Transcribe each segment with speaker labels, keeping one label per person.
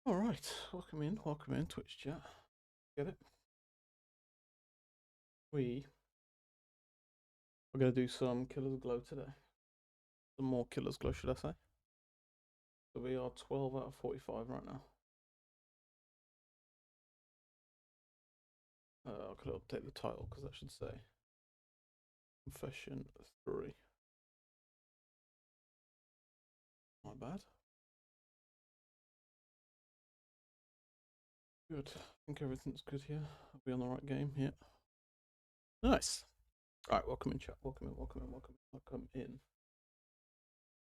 Speaker 1: Alright, welcome in, Twitch chat. Get it? We are going to do some Killer's Glow today. Some more Killer's Glow, should I say? So we are 12 out of 45 right now. I could update the title because that should say Confession 3. My bad. Good. I think everything's good here. Are we on the right game? Yeah. Nice. Alright, welcome in, chat. Welcome in.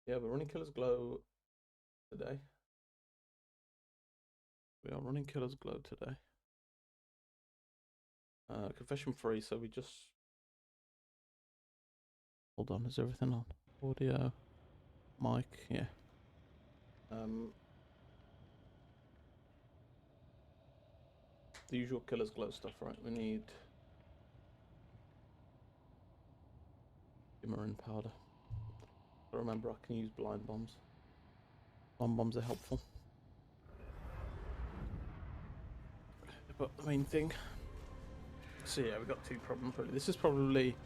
Speaker 1: Yeah, we're running Killer's Glow today. We are running Killer's Glow today. Confession 3, so we just... Hold on, is everything on? Audio, mic, yeah. The usual Killer's Glow stuff, right? We need Shimmerin powder. But remember, I can use blind bombs. Blind bombs are helpful. But the main thing. So yeah, we've got two problems really. This is probably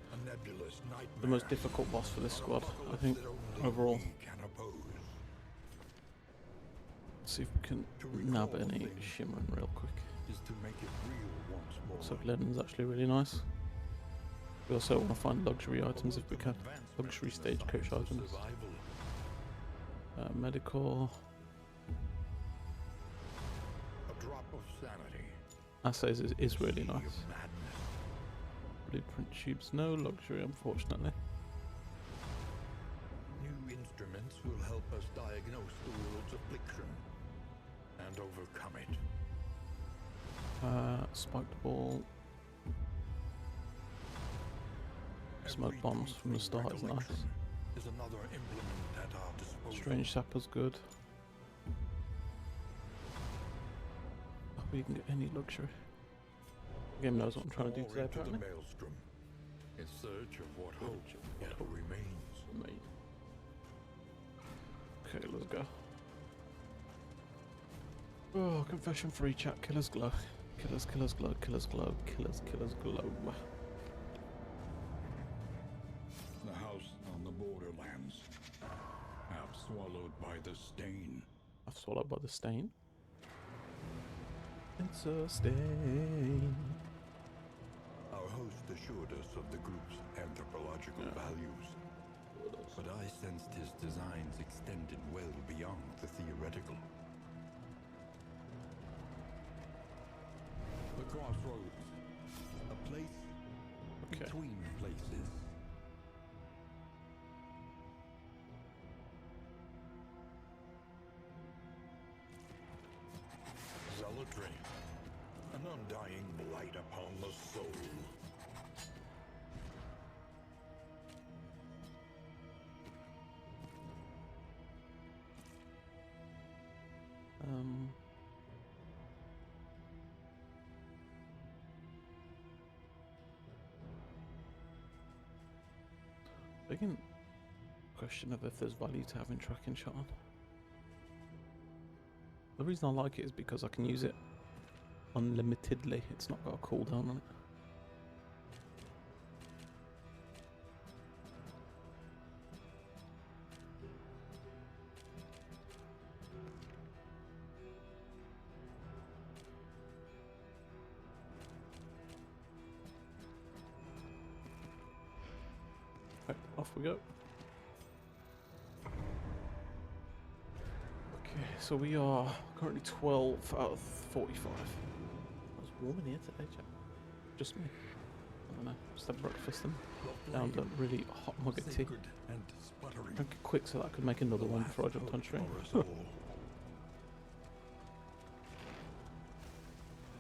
Speaker 1: the most difficult boss for this squad, I think, overall. Let's see if we can nab any Shimmerin real quick. So Glennon's actually really nice. We also want to find luxury items if we can. Luxury stagecoach items. Medical. Assays is really nice. Blueprint tubes, no luxury unfortunately.
Speaker 2: New instruments will help us diagnose the world's affliction and overcome it.
Speaker 1: Spiked ball. Smoke bombs from the start is nice.
Speaker 2: Is another implement at our disposal.
Speaker 1: Strange sapper's good. Oh, we can get any luxury. The game knows what I'm trying to do today, apparently.
Speaker 2: Maelstrom, in search of what hope yet remains.
Speaker 1: Okay, let's go. Oh, confession free chat. Killer's Glow. Killer's Glow. Killer's Glow. Killer's Glow.
Speaker 2: The house on the borderlands, half swallowed by the stain.
Speaker 1: Half swallowed by the stain? It's a stain.
Speaker 2: Our host assured us of the group's anthropological values, but I sensed his designs extended well beyond the theoretical. The crossroads, a place between places. Zealotry, an undying blight upon the soul.
Speaker 1: Again, question of if there's value to having tracking shot on. The reason I like it is because I can use it unlimitedly. It's not got a cooldown on it. Okay, off we go. Okay, so we are currently 12 out of 45. I was warm in here today, chat. Just me. I don't know. Just had breakfast and down a really hot mug of tea. Drink it quick so that I could make another one before I jumped on stream.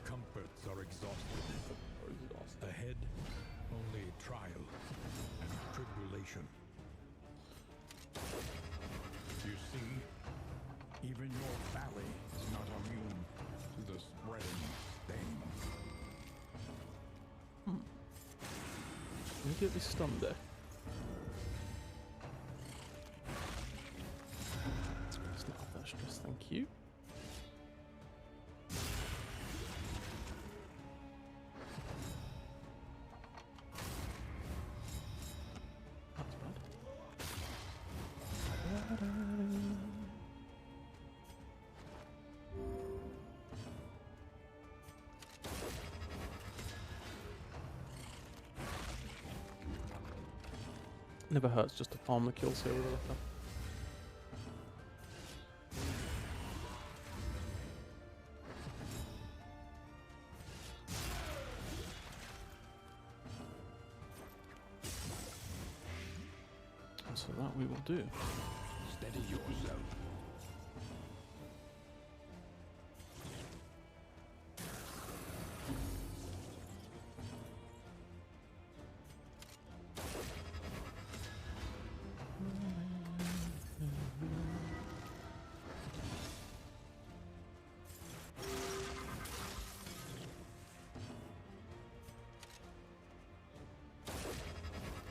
Speaker 2: Comforts are exhausted. Ahead, only trial and tribulation. You see, even your valley is not immune to the spreading stain.
Speaker 1: Immediately stunned there. It's not that stress, thank you. Never hurts just to farm the kills here with a leper. So that we will do.
Speaker 2: Steady yourself.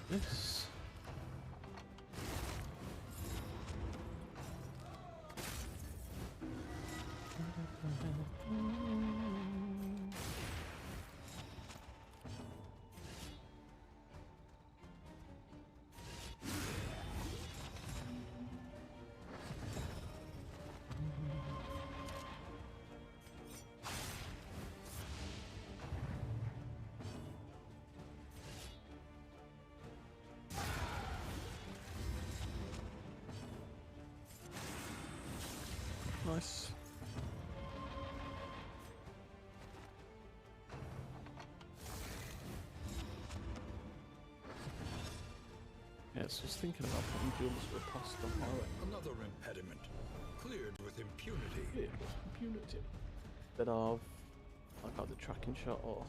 Speaker 1: This. Nice. Yeah, so I was thinking about putting duels for a cost on highway.
Speaker 2: Another impediment. Cleared with impunity.
Speaker 1: Cleared with impunity. Instead of like either tracking shot or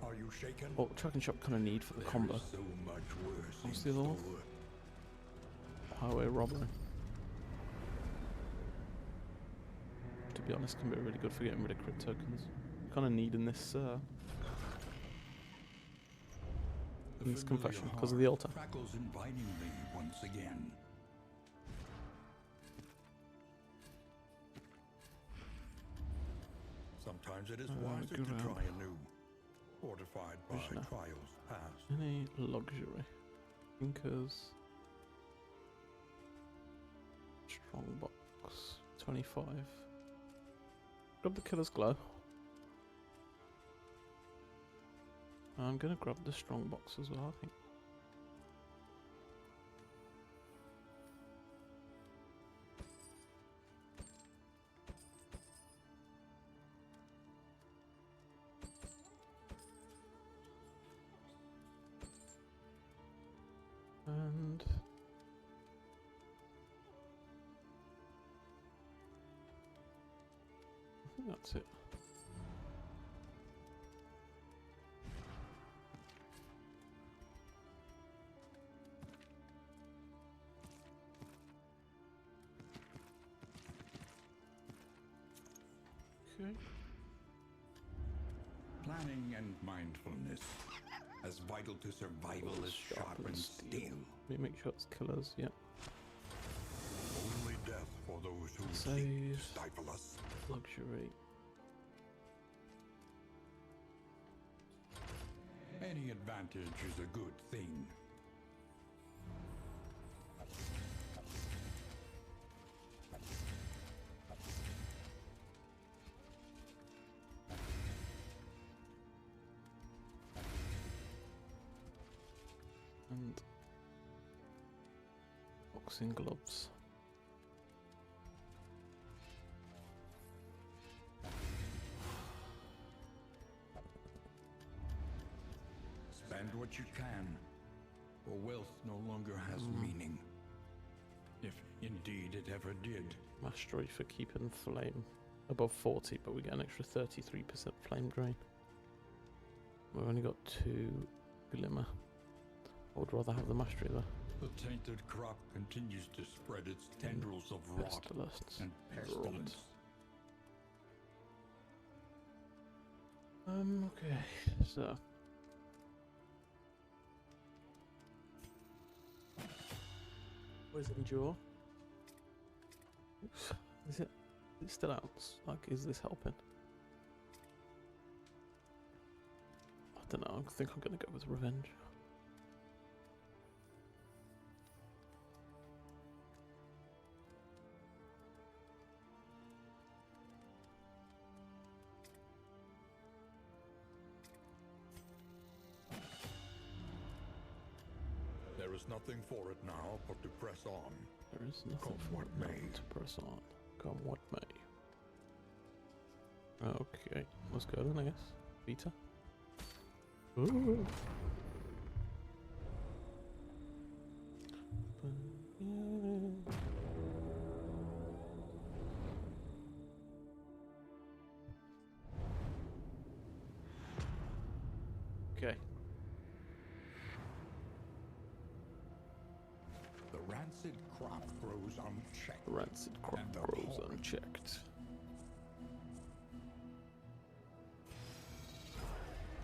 Speaker 2: Are you shaken?
Speaker 1: well, tracking shot kind of need for the combo.
Speaker 2: So much worse.
Speaker 1: What's the other one? Highway robbery. To be honest, can be really good for getting rid of crit tokens. Kind of need in this confession because of the altar.
Speaker 2: Crackles invitingly once again. Sometimes it is wiser to try anew, fortified by trials past.
Speaker 1: Any luxury? Thinkers. Strong box. 25. Grab the killer's glow. I'm gonna grab the strong box as well, I think. And I think that's it. Okay.
Speaker 2: Planning and mindfulness, as vital to survival as sharpened steel.
Speaker 1: Let me make sure it's killers, yeah.
Speaker 2: Only death for those who seek
Speaker 1: Save.
Speaker 2: to stifle us.
Speaker 1: Luxury.
Speaker 2: Any advantage is a good thing.
Speaker 1: And boxing gloves.
Speaker 2: Spend what you can, for wealth no longer has meaning. If indeed it ever did.
Speaker 1: Mastery for keeping flame above 40, but we get an extra 33% flame drain. We've only got 2 glimmer. I would rather have the mastery though.
Speaker 2: The tainted crop continues to spread its tendrils of rot and pestilence.
Speaker 1: Okay, so. Where's Endure? Oops. Is it still out? Like, is this helping? I don't know, I think I'm gonna go with Revenge.
Speaker 2: There There is nothing for it now but to press on.
Speaker 1: There is nothing
Speaker 2: Come
Speaker 1: for
Speaker 2: what
Speaker 1: it now
Speaker 2: may.
Speaker 1: to press on. Come what may. Okay, let's go then, I guess. Vita. Ooh. Okay.
Speaker 2: The rancid crop grows unchecked.
Speaker 1: The rancid crop
Speaker 2: And
Speaker 1: grows
Speaker 2: abhorrent.
Speaker 1: unchecked.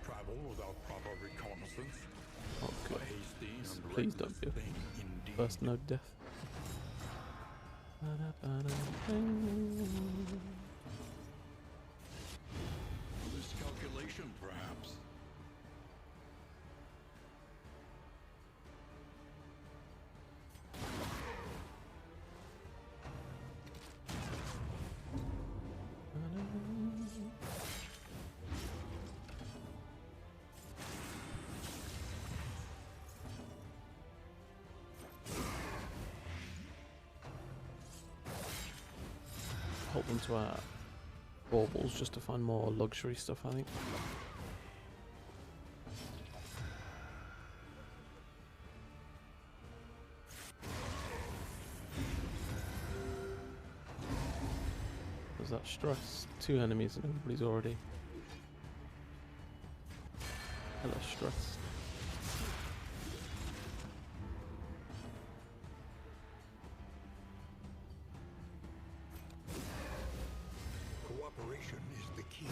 Speaker 2: Travel without proper reconnaissance.
Speaker 1: Okay.
Speaker 2: A hasty and
Speaker 1: Please don't
Speaker 2: reckless
Speaker 1: be
Speaker 2: thing indeed.
Speaker 1: First node death.
Speaker 2: Miscalculation, perhaps.
Speaker 1: Hold on to our baubles just to find more luxury stuff, I think. There's that stress. 2 enemies and everybody's already hella stressed.
Speaker 2: Cooperation is the key.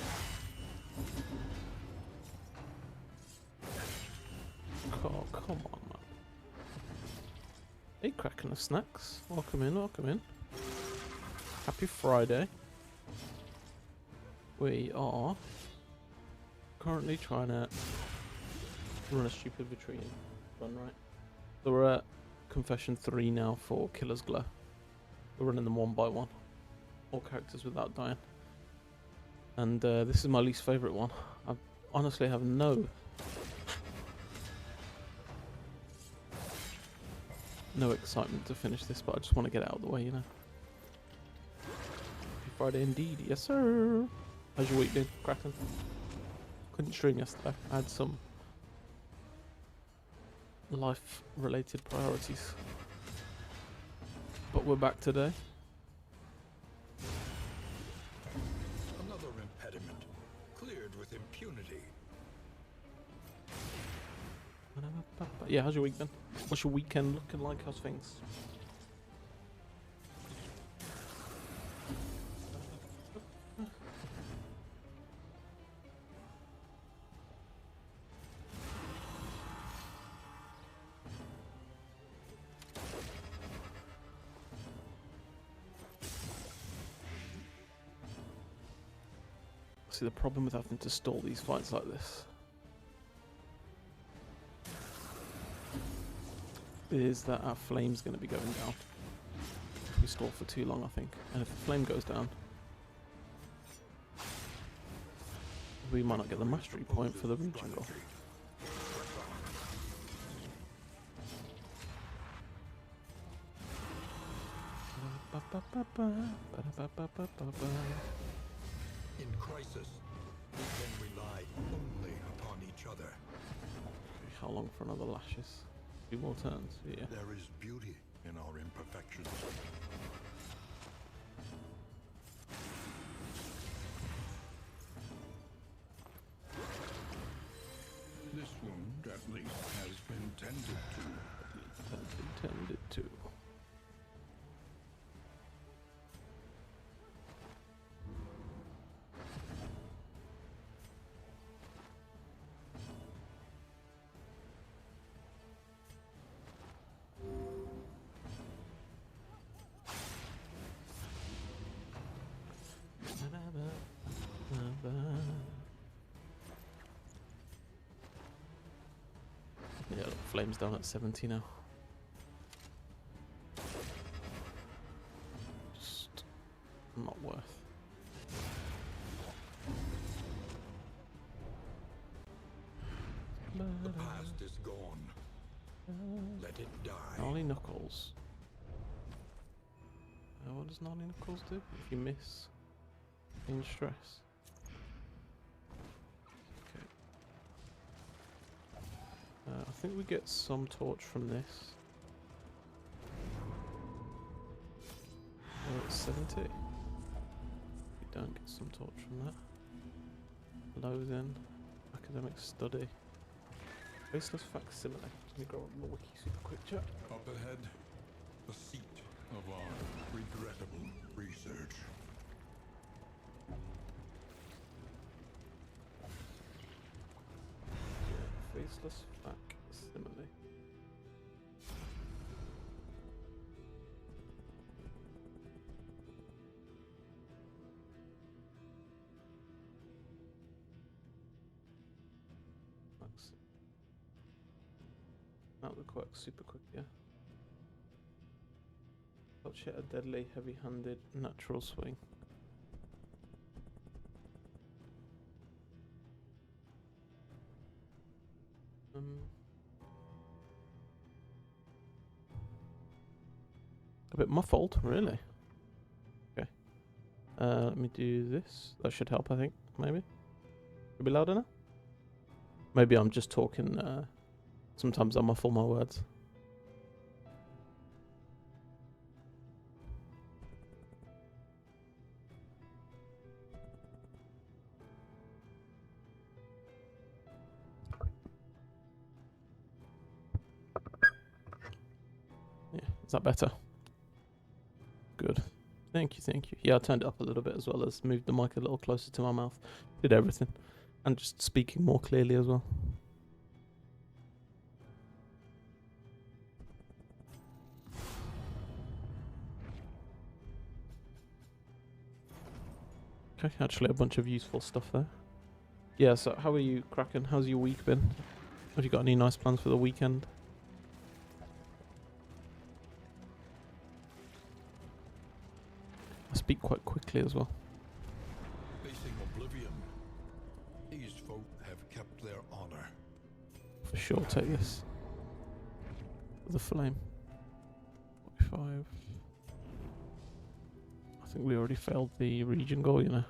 Speaker 1: Oh, come on, man. Hey, cracking the snacks. Welcome in, welcome in. Happy Friday. We are currently trying to run a stupid Vitrine run, right? So we're at Confession 3 now for Killer's Glow. We're running them one by one. All characters without dying. And this is my least favourite one. I honestly have no excitement to finish this, but I just want to get it out of the way, you know. Happy Friday indeed, yes sir. How's your week been, Kraken? Couldn't stream yesterday. I had some life-related priorities, but we're back today.
Speaker 2: Another impediment, cleared with impunity.
Speaker 1: Yeah, how's your week been? What's your weekend looking like? How's things? See, the problem with having to stall these fights like this is that our flame's going to be going down if we stall for too long, I think. And if the flame goes down, we might not get the mastery point for the region goal.
Speaker 2: In crisis, we can rely only upon each other.
Speaker 1: How long for another lashes? 2 more turns, yeah.
Speaker 2: There is beauty in our imperfections. This wound, at least, has been tended to.
Speaker 1: As intended to. Yeah, look, flames down at 70 now. Just not worth.
Speaker 2: The past is gone. Let it die.
Speaker 1: Gnarly Knuckles. What does Gnarly Knuckles do if you miss in stress? Okay. I think we get some torch from this. Oh, it's 70. We don't get some torch from that. Loathing. Academic study. Faceless facsimile. Let me grab up the wiki super quick chat.
Speaker 2: Up ahead, the seat of our regrettable research.
Speaker 1: Faceless facsimile. Out the quirk super quick, yeah. Touch hit a deadly, heavy-handed, natural swing. A bit muffled, really. Okay. Let me do this. That should help, I think. Maybe. Could be louder now. Maybe I'm just talking. Sometimes I muffle my words. Yeah, is that better? Good. Thank you, thank you. Yeah, I turned it up a little bit as well as moved the mic a little closer to my mouth. Did everything. And just speaking more clearly as well. Okay, actually a bunch of useful stuff there. Yeah, so how are you cracking? How's your week been? Have you got any nice plans for the weekend? I speak quite quickly as well.
Speaker 2: Facing oblivion, these folk have kept their honor.
Speaker 1: For sure, take this. The flame. 45. I think we already failed the region goal, you know.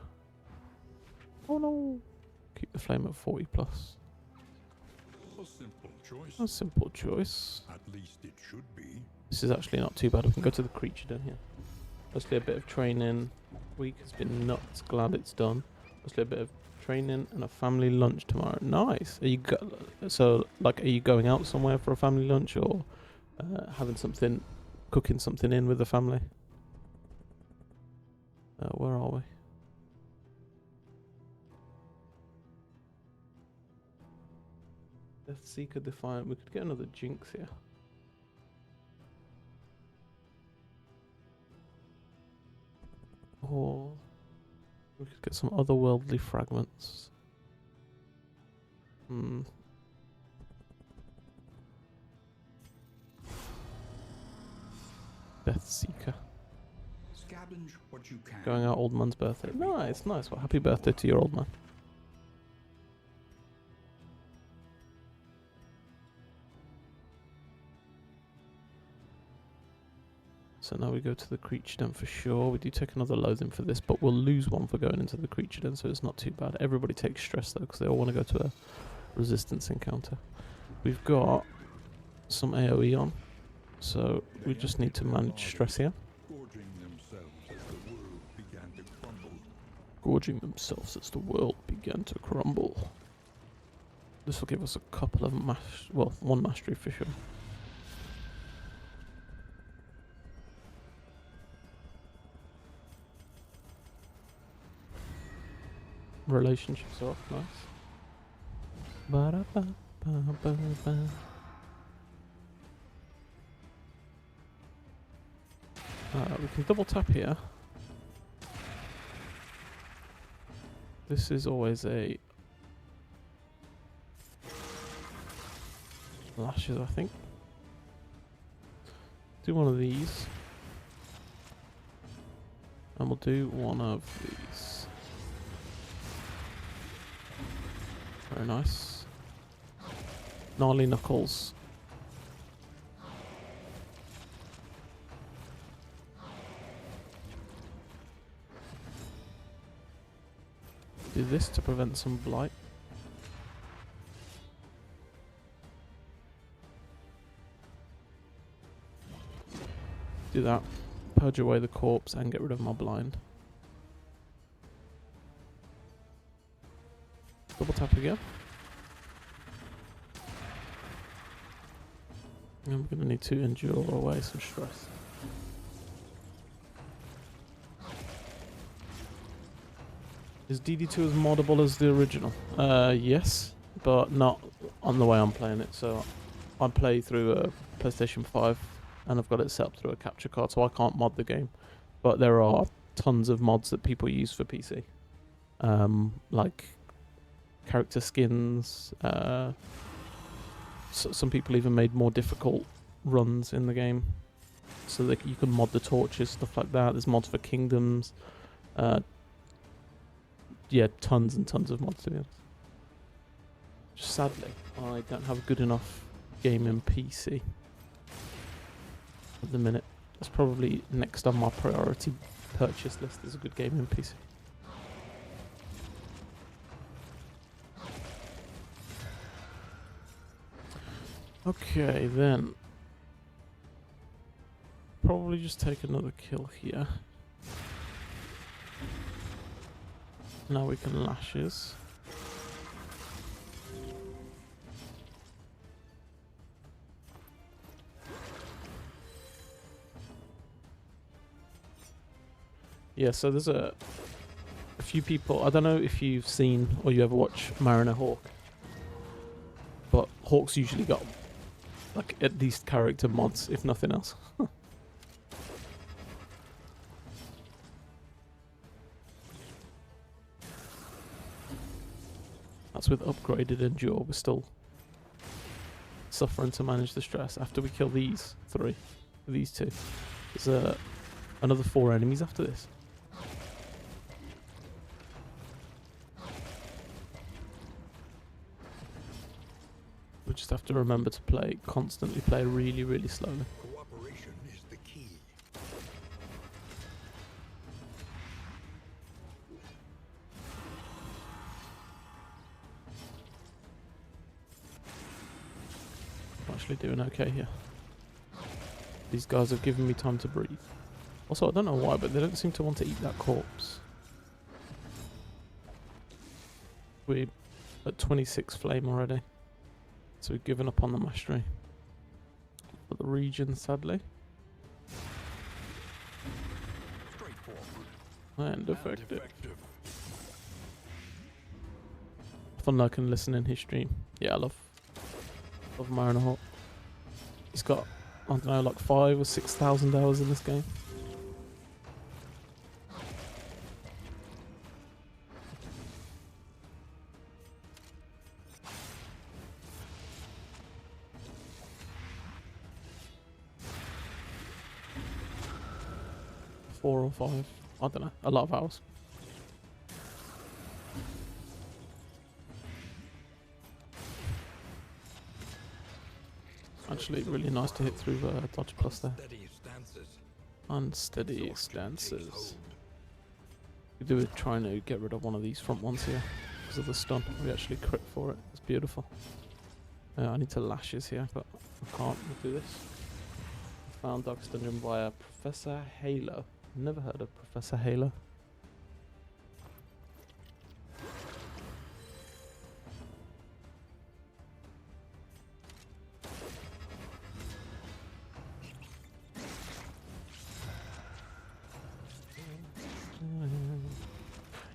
Speaker 1: Oh no! Keep the flame at 40 plus.
Speaker 2: A simple choice.
Speaker 1: A simple choice.
Speaker 2: At least it should be.
Speaker 1: This is actually not too bad. We can go to the creature den here. Mostly a bit of training. Week has been nuts. Glad it's done. Mostly a bit of training and a family lunch tomorrow. Nice. Are you are you going out somewhere for a family lunch or having something, cooking something in with the family? Where are we? Death Seeker Defiant. We could get another Jinx here. Or we could get some otherworldly fragments. Death Seeker.
Speaker 2: Scavenge what you can.
Speaker 1: Going out old man's birthday. Nice, nice. Well, happy birthday to your old man. So now we go to the creature den for sure. We do take another loathing for this, but we'll lose one for going into the creature den, so it's not too bad. Everybody takes stress though, because they all want to go to a resistance encounter. We've got some AoE on, so we just need to manage stress here.
Speaker 2: Gorging themselves as the world began to crumble.
Speaker 1: Gorging themselves as the world began to crumble. This will give us a couple of one mastery for sure. Relationships are off, nice. Ba-da-ba-ba-ba-ba. We can double tap here. This is always a lashes, I think. Do one of these. And we'll do one of these. Very nice. Gnarly Knuckles. Do this to prevent some blight. Do that. Purge away the corpse and get rid of my blind. Double tap again. And we're going to need to endure away some stress. Is DD2 as moddable as the original? Yes, but not on the way I'm playing it. So I play through a PlayStation 5 and I've got it set up through a capture card, so I can't mod the game. But there are tons of mods that people use for PC. Like character skins. Some people even made more difficult runs in the game. So that you can mod the torches, stuff like that. There's mods for kingdoms. Yeah, tons and tons of mods to be honest. Just sadly, I don't have a good enough gaming PC at the minute. That's probably next on my priority purchase list is a good gaming PC. Okay, then. Probably just take another kill here. Now we can lashes. Yeah, so there's a few people, I don't know if you've seen or you ever watch Mariner Hawk, but Hawk's usually got like at least character mods, if nothing else. That's with upgraded endure. We're still suffering to manage the stress. After we kill these two, there's another 4 enemies after this. We just have to remember to constantly play really, really slowly.
Speaker 2: Cooperation is the key.
Speaker 1: I'm actually doing okay here. These guys have given me time to breathe. Also, I don't know why, but they don't seem to want to eat that corpse. We're at 26 flame already. So we've given up on the mastery. For the region, sadly. And effective. Fun I can listen in his stream. Yeah, I love Mariner Hawk. He's got, I don't know, like 5,000 or 6,000 hours in this game. Four or 5, I don't know, a lot of hours. Actually, really nice to hit through dodge plus there. Unsteady stances. We do trying to get rid of one of these front ones here because of the stun. We actually crit for it. It's beautiful. I need to lashes here, but I can't. We'll do this. Found Darkest Dungeon via Professor Halo. Never heard of Professor Halo.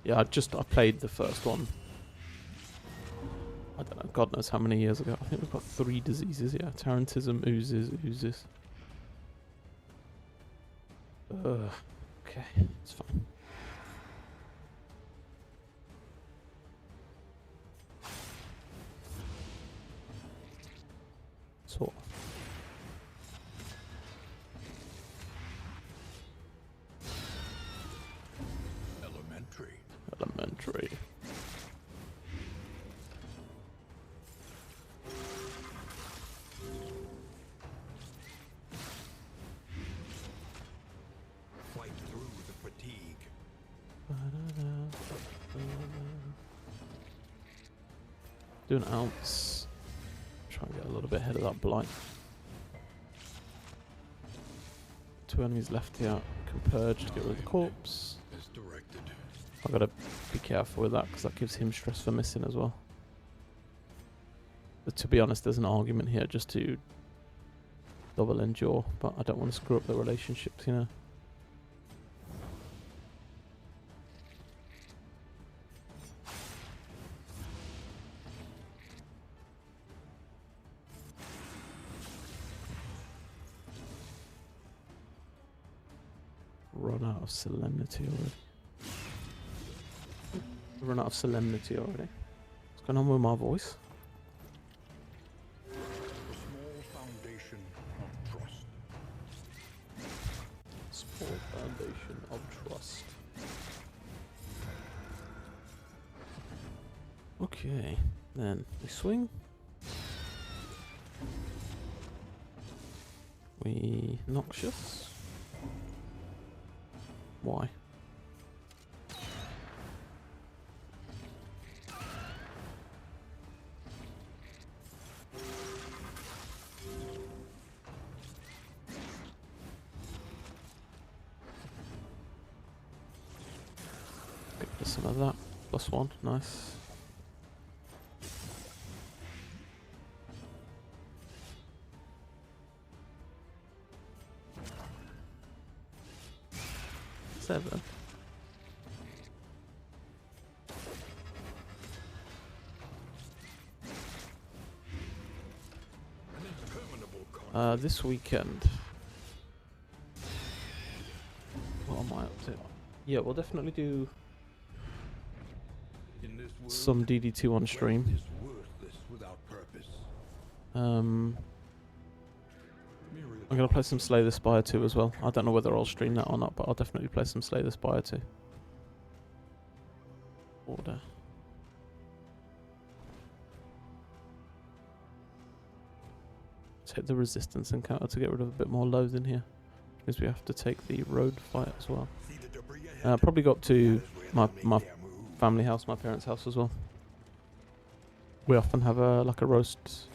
Speaker 1: Yeah, I played the first one. I don't know, God knows how many years ago. I think we've got 3 diseases, yeah. Tarantism, oozes. Okay, it's fine. Sort of. Elementary.
Speaker 2: Fight through the fatigue.
Speaker 1: do an ounce. Try and get a little bit ahead of that blight. 2 enemies left here. Can purge to get rid of the corpse. I've got to be careful with that because that gives him stress for missing as well. But to be honest, there's an argument here just to double endure, but I don't want to screw up the relationships, you know. Run out of solemnity already. Run out of solemnity already. What's going on with my voice?
Speaker 2: A small foundation of trust.
Speaker 1: Small foundation of trust. Okay, then we swing. We noxious. Why? Get some of that. +1, nice. Seven. This weekend. What am I up to? Yeah, we'll definitely do some DD2 on stream. I'm gonna play some Slay the Spire 2 as well. I don't know whether I'll stream that or not, but I'll definitely play some Slay the Spire 2. Order. Take the resistance encounter to get rid of a bit more loathing here. Because we have to take the road fight as well. Probably go up to my family house, my parents' house as well. We often have a roast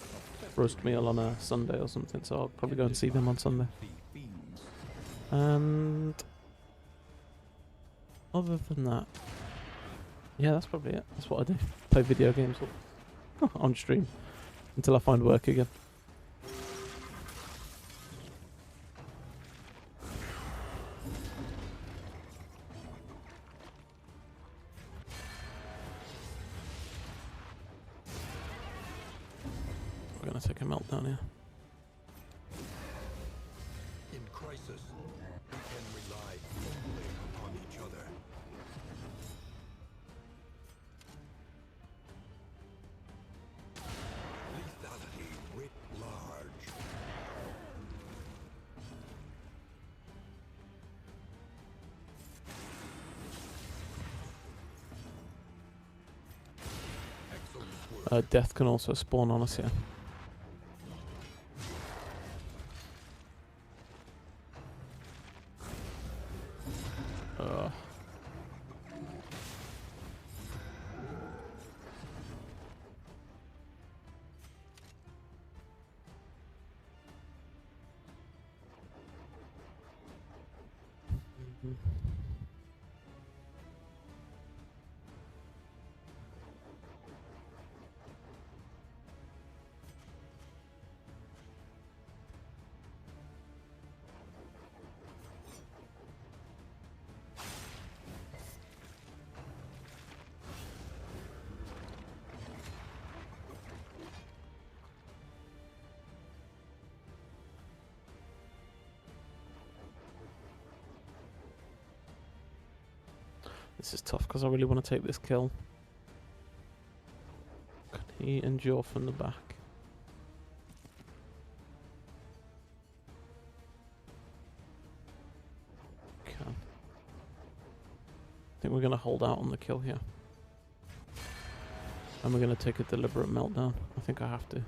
Speaker 1: meal on a Sunday or something, so I'll probably go and see them on Sunday. And other than that, yeah, that's probably it. That's what I do. Play video games on stream until I find work again. We're gonna take a meltdown here.
Speaker 2: In crisis, we can rely only upon each other. Lethality writ large. Excellent work.
Speaker 1: Death can also spawn on us here. This is tough because I really want to take this kill. Can he endure from the back? Can. I think we're going to hold out on the kill here. And we're going to take a deliberate meltdown. I think I have to.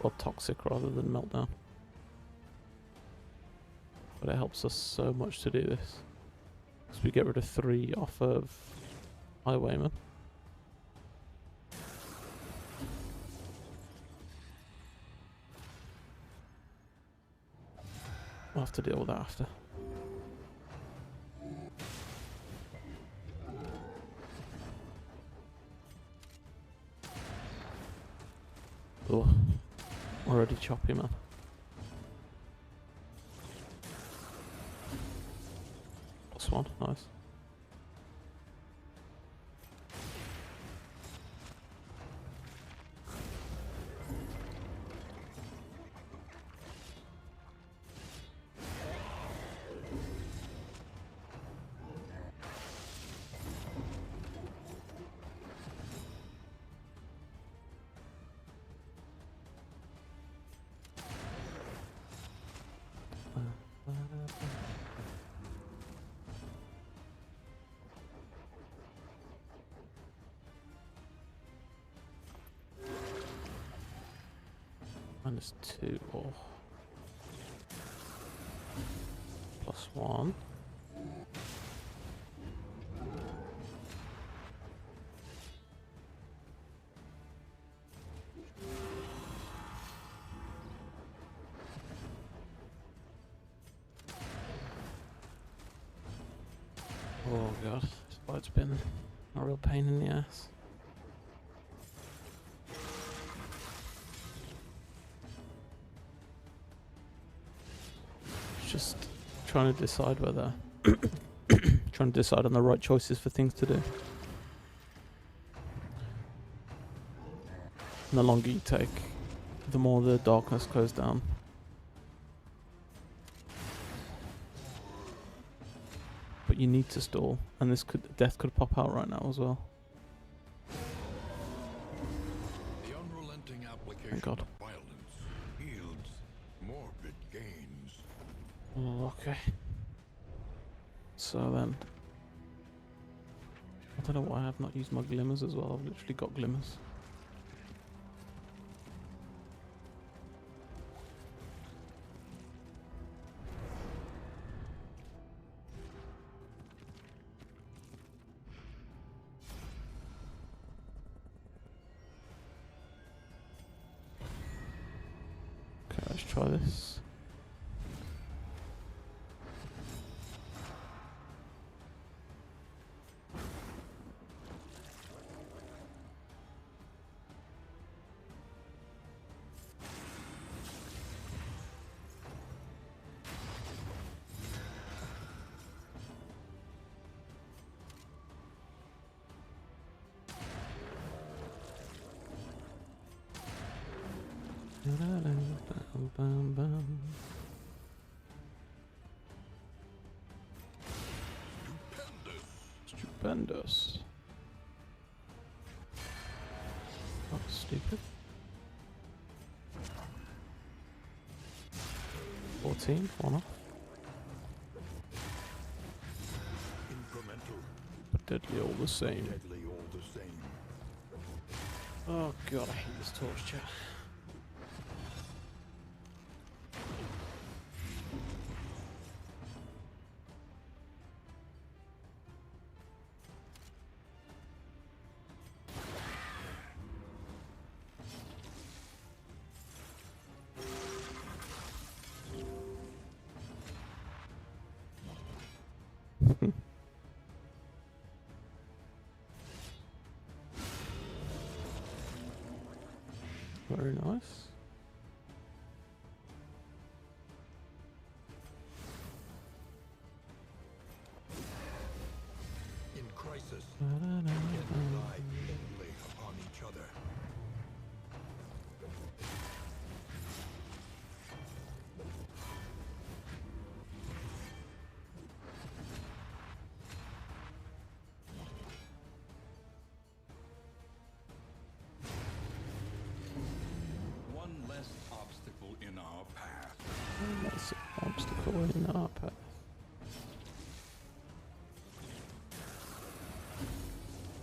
Speaker 1: Or toxic rather than meltdown. But it helps us so much to do this. So we get rid of 3 off of Highwayman. We'll have to deal with that after. Oh, already choppy, man. +1, nice. -2 or +1. Oh god, this fight's been a real pain in the ass. Just trying to decide whether trying to decide on the right choices for things to do. And the longer you take, the more the darkness goes down. But you need to stall, and death could pop out right now as well.
Speaker 2: The unrelenting application
Speaker 1: Thank God.
Speaker 2: of violence yields morbid gains.
Speaker 1: Oh, okay. So then, I don't know why I have not used my glimmers as well. I've literally got glimmers. Okay, let's try this. Stupendous. That was stupid. 14, one off.
Speaker 2: Incremental,
Speaker 1: But deadly all the same.
Speaker 2: deadly all the same.
Speaker 1: Oh god, I hate this torch chat. Very nice.
Speaker 2: In crisis, men rely only upon each other. One less obstacle in our path.
Speaker 1: That's an obstacle in our path.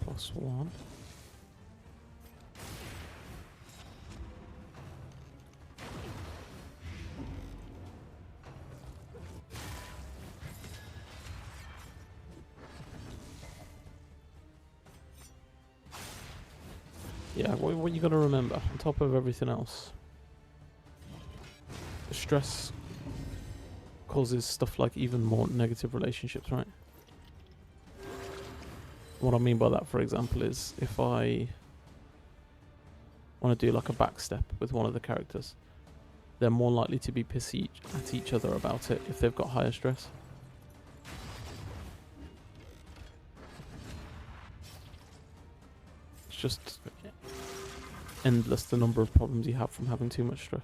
Speaker 1: +1. Yeah, what you gotta remember, on top of everything else, the stress causes stuff like even more negative relationships, right? What I mean by that, for example, is if I want to do like a backstep with one of the characters, they're more likely to be pissy at each other about it if they've got higher stress. It's just endless the number of problems you have from having too much stress.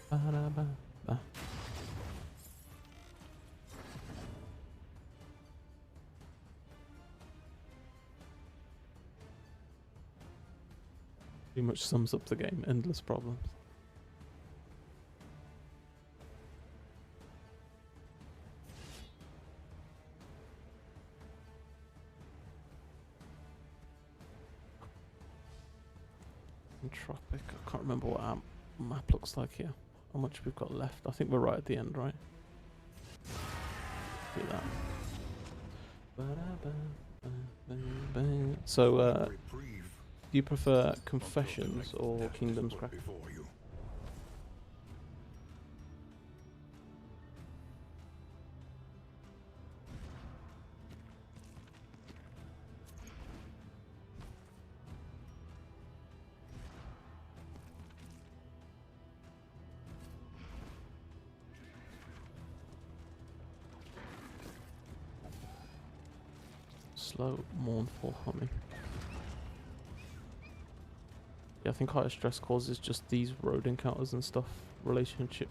Speaker 1: Ba-da-ba-ba. Pretty much sums up the game. Endless problems. Tropic. I can't remember what our map looks like here. How much we've got left. I think we're right at the end, right? Do that. So, do you prefer Confessions or Kingdom's Crack? Slow, mournful humming. Yeah, I think higher stress causes just these road encounters and stuff. Relationship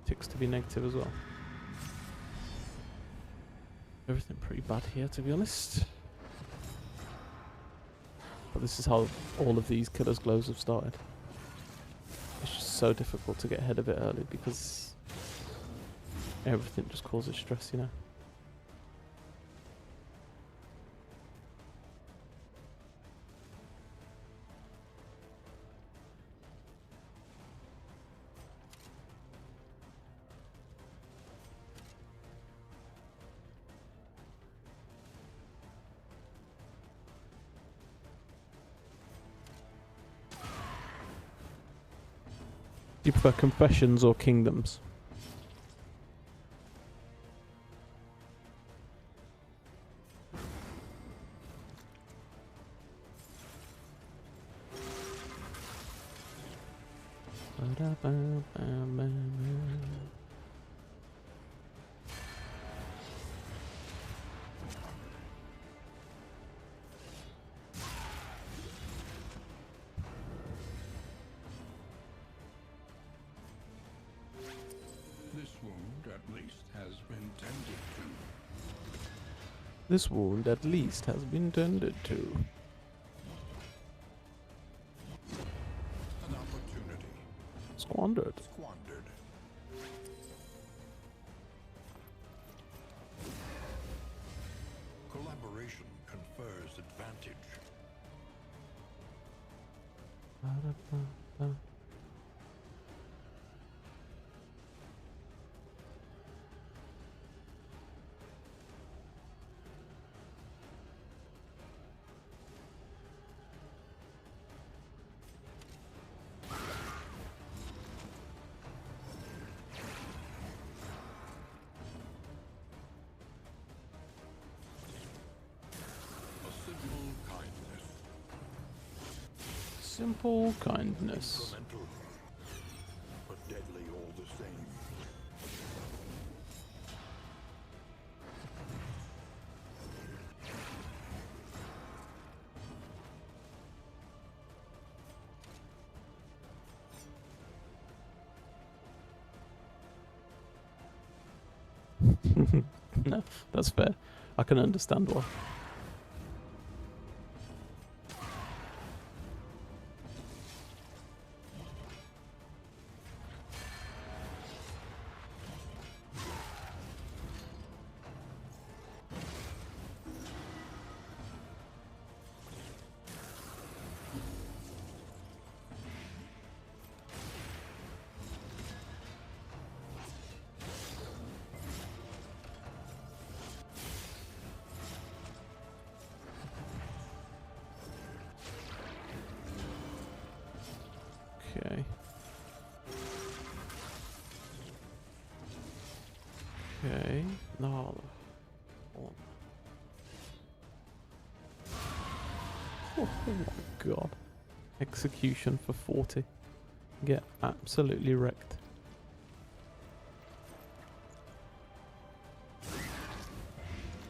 Speaker 1: ticks to be negative as well. Everything pretty bad here, to be honest. But this is how all of these Killer's Glows have started. It's just so difficult to get ahead of it early because everything just causes stress, you know. Do you prefer Confessions or Kingdoms? This wound at least has been tended to.
Speaker 2: An opportunity
Speaker 1: Squandered.
Speaker 2: squandered. Collaboration confers advantage.
Speaker 1: Simple kindness.
Speaker 2: Incremental, but deadly all the same.
Speaker 1: No, that's fair. I can understand why. Okay. Okay. No. Oh. Oh my god. Execution for 40. Get absolutely wrecked.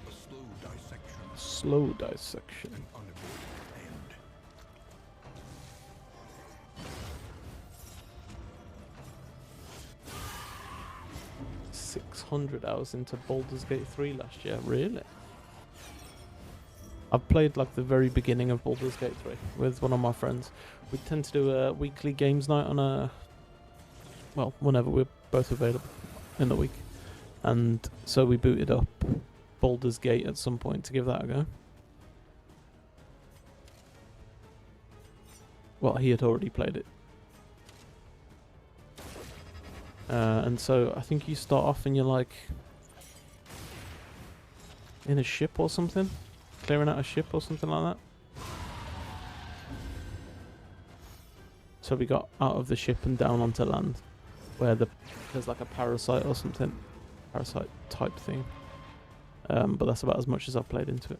Speaker 2: A slow dissection.
Speaker 1: Slow dissection.
Speaker 2: An unavoidable end.
Speaker 1: 600 hours into Baldur's Gate 3 last year. Really? I've played like the very beginning of Baldur's Gate 3 with one of my friends. We tend to do a weekly games night on a... well, whenever we're both available in the week. And so we booted up Baldur's Gate at some point to give that a go. Well, he had already played it. And so I think you start off and you're like in a ship or something, clearing out a ship or something like that. So we got out of the ship and down onto land, where there's like a parasite or something, parasite type thing. But that's about as much as I've played into it.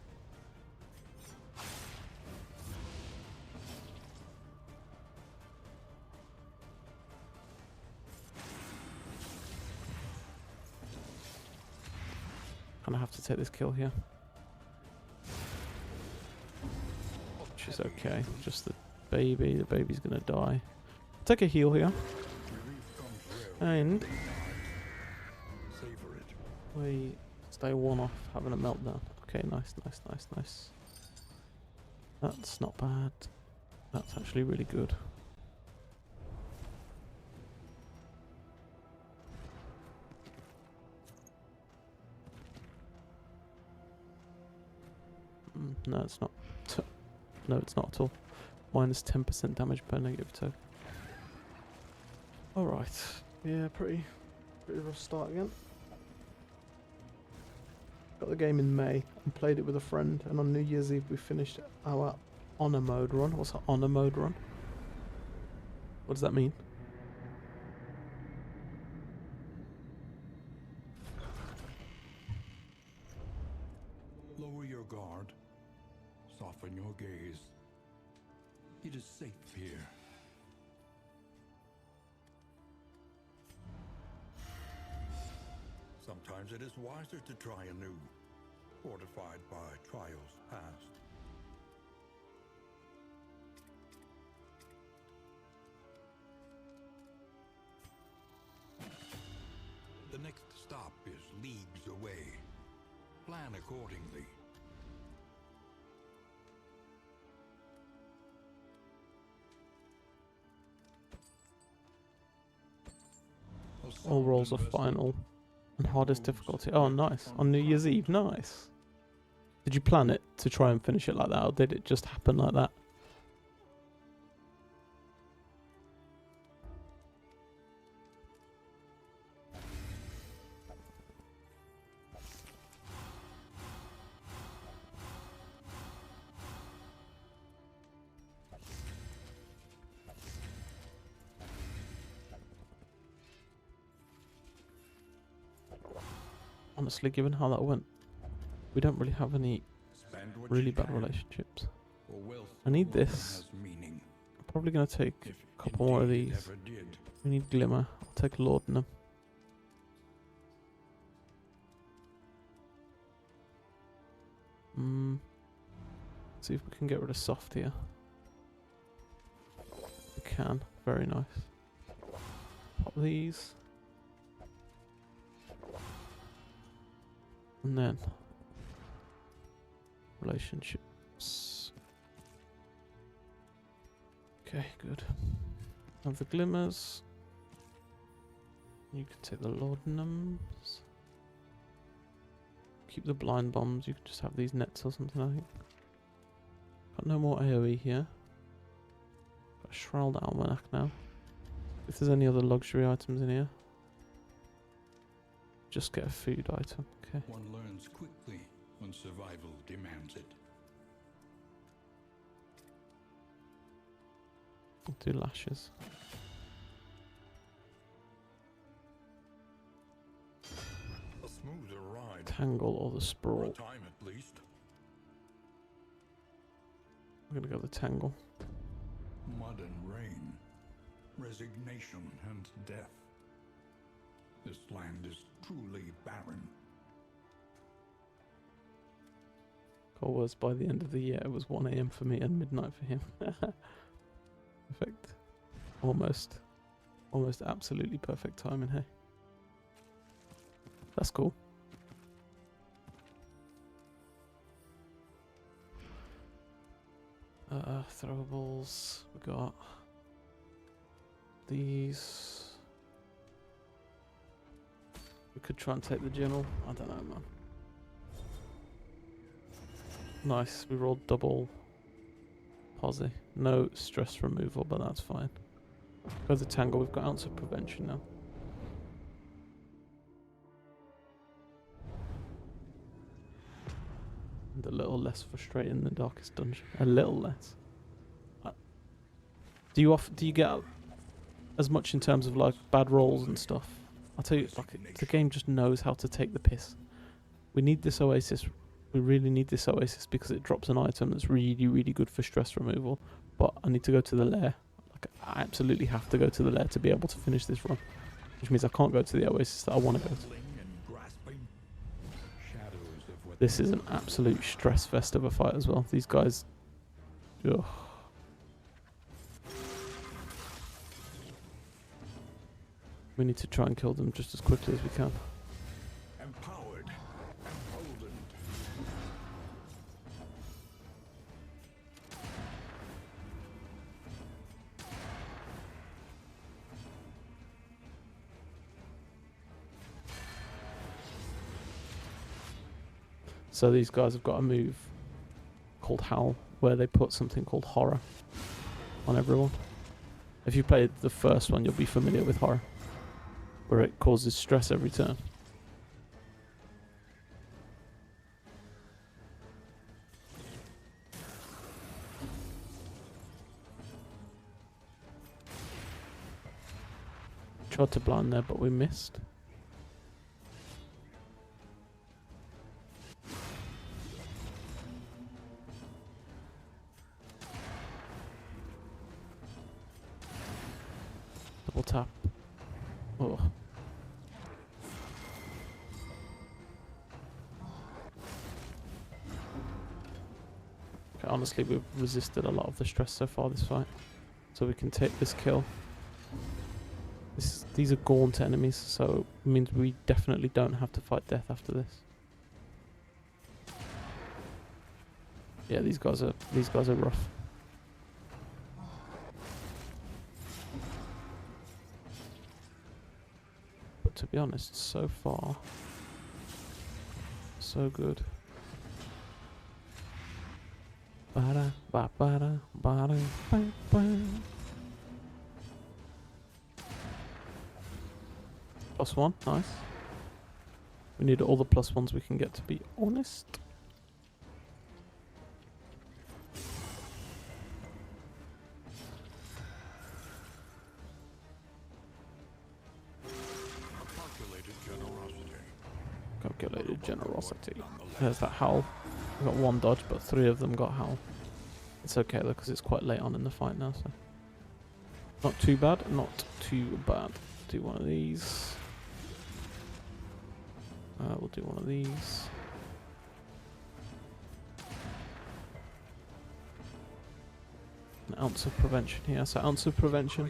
Speaker 1: And I have to take this kill here. Which is okay. Just the baby. The baby's gonna die. Take a heal here. And we stay one off having a meltdown. Okay, nice, nice, nice, nice. That's not bad. That's actually really good. No, it's not. No, it's not at all. Minus 10% damage per negative token. Alright. Yeah, pretty rough start again. Got the game in May and played it with a friend, and on New Year's Eve we finished our honor mode run. What's an honor mode run? What does that mean?
Speaker 2: Lower your guard. Soften your gaze. It is safe here. Sometimes it is wiser to try anew, fortified by trials past. The next stop is leagues away. Plan accordingly.
Speaker 1: All rolls are final. And hardest difficulty. Oh, nice. On New Year's Eve. Nice. Did you plan it to try and finish it like that, or did it just happen like that? Honestly, given how that went, we don't really have any really bad relationships. I need this. I'm probably going to take a couple more of these. We need Glimmer. I'll take Laudanum. See if we can get rid of Soft here. We can. Very nice. Pop these. And then relationships. Okay, good. Have the glimmers. You can take the laudanums. Keep the blind bombs. You can just have these nets or something, I think. Got no more AoE here. Got a Shroud Almanac now. If there's any other luxury items in here, just get a food item. Okay.
Speaker 2: One learns quickly when survival demands it.
Speaker 1: I'll do lashes. tangle or the
Speaker 2: For a
Speaker 1: sprawl.
Speaker 2: time at least.
Speaker 1: I'm gonna go the tangle.
Speaker 2: Mud and rain, resignation and death. This land is truly barren.
Speaker 1: Goal was by the end of the year it was 1 AM for me and midnight for him. Perfect. Almost absolutely perfect timing, hey. That's cool. Throwables. We got these. We could try and take the general. I don't know, man. Nice. We rolled double posse. No stress removal, but that's fine. Go the tangle. We've got ounce of prevention now. And a little less frustrating than the darkest dungeon. A little less. Do you get as much in terms of like bad rolls and stuff? I'll tell you, like the game just knows how to take the piss. We need this oasis. We really need this oasis because it drops an item that's really, really good for stress removal. But I need to go to the lair. Like I absolutely have to go to the lair to be able to finish this run, which means I can't go to the oasis that I want to go to. This is an absolute stress fest of a fight as well. These guys... Ugh. We need to try and kill them just as quickly as we can.
Speaker 2: Empowered, emboldened.
Speaker 1: So these guys have got a move called Howl, where they put something called Horror on everyone. If you played the first one, you'll be familiar with Horror, where it causes stress every turn. Tried to blind there, but we missed. Double tap. Oh. Okay, honestly, we've resisted a lot of the stress so far this fight. So we can take this kill. These are gaunt enemies, so it means we definitely don't have to fight death after this. Yeah, these guys are rough. But to be honest, so far, so good. Ba-da, ba-ba-da, ba-da, ba-ba. +1, nice. We need all the +1s we can get, to be honest. Calculated generosity. There's that howl. We got 1 dodge, but 3 of them got howl. It's okay though, because it's quite late on in the fight now, so not too bad. Not too bad. Do one of these. We'll do one of these. An ounce of prevention here. So ounce of prevention.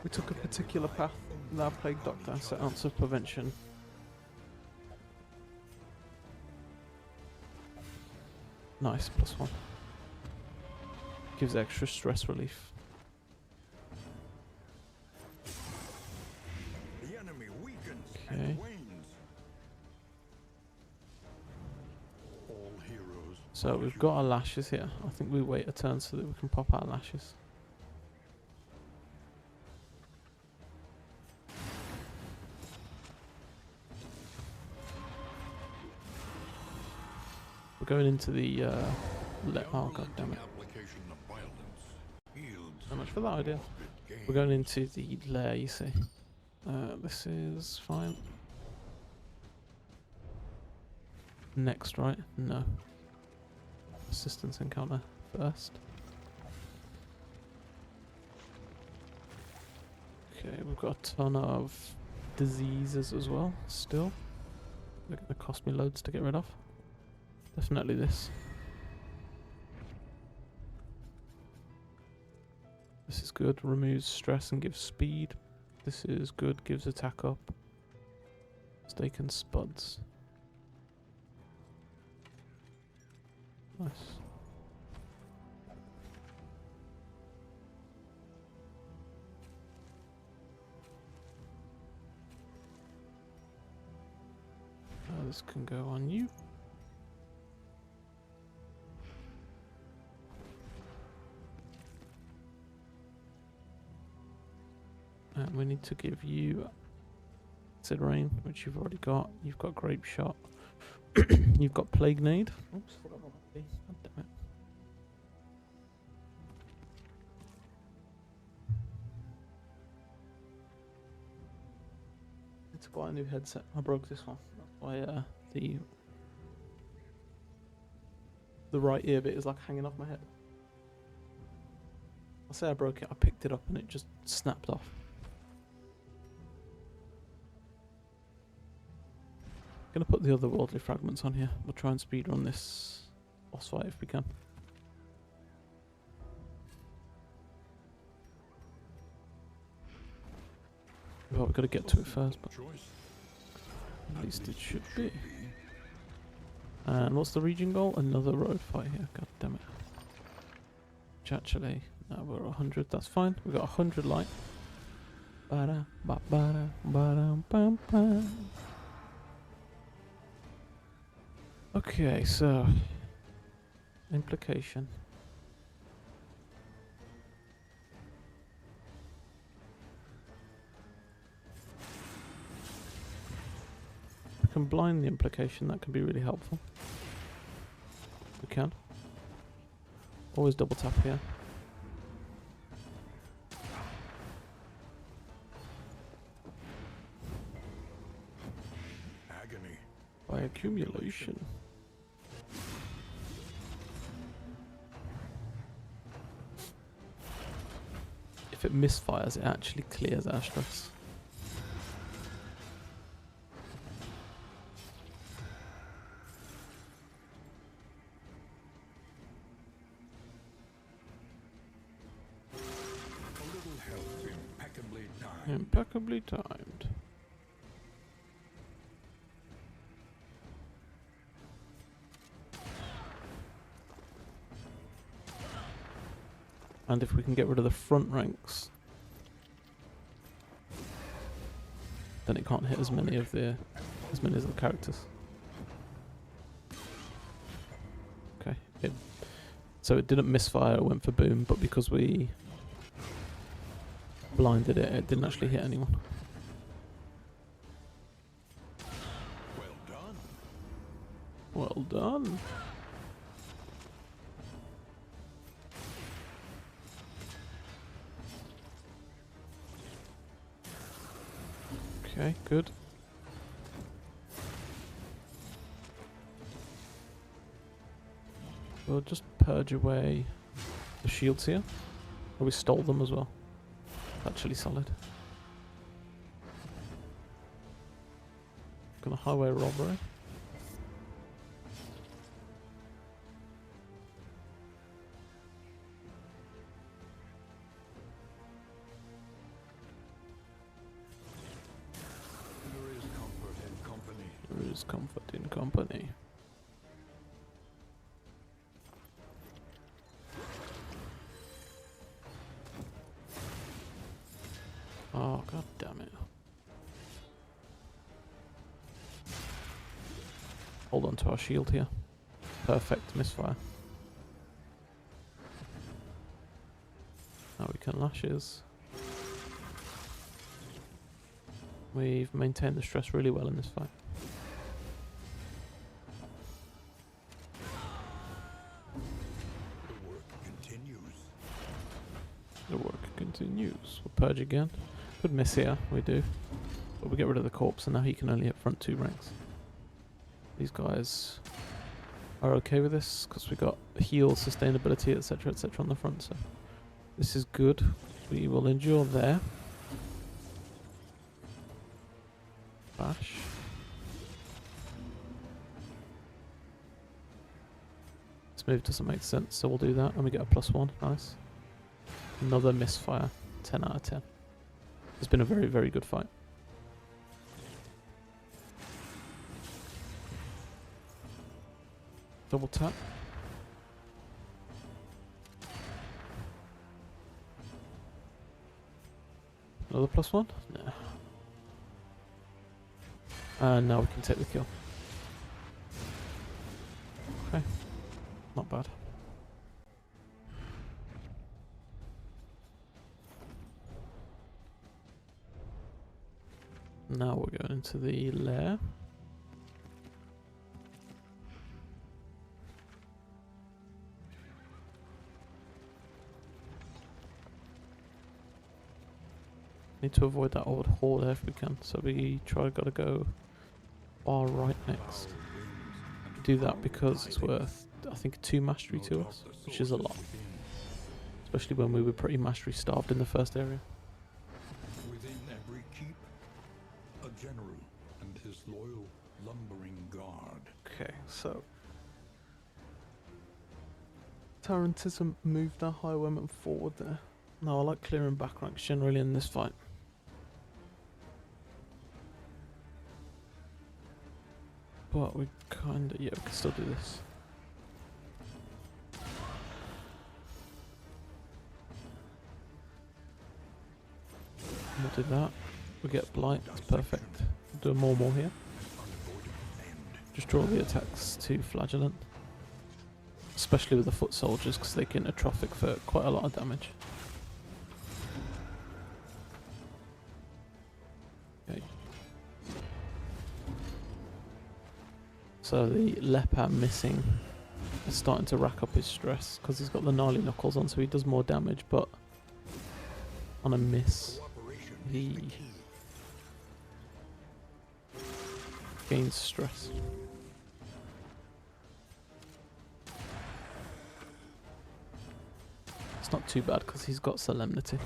Speaker 1: We took a particular path in our plague doctor. So ounce of prevention. Nice, +1. Gives extra stress relief.
Speaker 2: The enemy weakens
Speaker 1: Okay.
Speaker 2: and wanes. All heroes.
Speaker 1: So we've got our lashes here. I think we wait a turn so that we can pop our lashes. We're going into the oh god damn it. How much for that idea? We're going into the lair, you see. This is fine. next, right? No. Assistance encounter first. Okay, we've got a ton of diseases as well, still. They're going to cost me loads to get rid of. Definitely this. This is good, removes stress and gives speed. This is good, gives attack up. Steak and spuds. Nice. This can go on you. And we need to give you Vitrine, which you've already got. You've got Grape Shot. You've got Plague Nade. Oops, forgot about that. God damn it. Need to buy a new headset. I broke this one. That's why the right ear bit is like hanging off my head. I say I broke it. I picked it up and it just snapped off. Gonna put the other worldly fragments on here. We'll try and speedrun this boss fight if we can. Well, we've got to get to it first, but at least it should be. And what's the region goal? Another road fight here. God damn it. Which actually, no, we're 100. That's fine. We've got 100 light. Okay, so implication. We can blind the implication, that can be really helpful. We can. Always double tap here.
Speaker 2: Agony.
Speaker 1: By accumulation. If it misfires, it actually clears our stress.
Speaker 2: A little health impeccably timed.
Speaker 1: Impeccably timed. And if we can get rid of the front ranks, then it can't hit as many of the characters. Okay. So it didn't misfire, it went for boom, but because we blinded it, it didn't actually hit anyone.
Speaker 2: Well done.
Speaker 1: Well done. Okay, good. We'll just purge away the shields here. Oh, we stole them as well. Actually solid. Gonna highway robbery.
Speaker 2: There is comfort in company.
Speaker 1: There is comfort in company. Oh, god damn it. Hold on to our shield here. Perfect misfire. Now we can lashes. We've maintained the stress really well in this fight.
Speaker 2: The work continues.
Speaker 1: The work continues. We'll purge again. Could miss here, we do. But we get rid of the corpse and now he can only hit front two ranks. These guys are okay with this because we got heal, sustainability, etc., etc. on the front. So this is good. We will endure there. Bash. This move doesn't make sense, so we'll do that, and we get a +1. Nice. Another misfire. 10 out of 10. It's been a very, very good fight. Double tap. Another +1? No. And now we can take the kill. Okay. Not bad. Now we're going into the lair. Need to avoid that old horde if we can, so we gotta go far right next. Do that because it's worth, I think, 2 mastery to us, which is a lot. Especially when we were pretty mastery starved in the first area.
Speaker 2: Within every keep, a general and his loyal lumbering guard.
Speaker 1: Okay, so Tarantism moved our highwayman forward there. No, I like clearing back ranks generally in this fight. But we kinda, yeah, we can still do this. We'll do that. We get blight, that's perfect. We'll do more here. Just draw the attacks to flagellant. Especially with the foot soldiers, because they can atrophic for quite a lot of damage. Okay. So the leper missing is starting to rack up his stress because he's got the gnarly knuckles on, so he does more damage, but on a miss he gains stress. It's not too bad because he's got solemnity.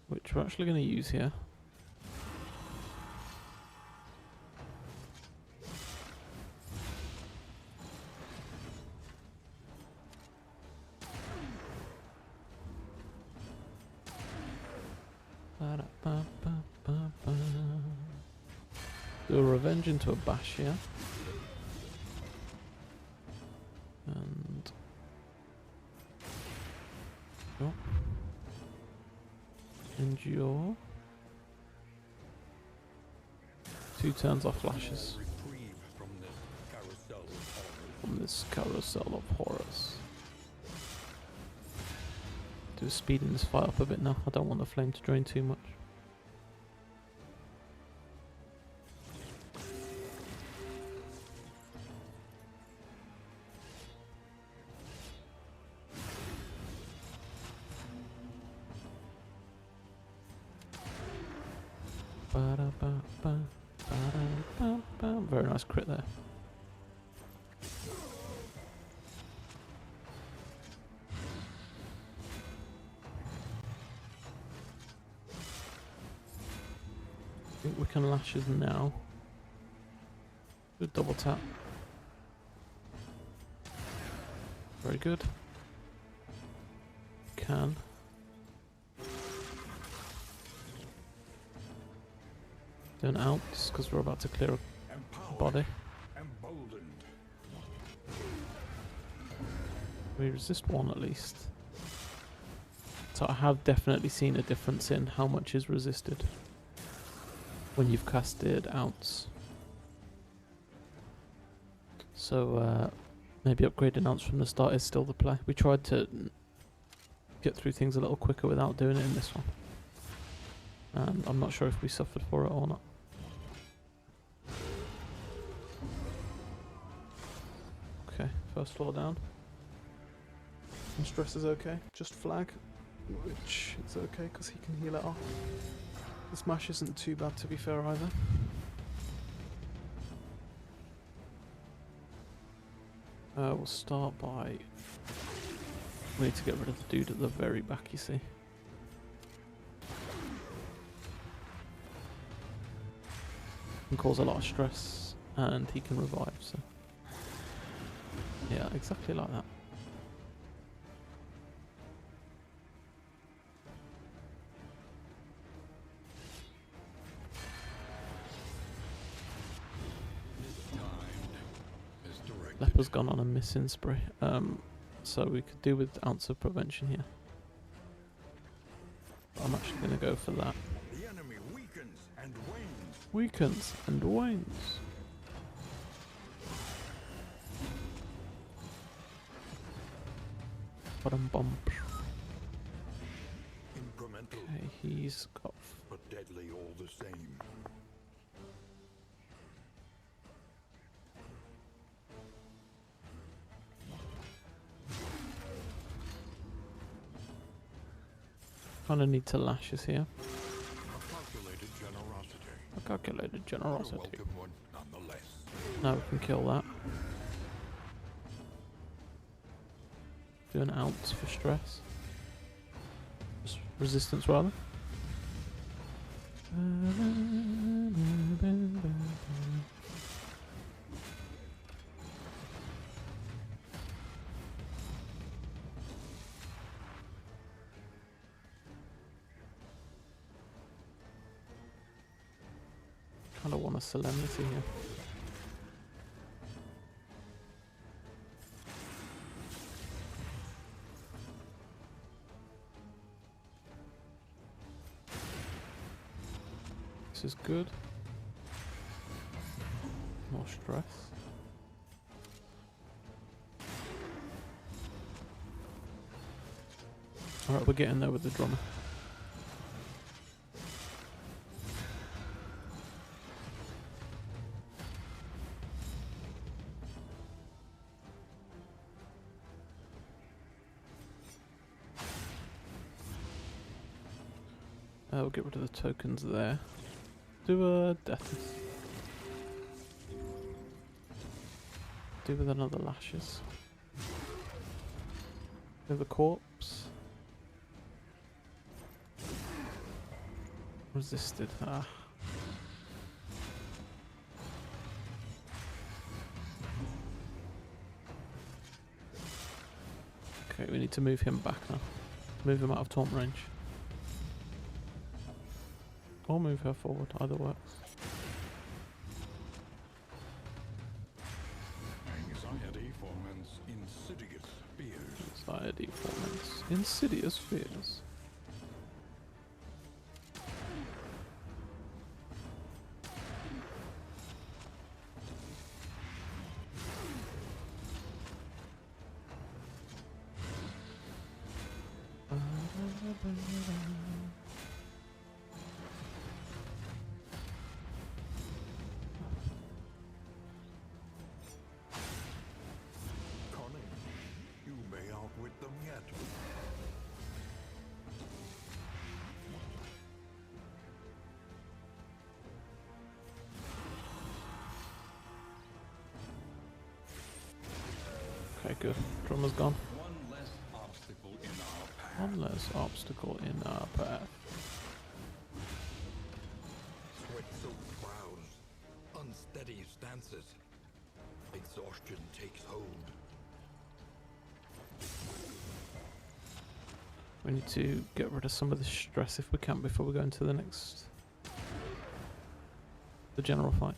Speaker 1: Which we're actually going to use here. Do a revenge into a bash here. And oh. Endure. 2 turns off flashes. From this carousel of horrors. Do speeding this fight up a bit now. I don't want the flame to drain too much. Very nice crit there. I think we can lashes now. Good double tap. Very good. Can. Do an ounce because we're about to clear a body. We resist 1 at least. So I have definitely seen a difference in how much is resisted when you've casted ounce. So maybe upgrading ounce from the start is still the play. We tried to get through things a little quicker without doing it in this one. And I'm not sure if we suffered for it or not. Okay, first floor down. And stress is okay, just flag. which is okay because he can heal it off. The smash isn't too bad, to be fair, either. We'll start by... We need to get rid of the dude at the very back, you see. Can cause a lot of stress, and he can revive, so... Yeah, exactly like that. Leper's gone on a missing spree, so we could do with ounce of prevention here. But I'm actually going to go for that.
Speaker 2: The enemy weakens and wanes.
Speaker 1: Weakens and wanes. Bottom bump.
Speaker 2: Incremental,
Speaker 1: Okay, he's got...
Speaker 2: but deadly all the same.
Speaker 1: Kinda need to lashes here.
Speaker 2: A calculated generosity.
Speaker 1: A calculated
Speaker 2: But a
Speaker 1: generosity.
Speaker 2: welcome one, nonetheless.
Speaker 1: Now we can kill that. Do an ounce for stress. Resistance rather. Kinda want a solemnity here. This is good. More stress. Alright, we're getting there with the drummer. We'll get rid of the tokens there. Do a death. Do with another lashes. Do the corpse. Resisted. Ah. Okay, we need to move him back now. Move him out of taunt range. Or move her forward, either works.
Speaker 2: Anxiety foments insidious fears.
Speaker 1: Anxiety foments insidious fears.
Speaker 2: Cunning, you may outwit them yet.
Speaker 1: Okay, good. Drummer's gone.
Speaker 2: One less obstacle in our path.
Speaker 1: One less obstacle in our path.
Speaker 2: Sweat-soaked brows, unsteady stances. Exhaustion takes hold.
Speaker 1: We need to get rid of some of the stress if we can before we go into the next... the general fight.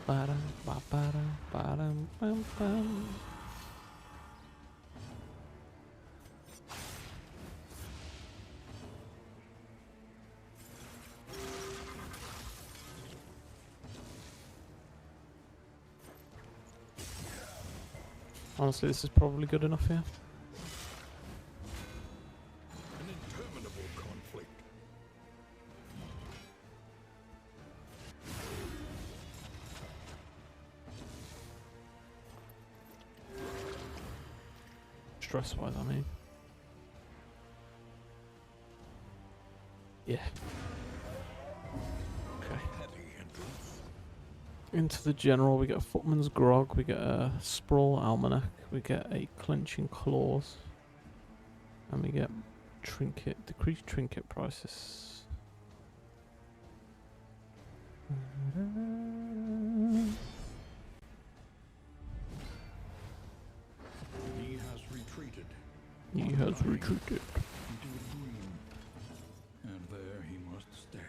Speaker 1: Ba-dum, ba-ba-dum, ba-dum, bum, bum. Honestly, this is probably good enough here.
Speaker 2: An
Speaker 1: Stress-wise, I mean. Yeah. Okay. Into the general, we get a Footman's Grog, we get a Sprawl Almanac, we get a Clenching Claws, and we get Trinket, decreased Trinket prices.
Speaker 2: He has retreated.
Speaker 1: He has retreated.
Speaker 2: Into a dream. And there he must stay.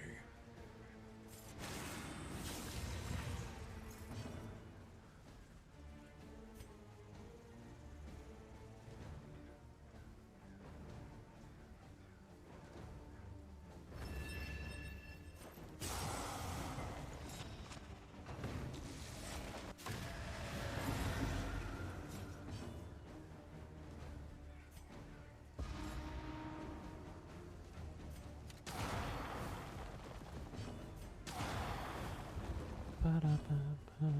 Speaker 1: Ba-da-ba-ba.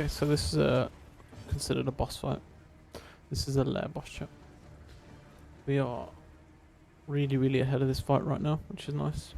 Speaker 1: Okay, so this is considered a boss fight. This is a lair boss chat. We are really ahead of this fight right now, which is nice.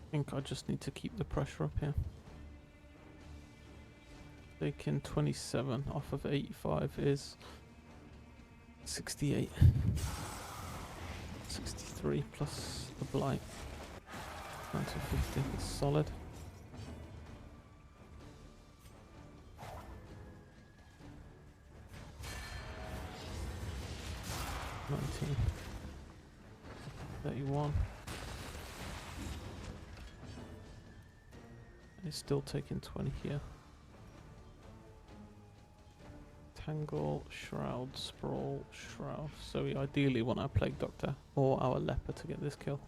Speaker 1: I think I just need to keep the pressure up here. Taking 27 off of 85 is 68. 63 plus the blight. Down to 50. It's solid. $19. 31. It's still taking 20 here. Tangle, Shroud, Sprawl, Shroud. So we ideally want our Plague Doctor or our Leper to get this kill.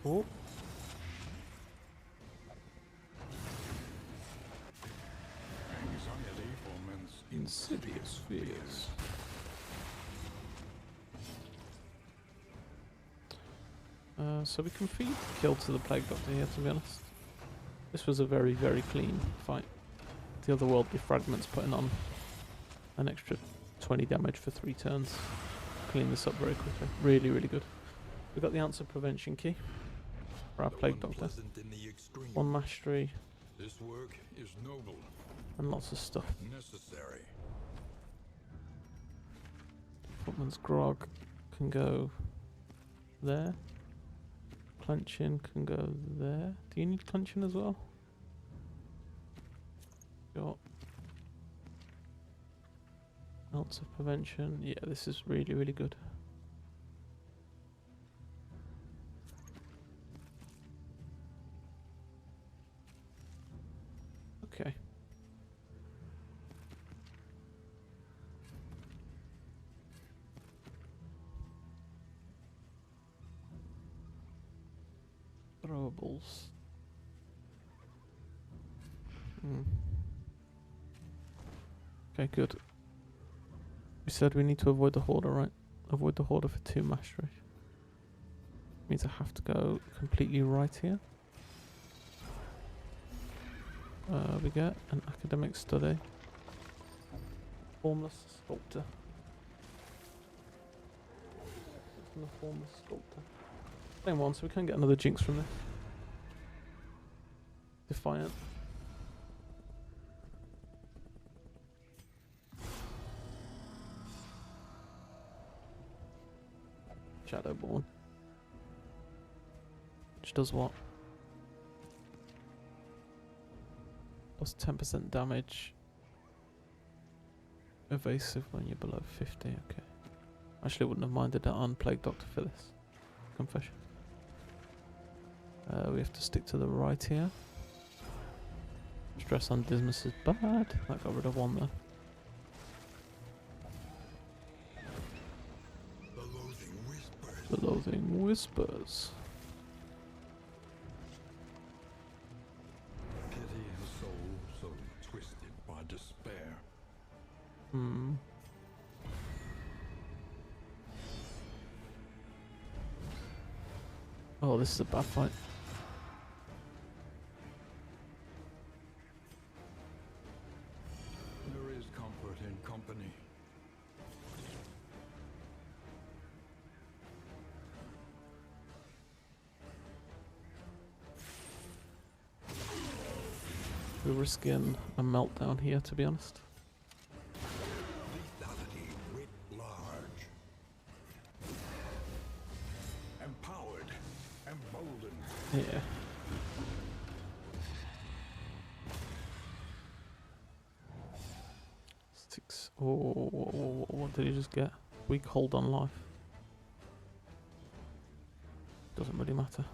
Speaker 1: Oh.
Speaker 2: Anxiety foments
Speaker 1: Insidious fears. So we can feed the kill to the Plague Doctor here, to be honest. This was a very clean fight. The otherworldly fragments putting on an extra 20 damage for 3 turns. Clean this up very quickly. Really good. We got the answer prevention key for our Plague Doctor. One mastery.
Speaker 2: This work is noble.
Speaker 1: And lots of stuff.
Speaker 2: Necessary.
Speaker 1: Footman's Grog can go there. Clenching can go there. Do you need clenching as well? Sure. Lots of prevention. Yeah, this is really good. Okay. throwables. Okay, good. We said we need to avoid the hoarder, right? Avoid the hoarder for 2 mastery. Means I have to go completely right here. We get an academic study. Formless sculptor. From the formless sculptor. Same one, so we can get another jinx from this. Defiant. Shadowborn. Which does what? Plus 10% damage. Evasive when you're below 50, okay. Actually wouldn't have minded that on Plague Doctor for this. Confession. We have to stick to the right here. Stress on Dismas is bad. That got rid of one there.
Speaker 2: The loathing whispers.
Speaker 1: The loathing whispers.
Speaker 2: Pity a soul so twisted by despair.
Speaker 1: Oh, this is a bad fight.
Speaker 2: There is comfort in company.
Speaker 1: We're risking a meltdown here, to be honest.
Speaker 2: Lethality writ large. Empowered. Emboldened.
Speaker 1: Yeah. Six. Oh, what did he just get? Weak hold on life. Doesn't really matter.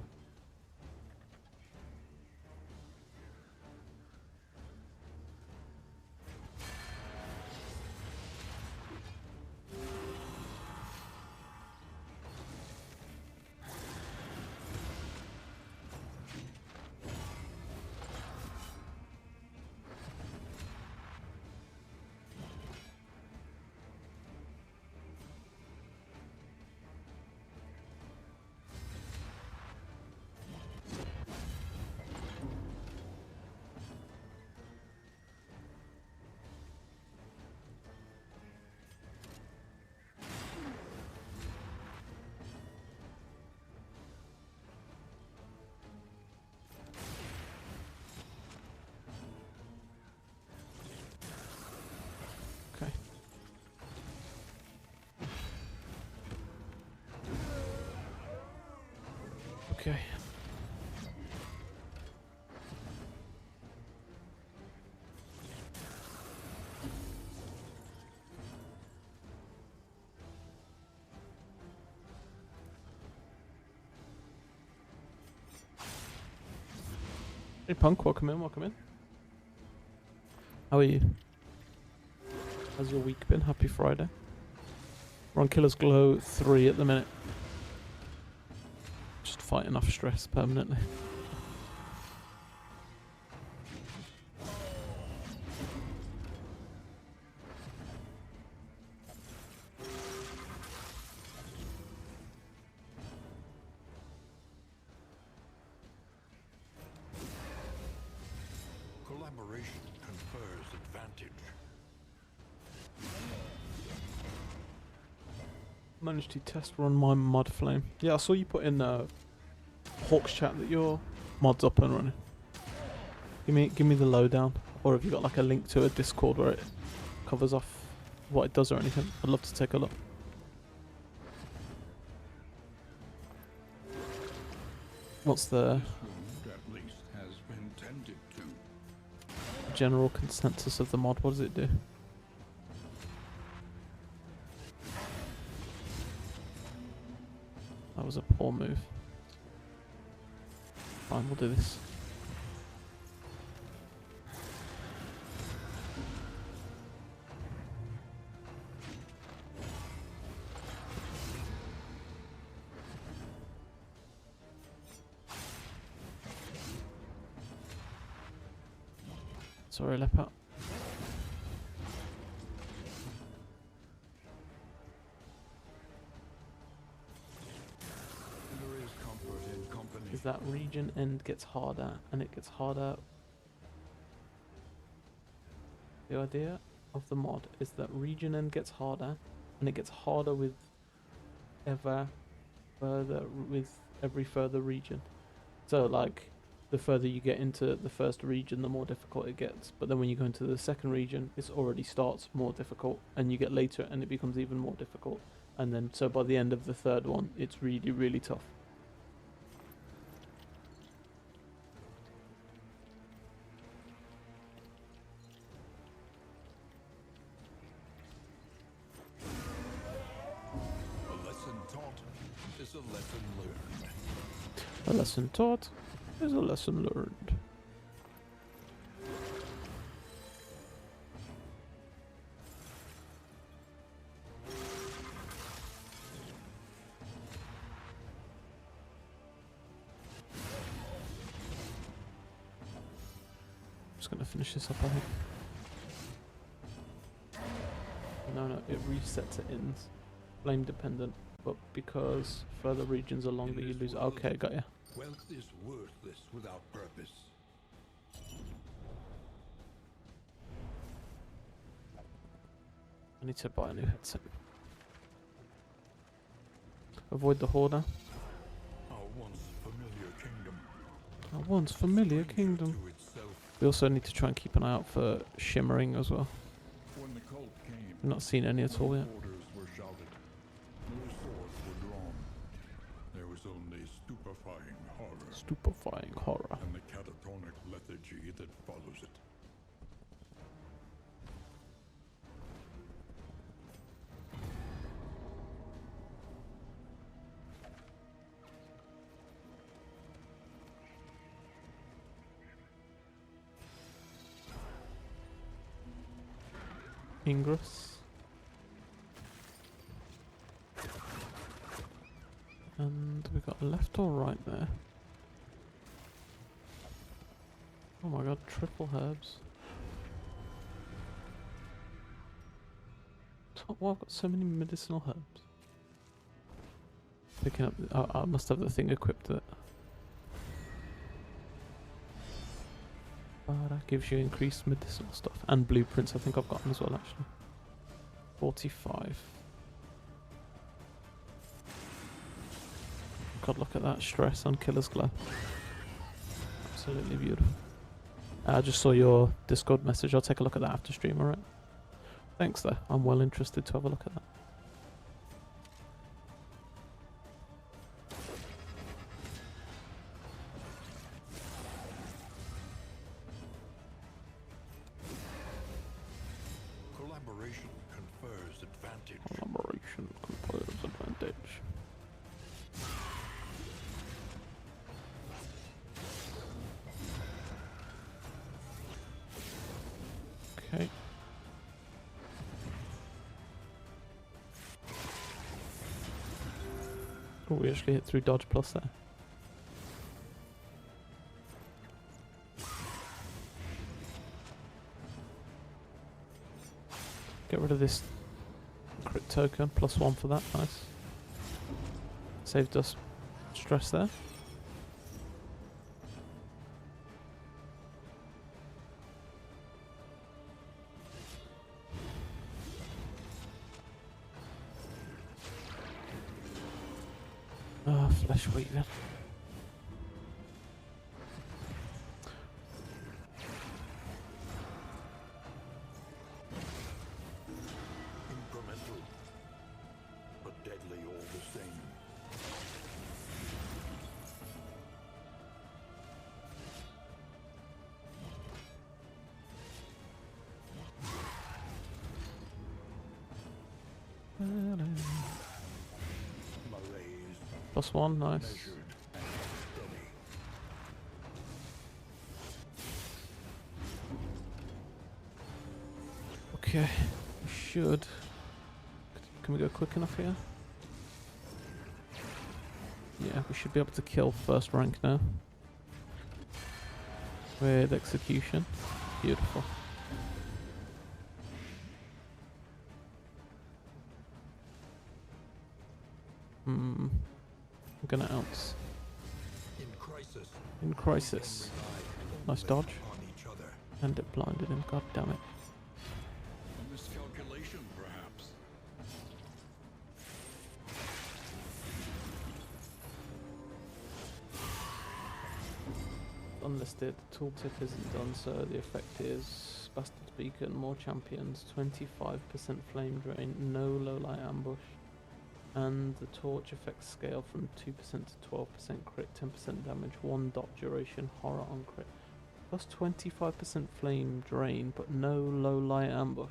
Speaker 1: Okay. Okay. Hey Punk, welcome in, welcome in. How are you? How's your week been? Happy Friday. We're on Killer's Glow 3 at the minute. Just fighting off stress permanently.
Speaker 2: Collaboration confers advantage.
Speaker 1: Managed to test run my mod flame. Yeah, I saw you put in Hawk's chat that your mod's up and running. Give me the lowdown, or have you got like a link to a Discord where it covers off what it does or anything? I'd love to take a look. What's the
Speaker 2: This wound, at least, has been tended to.
Speaker 1: general consensus of the mod? What does it do? That was a poor move. Fine, we'll do this. Sorry, Leopard.
Speaker 2: There is comfort in company.
Speaker 1: Is that region end gets harder, and it gets harder. The idea of the mod is that region end gets harder, and it gets harder with every further region. So like, the further you get into the first region, the more difficult it gets. But then when you go into the second region, it already starts more difficult, and you get later, and it becomes even more difficult. And then, so by the end of the third one, it's really, really tough.
Speaker 2: A lesson taught is a lesson learned.
Speaker 1: A lesson taught is a lesson learned. Just gonna finish this up, I think. No, it resets it in flame dependent, but because further regions are longer, you lose. Okay, got ya.
Speaker 2: Wealth is worthless without purpose.
Speaker 1: I need to buy a new headset. Avoid the hoarder.
Speaker 2: Our once familiar kingdom.
Speaker 1: Our once familiar
Speaker 2: stranger
Speaker 1: kingdom.
Speaker 2: to itself.
Speaker 1: We also need to try and keep an eye out for shimmering as well.
Speaker 2: When the cult came,
Speaker 1: I've not seen any at all yet.
Speaker 2: orders were shouted. No swords were drawn. There was only stupefying horror
Speaker 1: Stupefying horror.
Speaker 2: and the catatonic lethargy that follows it.
Speaker 1: Ingress. And we got left or right there. Oh my god, triple herbs. Wow, I've got so many medicinal herbs. Picking up, I must have the thing equipped that. That gives you increased medicinal stuff. And blueprints I think I've gotten as well actually. 45. God, look at that stress on Killer's Glow. Absolutely beautiful. I just saw your Discord message. I'll take a look at that after stream, alright? Thanks though. I'm well interested to have a look at that.
Speaker 2: Collaboration confers advantage.
Speaker 1: Collaboration confers advantage. Okay. Oh, we actually hit through dodge plus there. Get rid of this crit token, +1 for that, nice. Saved us stress there. Ah, flesh weaving.
Speaker 2: Incremental, but deadly all the same. Malaise,
Speaker 1: +1, nice.
Speaker 2: measured and steady.
Speaker 1: Okay, we should. Can we go quick enough here? Yeah, we should be able to kill first rank now. With execution. Beautiful. I'm gonna ounce. In crisis. Nice dodge. And it blinded him, god damn it.
Speaker 2: A miscalculation, perhaps.
Speaker 1: Unlisted, tooltip isn't done, so the effect is Bastard's Beacon, more champions, 25% flame drain, no low light ambush, and the torch effect scale from 2% to 12% crit, 10% damage, 1 dot duration, horror on crit, plus 25% flame drain, but no low light ambush.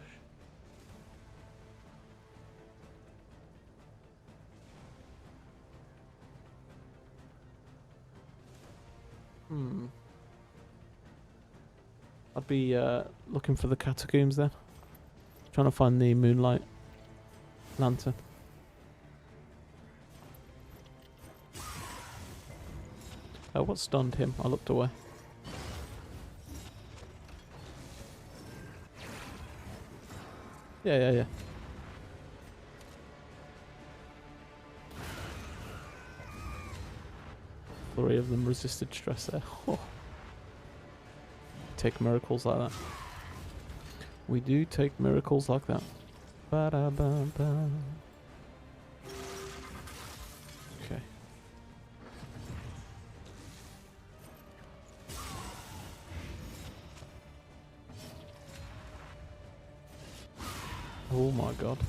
Speaker 1: I'd be looking for the catacombs then. Trying to find the moonlight lantern. Oh, what stunned him? I looked away. Yeah. 3 of them resisted stress there. Oh. Take miracles like that. We do take miracles like that. Ba-da-ba-ba. Okay. Oh my god.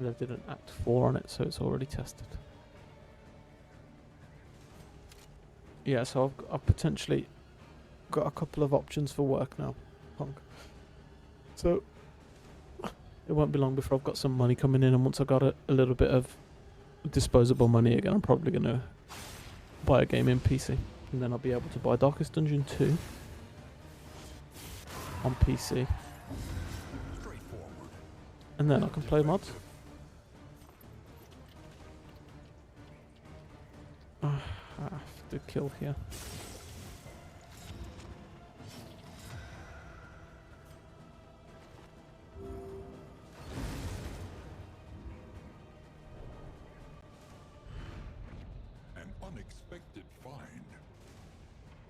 Speaker 1: They did an Act 4 on it, so it's already tested. Yeah, so I've potentially got a couple of options for work now, Punk. So it won't be long before I've got some money coming in, and once I've got a little bit of disposable money again, I'm probably going to buy a gaming PC. And then I'll be able to buy Darkest Dungeon 2 on PC. And then I can play mods. I have to kill here.
Speaker 2: An unexpected find.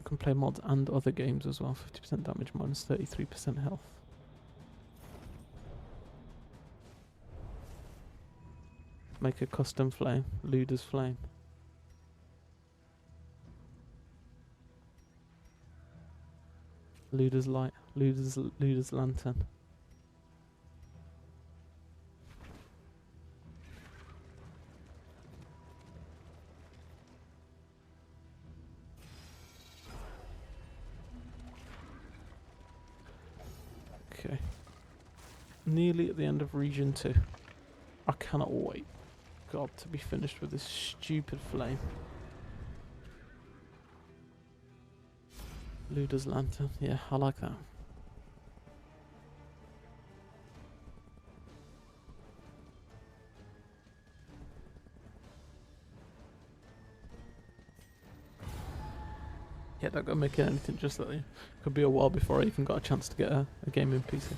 Speaker 1: I can play mods and other games as well. 50% damage, minus 33% health. Make a custom flame. Luda's flame. Luda's light. Luda's lantern. Okay. Nearly at the end of region 2. I cannot wait, God, to be finished with this stupid flame. Luda's lantern. Yeah, I like that. Yeah, don't go making anything just like you. Could be a while before I even got a chance to get a gaming PC.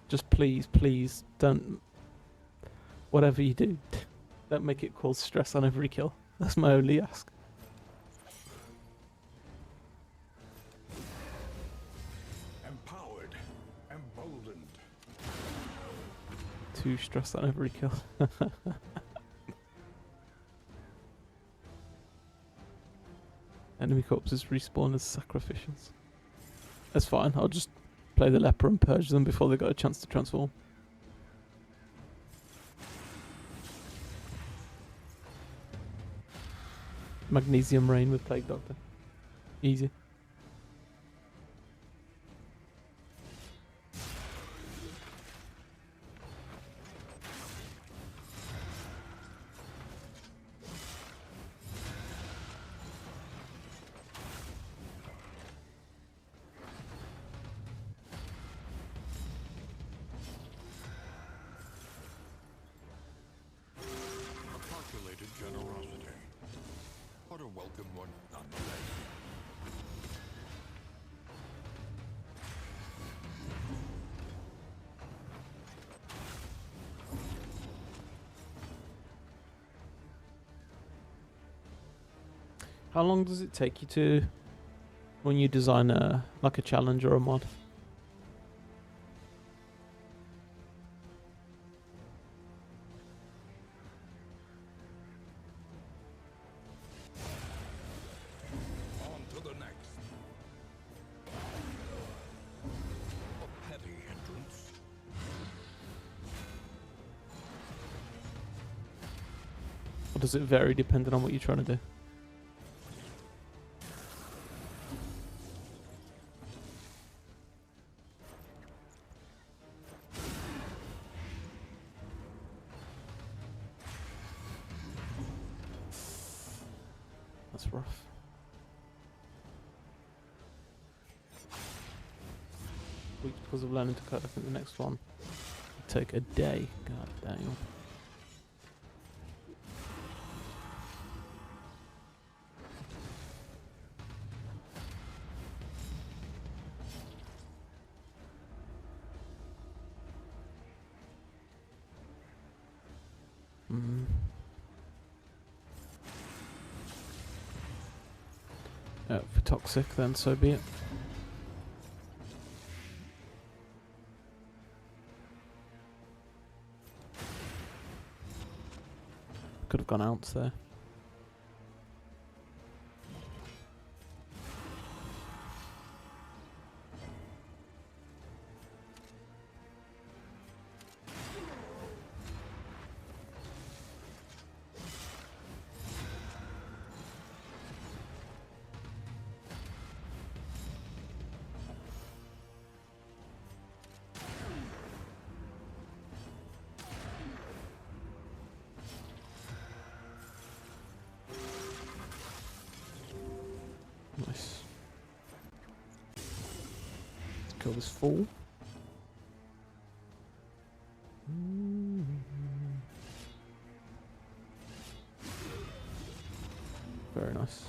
Speaker 1: Just please, don't... Whatever you do, don't make it cause stress on every kill. That's my only ask.
Speaker 2: Empowered, emboldened.
Speaker 1: Too stressed on every kill. Enemy corpses respawn as sacrificials. That's fine, I'll just play the leper and purge them before they got a chance to transform. Magnesium rain with Plague Doctor. Easy.
Speaker 2: welcome one nonetheless.
Speaker 1: How long does it take you to, when you design a like a challenge or a mod?
Speaker 2: On to the next. A petty hindrance.
Speaker 1: Or does it vary depending on what you're trying to do? That's rough. Weeks because of learning to code. I think the next one will take a day. God damn. For toxic, then so be it. Could have gone ounce there. Nice. Let's kill this fool. Very nice.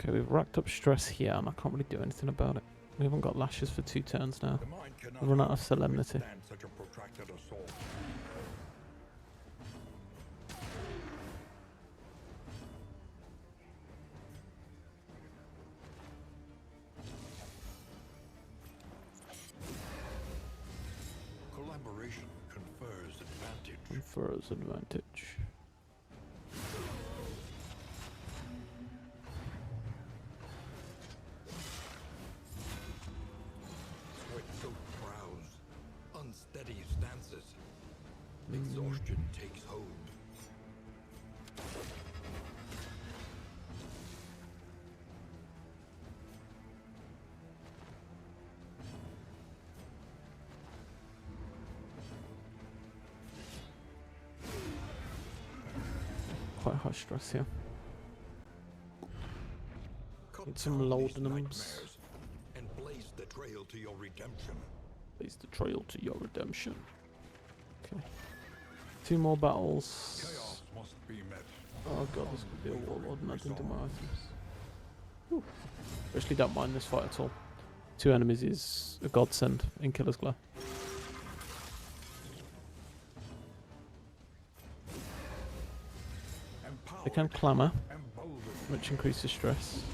Speaker 1: Okay, we've racked up stress here and I can't really do anything about it. We haven't got lashes for 2 turns now.
Speaker 2: The mind cannot
Speaker 1: We've run out of solemnity.
Speaker 2: withstand such a protracted assault. Collaboration confers advantage.
Speaker 1: Confers advantage.
Speaker 2: Sweat-soaked brows, unsteady stances. Exhaustion takes hold.
Speaker 1: Quite high stress here.
Speaker 2: Cut
Speaker 1: Need some
Speaker 2: down these
Speaker 1: laudanums.
Speaker 2: nightmares and blaze the trail to your redemption.
Speaker 1: Blaze the trail to your redemption. Okay. 2 more battles.
Speaker 2: Chaos must be met.
Speaker 1: Oh god, this could be a warlord and I didn't do my items. Whew. Actually don't mind this fight at all. 2 enemies is a godsend in Killer's Glow. They can clamour, which increases stress.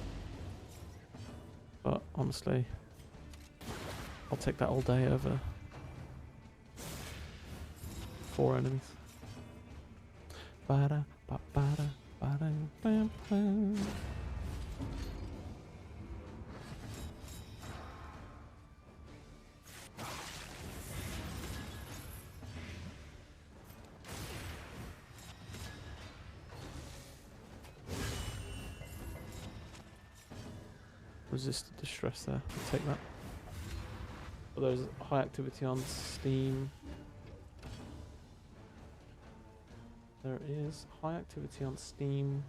Speaker 1: But honestly, I'll take that all day over 4 enemies. Ba-da, ba-ba-da, ba-da, bam, bam. Resisted the stress there. I'll take that. But there's high activity on Steam. There is high activity on Steam.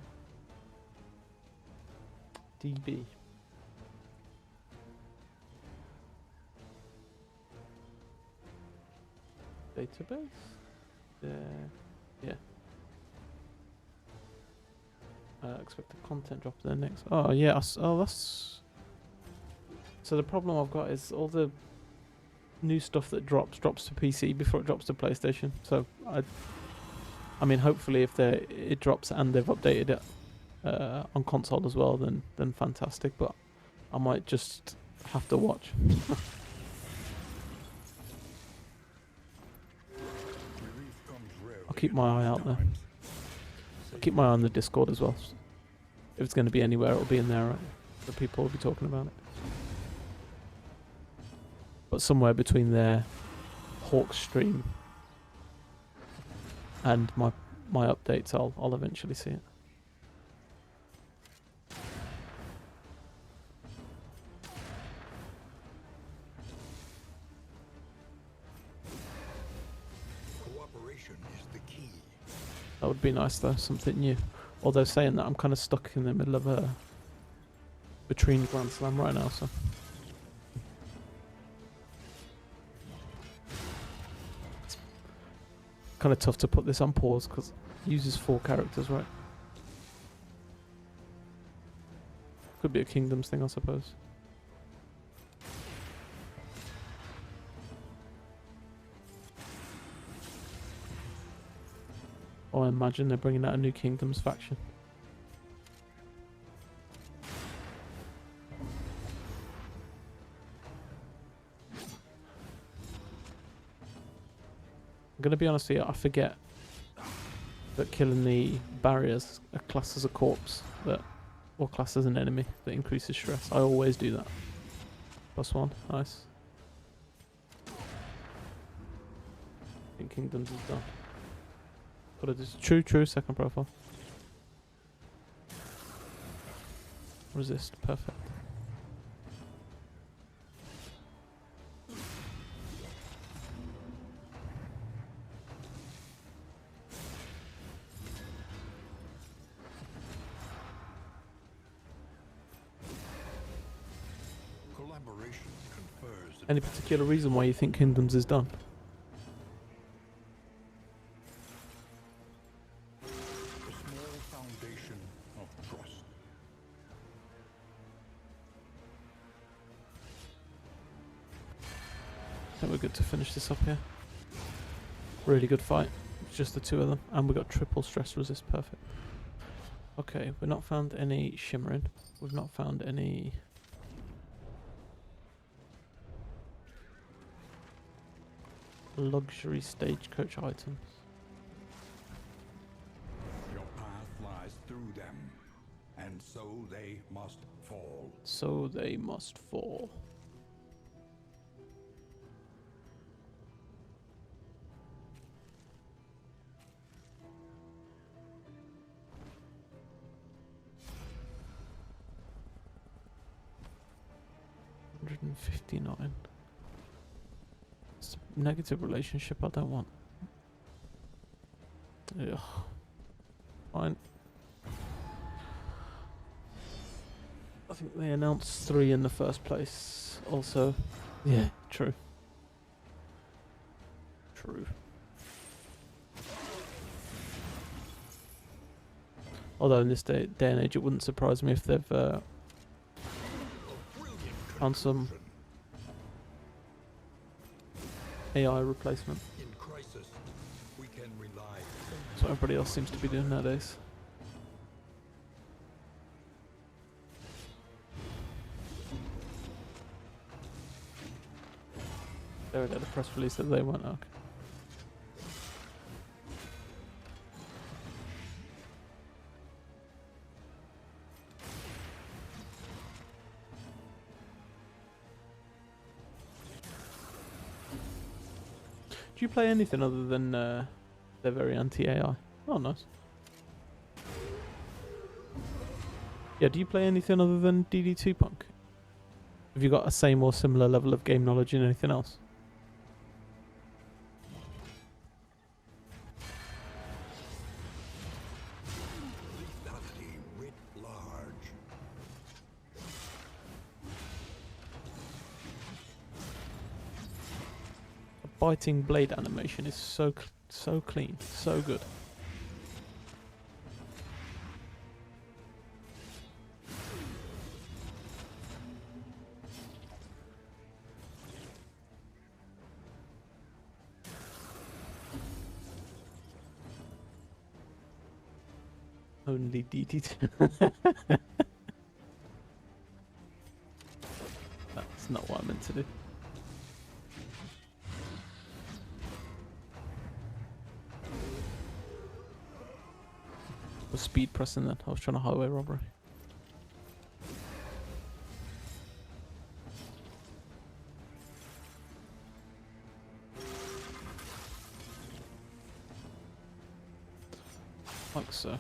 Speaker 1: DB. database. There. Yeah. Expect the content drop there next. Oh yeah. Oh, that's. So the problem I've got is all the new stuff that drops to PC before it drops to PlayStation. So I mean, hopefully if it drops and they've updated it on console as well, then fantastic. But I might just have to watch. I'll keep my eye out there. I'll keep my eye on the Discord as well. If it's going to be anywhere, it'll be in there, right? The people will be talking about it. But somewhere between their Hawk stream and my updates, I'll eventually see it.
Speaker 2: Cooperation is the key.
Speaker 1: That would be nice though, something new. Although saying that, I'm kind of stuck in the middle of a Vitrine Grand Slam right now, so. It's kind of tough to put this on pause because it uses 4 characters, right? Could be a Kingdoms thing, I suppose. Oh, I imagine they're bringing out a new Kingdoms faction. I'm gonna be honest with you, I forget that killing the barriers are classed as a corpse, or classed as an enemy that increases stress. I always do that. +1, nice. I think Kingdoms is done. Gotta do true, second profile. Resist, perfect.
Speaker 2: Collaboration confers.
Speaker 1: Any particular reason why you think Kingdoms is done? I think we're good to finish this up here. Really good fight. It's just the 2 of them. And we got triple stress resist. Perfect. Okay, we've not found any shimmering. We've not found any... luxury stagecoach items.
Speaker 2: Your path lies through them, and so they must fall.
Speaker 1: So they must fall. $159. It's a negative relationship I don't want. Ugh. Fine. I think they announced 3 in the first place. Also, yeah, true. True. Although in this day and age, it wouldn't surprise me if they've found some AI replacement.
Speaker 2: In crisis, we can rely.
Speaker 1: That's what everybody else seems to be doing nowadays. They already had a press release that they weren't okay. Do you play anything other than they're very anti-AI? Oh, nice. Yeah, do you play anything other than DD2 Punk? Have you got a same or similar level of game knowledge in anything else?
Speaker 2: Lethality writ large.
Speaker 1: biting blade animation is so clean, so good. Only DD2. That's not what I meant to do. I was speed pressing then. I was trying to highway robbery. Like so.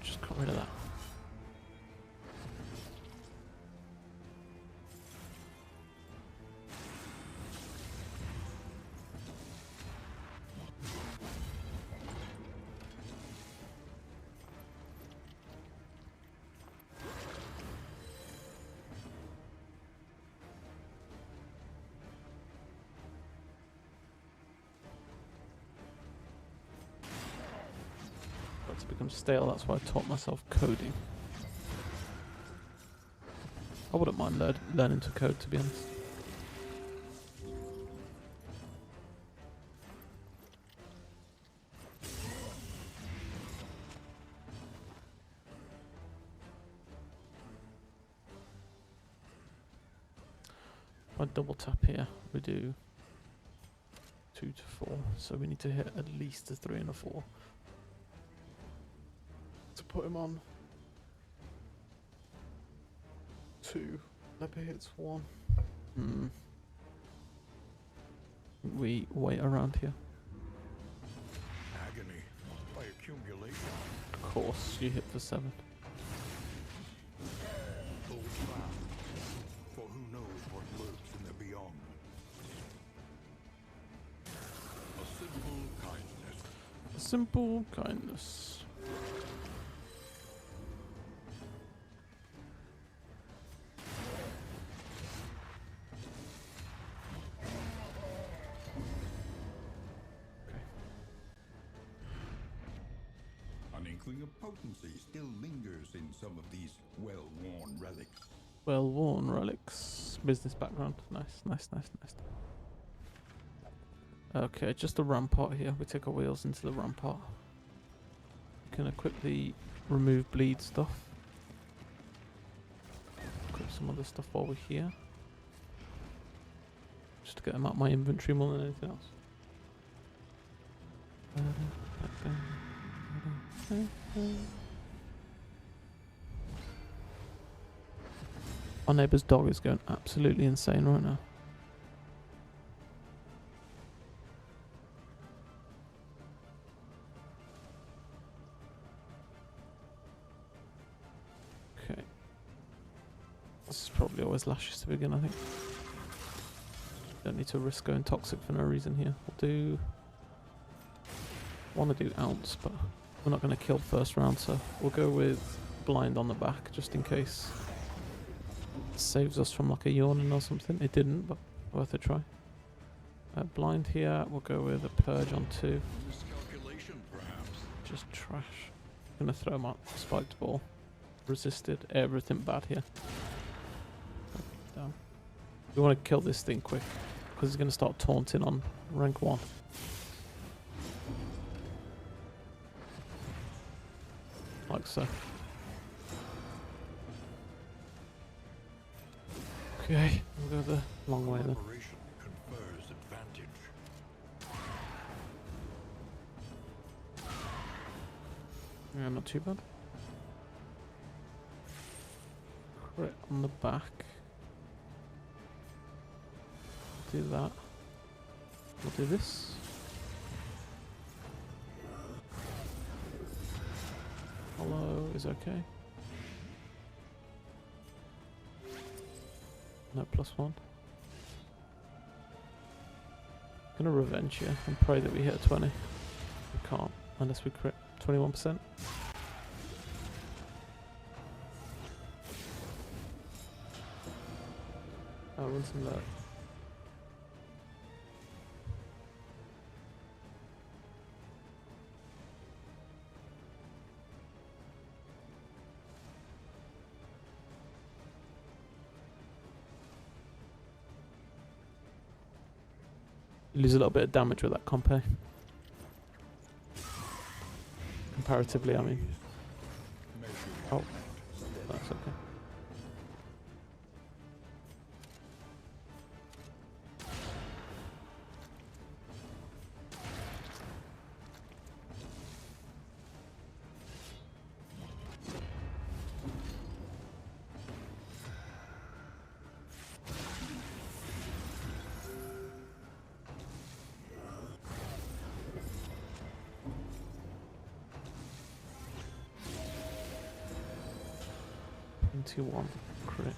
Speaker 1: Just got rid of that. To become stale, that's why I taught myself coding. I wouldn't mind learning to code, to be honest. If I double tap here, we do 2 to 4, so we need to hit at least a 3 and a 4. To put him on 2. Leper hits 1. We wait around here.
Speaker 2: Agony by accumulation.
Speaker 1: Of course, you hit for 7.
Speaker 2: Hold fast, for who knows what lurks in the beyond. A simple kindness.
Speaker 1: A simple kindness.
Speaker 2: An inkling of potency still lingers in some of these well-worn relics.
Speaker 1: Well-worn relics. Business background. Nice. Okay, just a rampart here. We take our wheels into the rampart. We can equip the remove bleed stuff. Equip some other stuff while we're here. Just to get them out my inventory more than anything else. Our neighbour's dog is going absolutely insane right now. Okay. This is probably always lashes to begin, I think. Don't need to risk going toxic for no reason here. We'll do... want to do ounce, but we're not going to kill first round, so we'll go with blind on the back just in case it saves us from like a yawning or something. It didn't, but worth a try. Blind here, we'll go with a purge on 2.
Speaker 2: Miscalculation, perhaps.
Speaker 1: Just trash. Gonna throw my spiked ball. Resisted. Everything bad here. Down. We want to kill this thing quick because it's gonna start taunting on rank 1. Like so. Okay, we'll go the long way then.
Speaker 2: Collaboration confers advantage.
Speaker 1: Yeah, not too bad. Crit on the back. Do that. We'll do this. Hollow is okay. No +1. Gonna revenge here and pray that we hit a 20. We can't unless we crit 21%. I'll run some of that. You lose a little bit of damage with that compare. Comparatively, I mean. Oh, that's okay. Into one crit.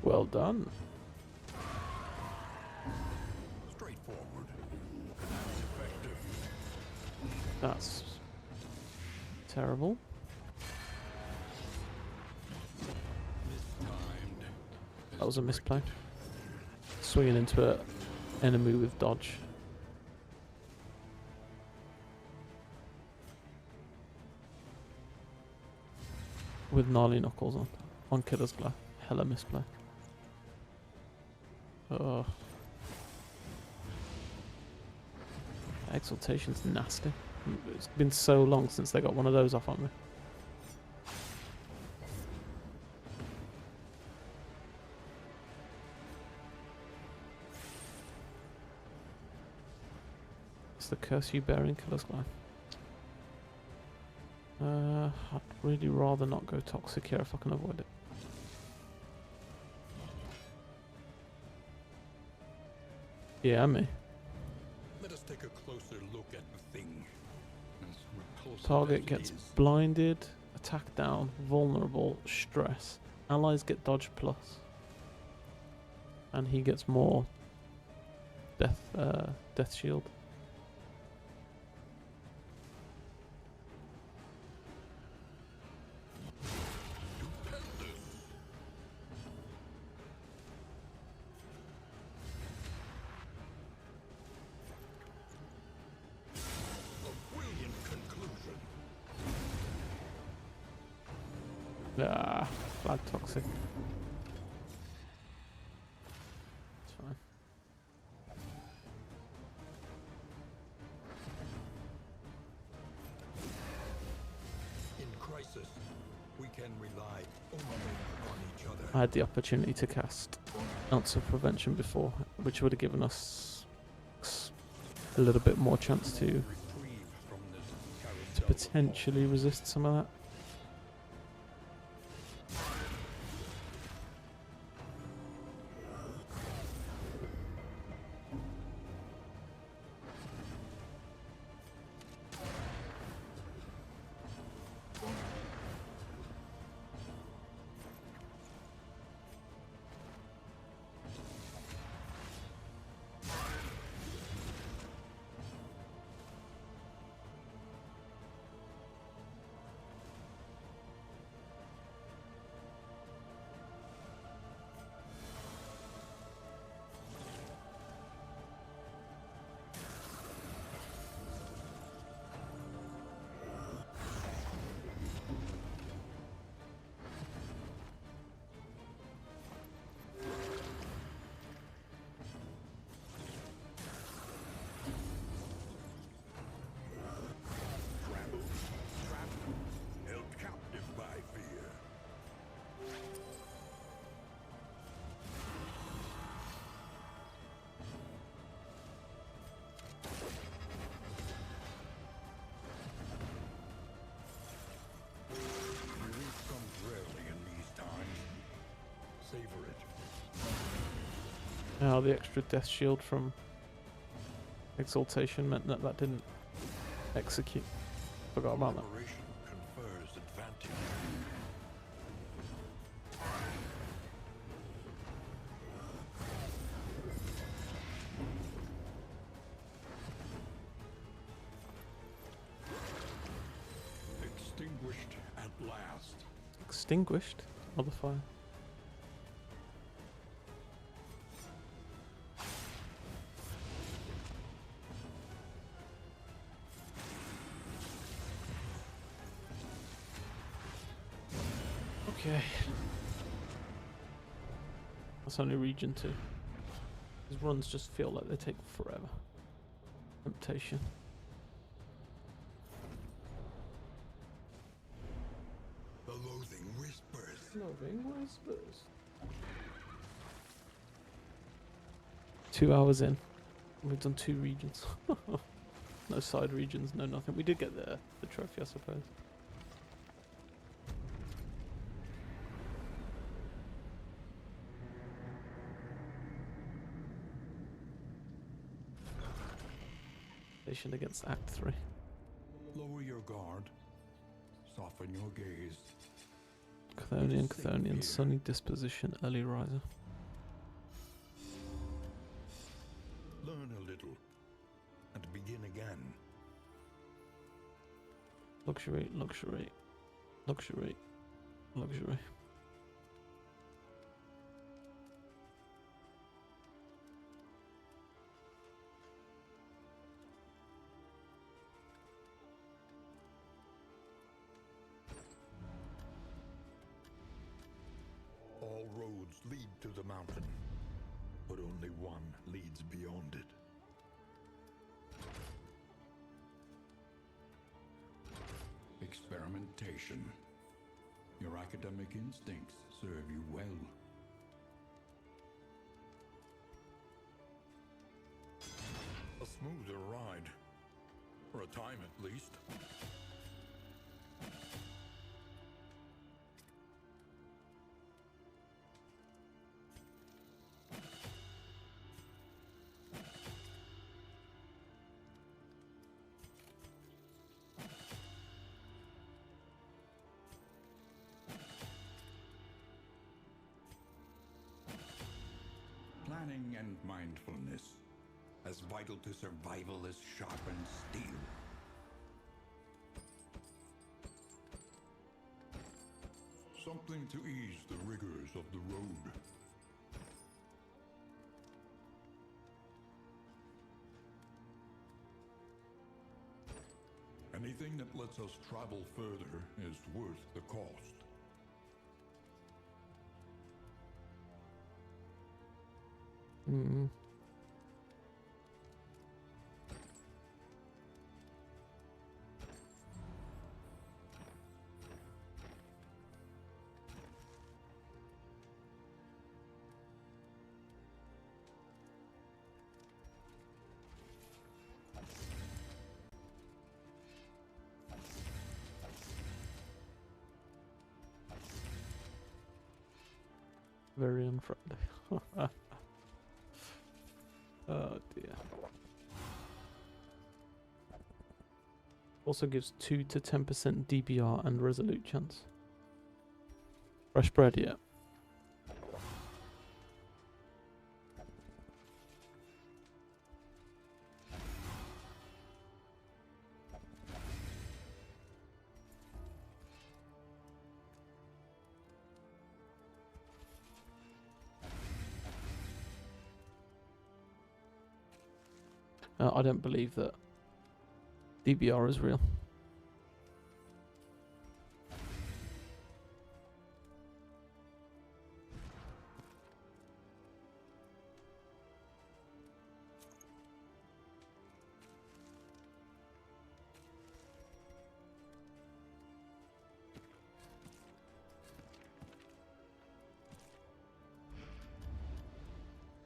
Speaker 1: Well done.
Speaker 2: Straightforward. That's effective.
Speaker 1: That's terrible.
Speaker 2: Mistimed.
Speaker 1: That was a misplay. Swinging into an enemy with dodge. With gnarly knuckles on Killer's Glow. Hella misplay. Oh. Exaltation's nasty. It's been so long since they got one of those off on me. It's the curse you bear in Killer's Glow. I'd really rather not go toxic here if I can avoid it. Yeah, me.
Speaker 2: Let us take a closer look at the thing. As repulsive
Speaker 1: Target
Speaker 2: as it
Speaker 1: gets
Speaker 2: is.
Speaker 1: blinded, attack down, vulnerable, stress. Allies get dodge plus. And he gets more death shield.
Speaker 2: A brilliant conclusion.
Speaker 1: Ah, flag toxic. It's fine.
Speaker 2: In crisis, we can rely only on each other.
Speaker 1: I had the opportunity to cast Ounce of Prevention before, which would have given us a little bit more chance to
Speaker 2: Reprieve from this carousel of
Speaker 1: potentially resist some of that.
Speaker 2: held captive by fear. Relief comes rarely in these times. Savor it.
Speaker 1: Now the extra death shield from Exaltation meant that that didn't execute. Forgot about that.
Speaker 2: Liberation confers advantage. Extinguished at last.
Speaker 1: Extinguished? Or the fire? Okay. That's only region 2. These runs just feel like they take forever. Temptation.
Speaker 2: The loathing whispers.
Speaker 1: Loathing whispers. 2 hours in. We've done 2 regions. No side regions, no nothing. We did get the trophy, I suppose. Against Act 3.
Speaker 2: Lower your guard. Soften your gaze.
Speaker 1: Chthonian, sunny disposition, early riser.
Speaker 2: Learn a little and begin again.
Speaker 1: Luxury, luxury, luxury, luxury.
Speaker 2: All roads lead to the mountain, but only one leads beyond it. Experimentation. Your academic instincts serve you well. A smoother ride. For a time at least. Planning and mindfulness, as vital to survival as sharpened steel. Something to ease the rigors of the road. Anything that lets us travel further is worth the cost.
Speaker 1: Mm. Very unfriendly. Oh dear. Also gives 2 to 10% DBR and resolute chance. Fresh bread, yeah. I don't believe that DBR is real.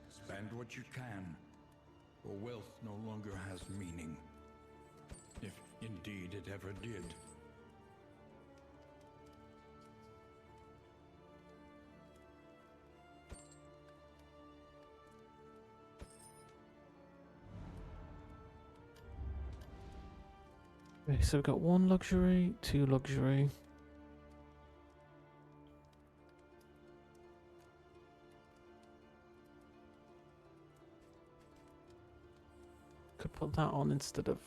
Speaker 2: Spend what you can, for wealth no longer has meaning. If indeed it ever did.
Speaker 1: Okay, so we've got 1 luxury, 2 luxury. Could put that on instead of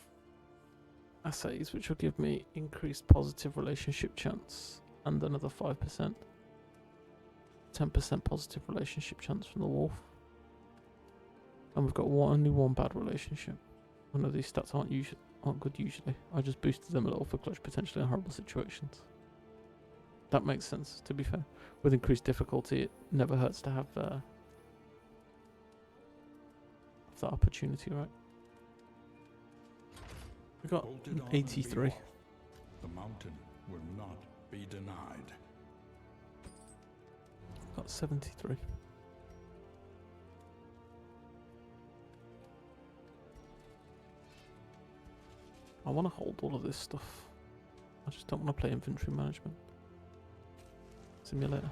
Speaker 1: assays, which will give me increased positive relationship chance and another 5%. 10% positive relationship chance from the wolf. And we've got only one bad relationship. I know these stats aren't good usually. I just boosted them a little for clutch potentially in horrible situations. That makes sense, to be fair. With increased difficulty, it never hurts to have that opportunity, right? We got 83.
Speaker 2: The mountain will not be denied.
Speaker 1: Got 73. I want to hold all of this stuff. I just don't want to play inventory management. Simulator.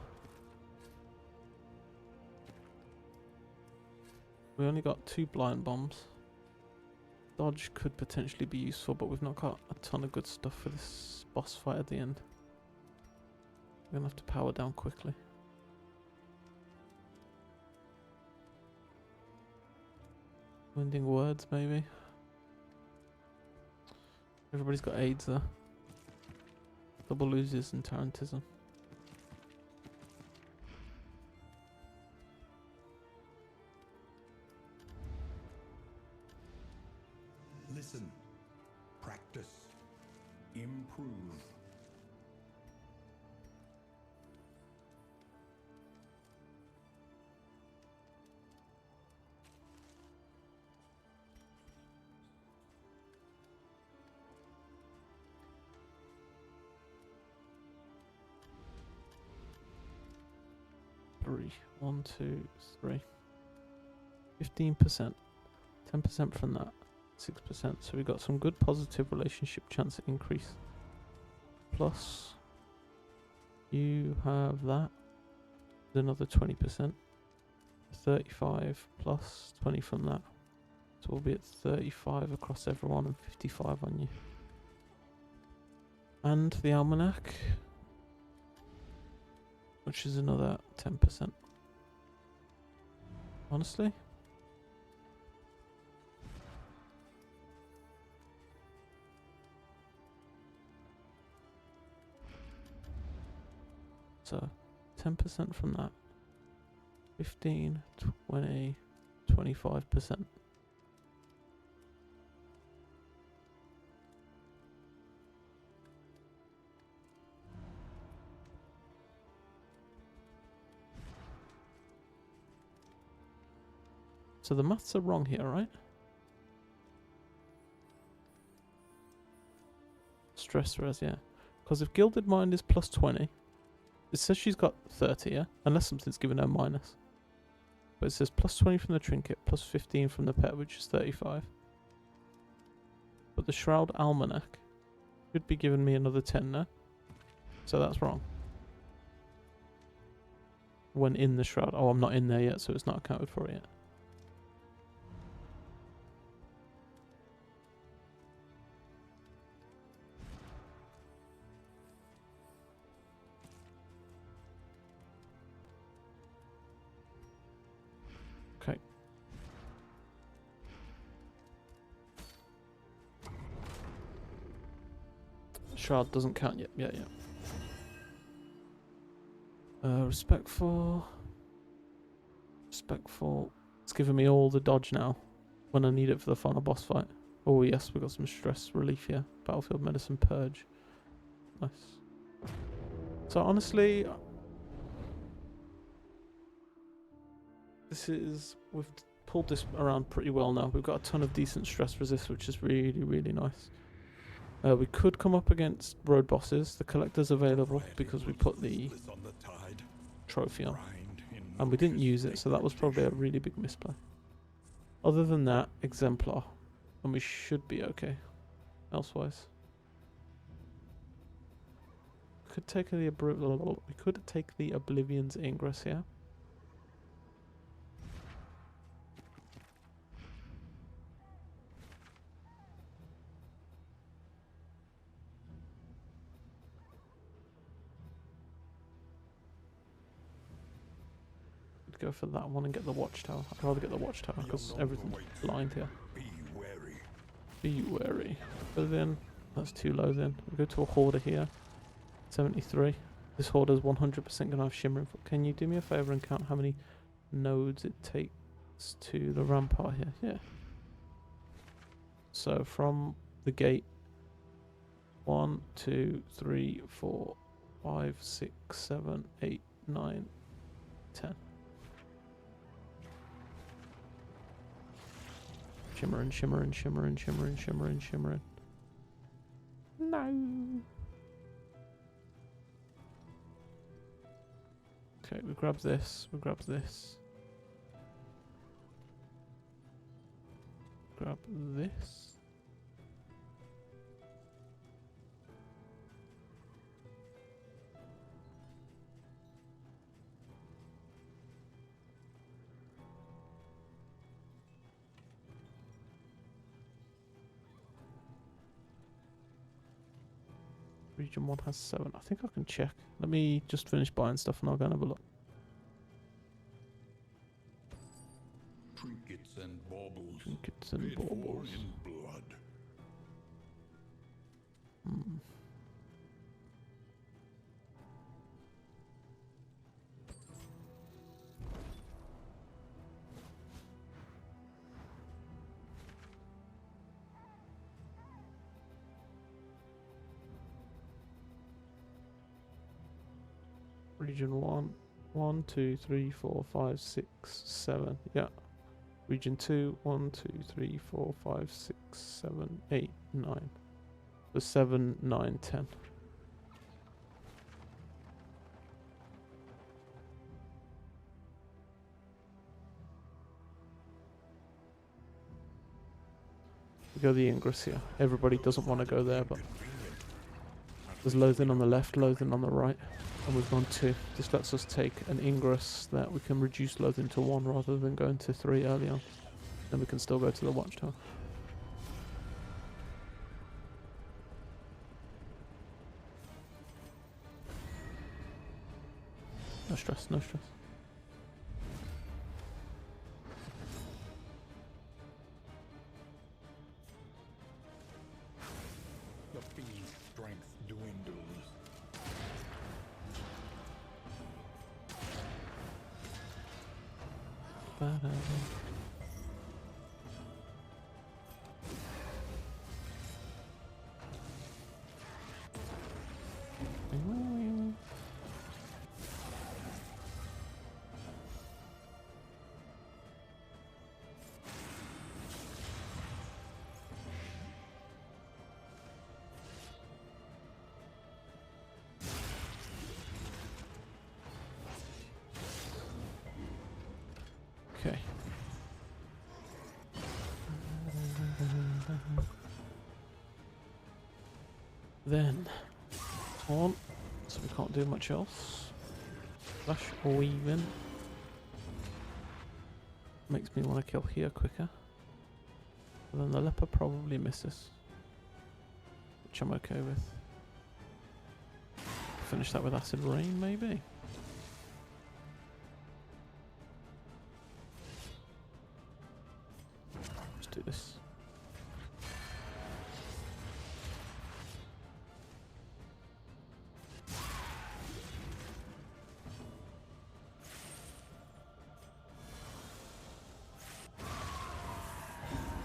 Speaker 1: We only got 2 blind bombs. Dodge could potentially be useful, but we've not got a ton of good stuff for this boss fight at the end. We're gonna have to power down quickly. Winding words, maybe. Everybody's got AIDS there. Double loses and tarantism.
Speaker 2: Listen, practice, improve.
Speaker 1: Three. 1, 2, 3. 15%. 10% from that. 6%. So we got some good positive relationship chance increase. Plus, you have that. Another 20%. 35 plus 20 from that. So we'll be at 35 across everyone and 55 on you. And the almanac, which is another 10%. Honestly, so 10% from that. 15, 20, 25%. So the maths are wrong here, right? Stress res, yeah. Because if Gilded Mind is plus 20, it says she's got 30, yeah? Unless something's given her minus. But it says plus 20 from the trinket, plus 15 from the pet, which is 35. But the Shroud Almanac should be giving me another 10 now. So that's wrong. When in the Shroud. Oh, I'm not in there yet, so it's not accounted for yet. Okay. Shroud doesn't count yet. Yeah. Respectful. It's giving me all the dodge now when I need it for the final boss fight. Oh yes, we got some stress relief here. Battlefield medicine purge. Nice. So honestly, we've pulled this around pretty well now. We've got a ton of decent stress resist, which is really, really nice. We could come up against road bosses. The collector's available because we put the trophy on. And we didn't use it, so that was probably a really big misplay. Other than that, Exemplar. And we should be okay. Elsewise. We could take the Oblivion's Ingress here. Go for that one and get the watchtower. I'd rather get the watchtower because everything's blind here.
Speaker 2: Be wary.
Speaker 1: Be wary. But then That's too low then. We go to a hoarder here. 73. This hoarder's 100% gonna have shimmering. Can you do me a favor and count how many nodes it takes to the rampart here? Yeah. So from the gate, 1, 2, 3, 4, 5, 6, 7, 8, 9, 10. Shimmering, shimmering, shimmering, shimmering, shimmering, shimmering. No. Okay, we grab this, we grab this. Grab this. Region 1 has 7. I think I can check. Let me just finish buying stuff and I'll go and have a look.
Speaker 2: Trinkets and baubles.
Speaker 1: Trinkets and
Speaker 2: paid for
Speaker 1: baubles.
Speaker 2: in blood.
Speaker 1: Hmm. Region 1. 1, 2, 3, 4, 5, 6, 7. Yeah. Region 2. 1, 2, 3, 4, 5, 6, 7, 8, 9. So 7, 9, 10. We go the Ingress here. Everybody doesn't want to go there, but there's Loathing on the left, Loathing on the right. And we've gone 2. This lets us take an Ingress that we can reduce Loathing to 1 rather than going to 3 early on. Then we can still go to the Watchtower. No stress, no stress.
Speaker 2: The fiend's strength dwindles.
Speaker 1: Okay. Then on, so we can't do much else. Flash or weaving makes me want to kill here quicker. But then the leper probably misses, which I'm okay with. Finish that with acid rain, maybe. Let's do this.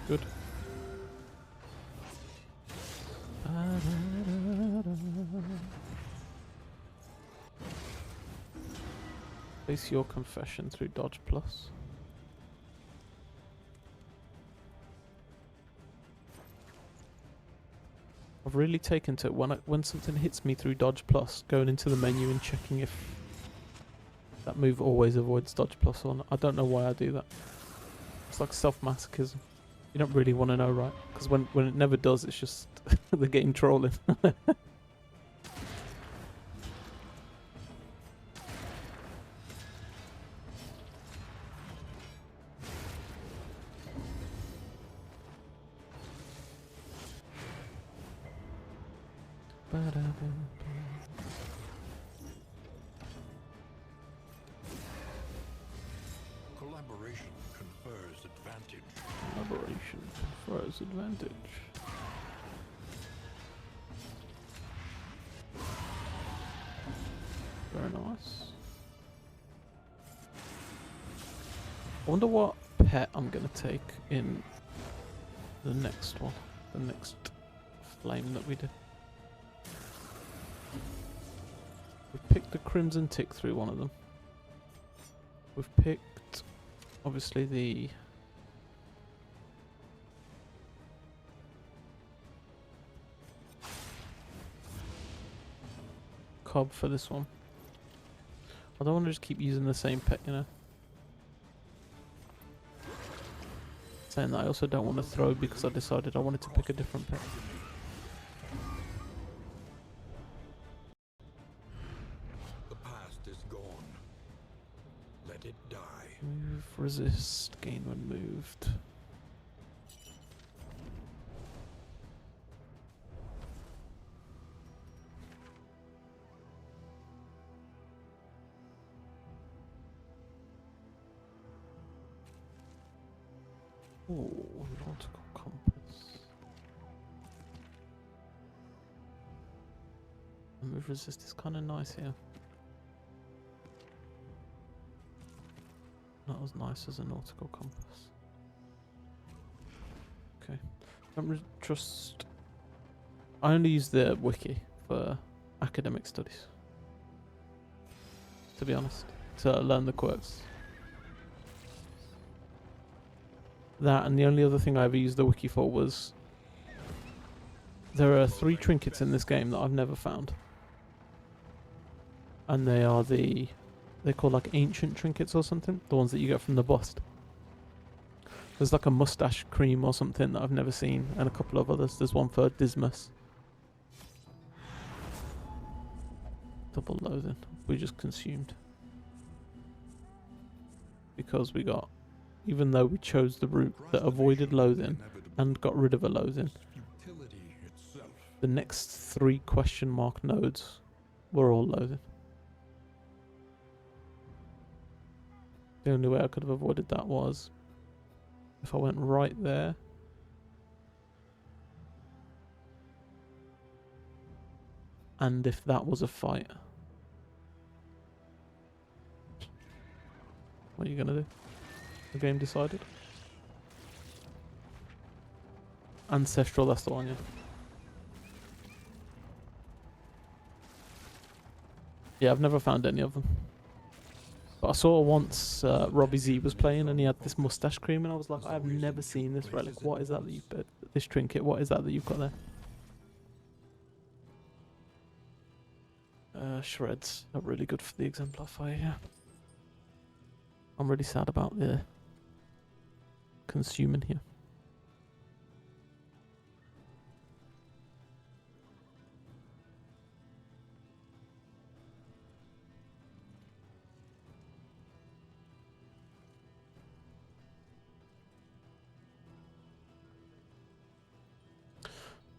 Speaker 1: Good. Face your confession through dodge plus. I've really taken to it when something hits me through dodge plus, going into the menu and checking if that move always avoids dodge plus or not. I don't know why I do that. It's like self-masochism. You don't really want to know, right? Because when it never does, it's just the game trolling.
Speaker 2: Collaboration confers advantage.
Speaker 1: Collaboration confers advantage. Very nice. I wonder what pet I'm gonna take in the next one. The next flame that we did. We picked the Crimson Tick through one of them. We've picked, obviously, the cob for this one. I don't want to just keep using the same pet, you know. Saying that, I also don't want to throw because I decided I wanted to pick a different pet.
Speaker 2: The past is gone. Let it die.
Speaker 1: Move, resist, gain when moved. Oh, nautical compass. Move resist is kind of nice here. Not as nice as a nautical compass. Okay. Don't trust. I only use the wiki for academic studies. To be honest, to learn the quirks. That, and the only other thing I ever used the wiki for was there are 3 trinkets in this game that I've never found, and they are they're called like ancient trinkets or something, the ones that you get from the bust. There's like a mustache cream or something that I've never seen, and a couple of others. There's one for Dismas. Double loathing we just consumed because we got, even though we chose the route that avoided loathing and got rid of a loathing, the next 3 question mark nodes were all loathing. The only way I could have avoided that was if I went right there and if that was a fight. What are you gonna do? The game decided. Ancestral, that's the one, yeah. Yeah, I've never found any of them. But I saw once Robbie Z was playing and he had this mustache cream and I was like, I have never seen this relic. What is that you've got? This trinket, what is that you've got there? Shreds are really good for the exemplar fire, yeah. I'm really sad about the consuming here.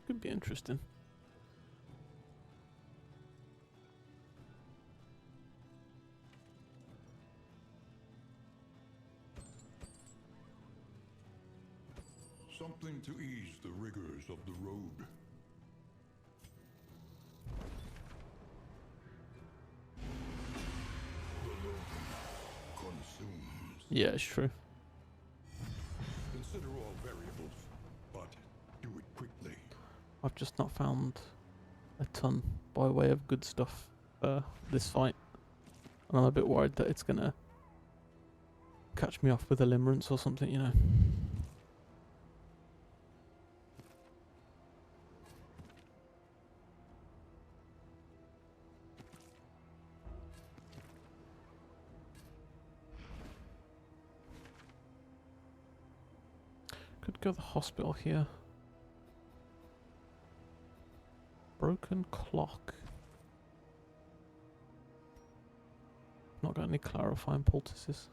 Speaker 1: Could be interesting.
Speaker 2: Something to ease the rigors of the road. The loathing consumes.
Speaker 1: Yeah, it's true.
Speaker 2: Consider all variables, but do it quickly.
Speaker 1: I've just not found a ton by way of good stuff for this fight. And I'm a bit worried that it's gonna catch me off with a limerence or something, you know. Could go to the hospital here. Broken clock. Not got any clarifying poultices.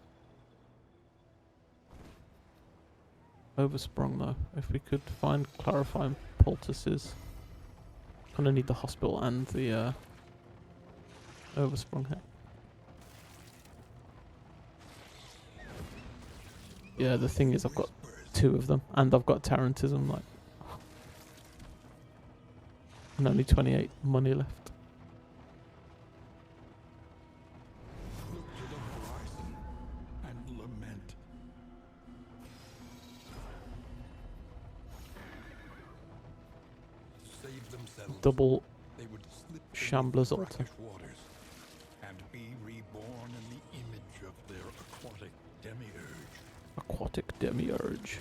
Speaker 1: Oversprung though. If we could find clarifying poultices. Kind of need the hospital and the oversprung here. Yeah, the thing is I've got 2 of them and I've got Tarantism, like, and only 28 money left. double
Speaker 2: they would slip
Speaker 1: Shambler's
Speaker 2: beneath
Speaker 1: altar.
Speaker 2: brackish waters and be reborn in the image of their aquatic demiurge.
Speaker 1: Aquatic demiurge.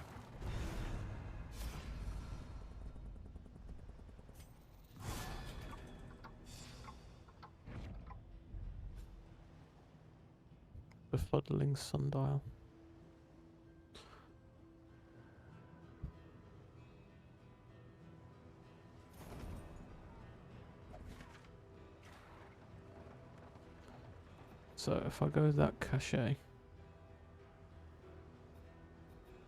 Speaker 1: Befuddling sundial. So if I go that cachet,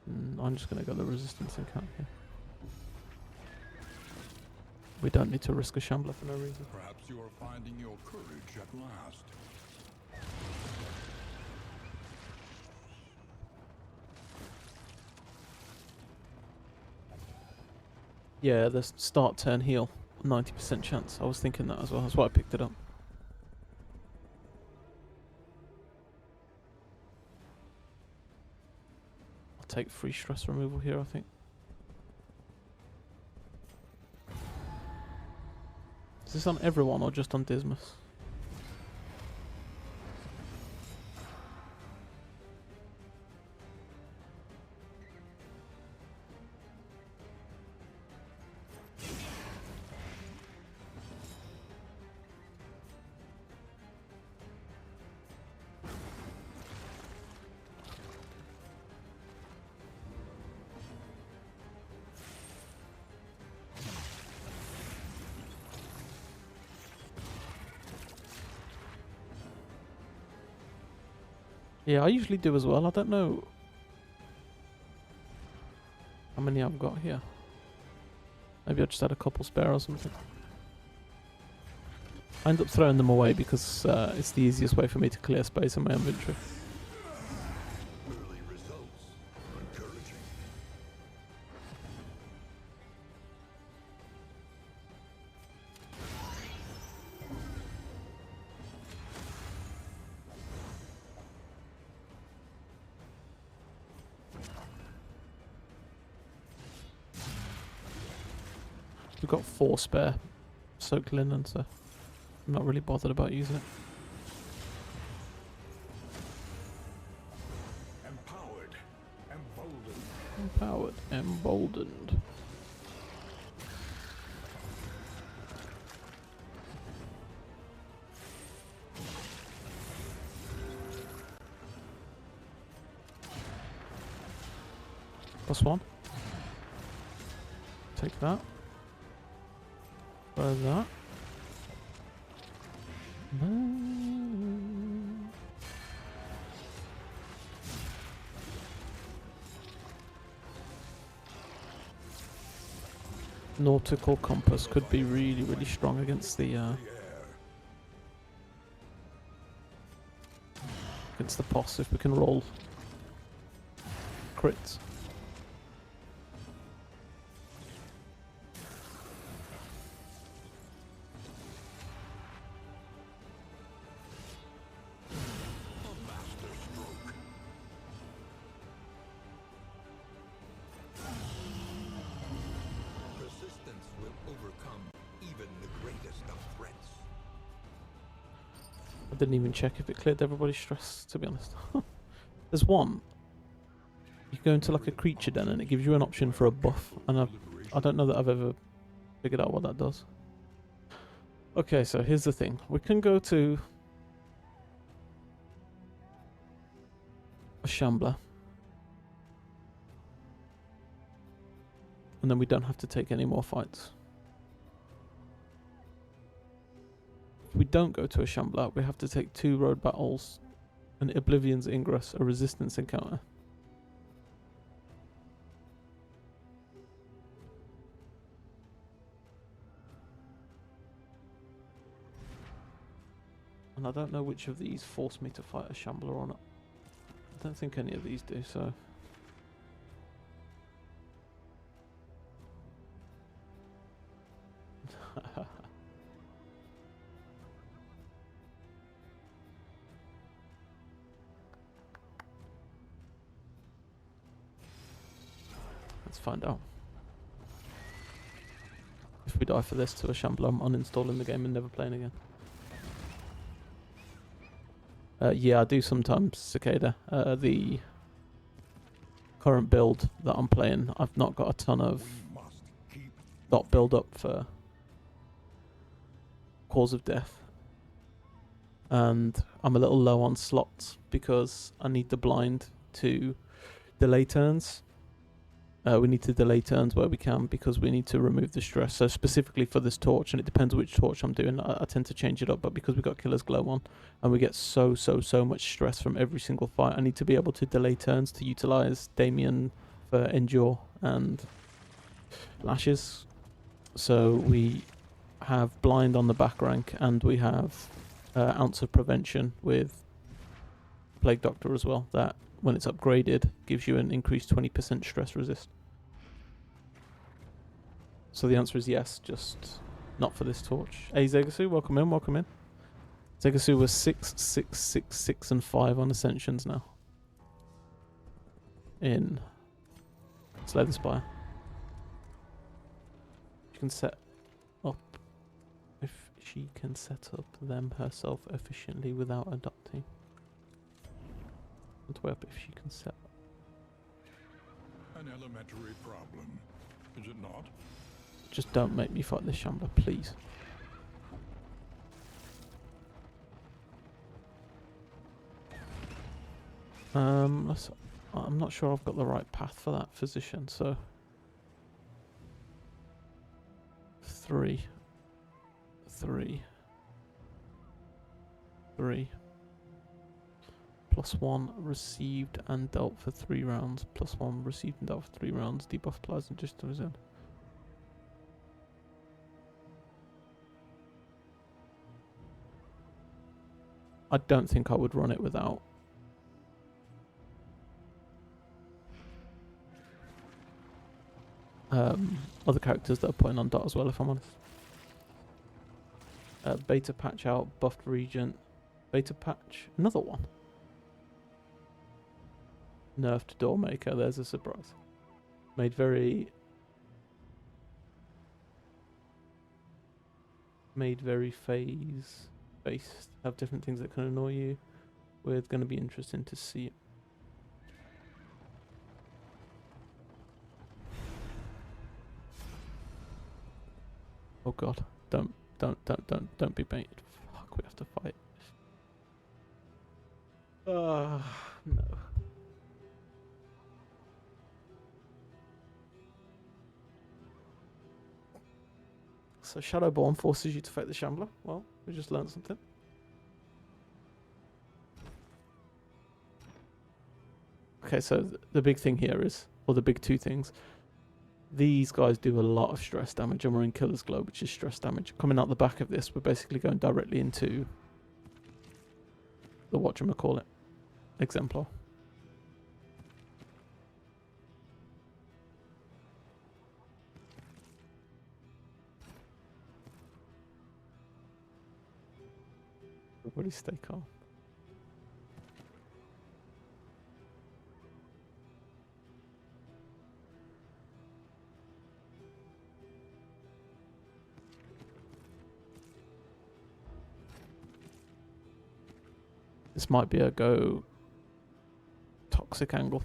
Speaker 1: I'm just going to go the resistance encounter here. We don't need to risk a shambler for no reason.
Speaker 2: Perhaps you are finding your courage at last.
Speaker 1: Yeah, the start turn heal, 90% chance. I was thinking that as well. That's why I picked it up. I'll take free stress removal here, I think. Is this on everyone or just on Dismas? Yeah, I usually do as well. I don't know how many I've got here. Maybe I just had a couple spare or something. I end up throwing them away because it's the easiest way for me to clear space in my inventory.
Speaker 2: Early results are encouraging.
Speaker 1: We've got 4 spare soaked linen, so I'm not really bothered about using it.
Speaker 2: Empowered, emboldened.
Speaker 1: Empowered, emboldened. +1. Take that. Where's that? Nautical compass could be really, really strong against the boss if we can roll crits.
Speaker 2: Persistence will overcome even the greatest of threats.
Speaker 1: I didn't even check if it cleared everybody's stress, to be honest. There's one. You go into like a creature den and it gives you an option for a buff, and I don't know that I've ever figured out what that does. Okay, so here's the thing. We can go to a shambler, and then we don't have to take any more fights. If we don't go to a shambler, we have to take 2 road battles, an Oblivion's Ingress, a resistance encounter. And I don't know which of these force me to fight a shambler or not. I don't think any of these do, so... Let's find out. If we die for this to a Shambler, I'm uninstalling the game and never playing again. Yeah, I do sometimes, Cicada. The current build that I'm playing, I've not got a ton of dot build up for Cause of Death. And I'm a little low on slots because I need the blind to delay turns. We need to delay turns where we can because we need to remove the stress. So specifically for this torch, and it depends which torch I'm doing, I tend to change it up, but because we've got Killer's Glow on and we get so much stress from every single fight, I need to be able to delay turns to utilize Damien for Endure and Lashes. So we have Blind on the back rank, and we have Ounce of Prevention with Plague Doctor as well, that when it's upgraded gives you an increased 20% stress resist. So the answer is yes, just not for this torch. Hey Zegasu, welcome in, welcome in. Zegasu was 6, 6, 6, 6 and 5 on Ascensions now. In Slay the Spire. She can set up, if she can set up them herself efficiently without adopting. Way up if she can set up.
Speaker 2: An elementary problem, is it not?
Speaker 1: Just don't make me fight this Shambler, please. I'm not sure I've got the right path for that physician, so 3, 3, 3. +1 received and dealt for 3 rounds. +1 received and dealt for 3 rounds. Debuff applies and just to his end. I don't think I would run it without other characters that are putting on dot as well, if I'm honest. Beta patch out, buffed Regent. Beta patch, another one. Nerfed Doormaker, there's a surprise. Made very phase based. Have different things that can annoy you. We're going to be interesting to see. Oh god, don't be baited. Fuck, we have to fight. No. So Shadowborn forces you to fight the Shambler. Well, we just learned something. Okay, so the big thing here is, or the big two things, these guys do a lot of stress damage, and we're in Killer's Glow, which is stress damage. Coming out the back of this, we're basically going directly into the whatchamacallit, Exemplar. Everybody stay calm. This might be a go toxic angle.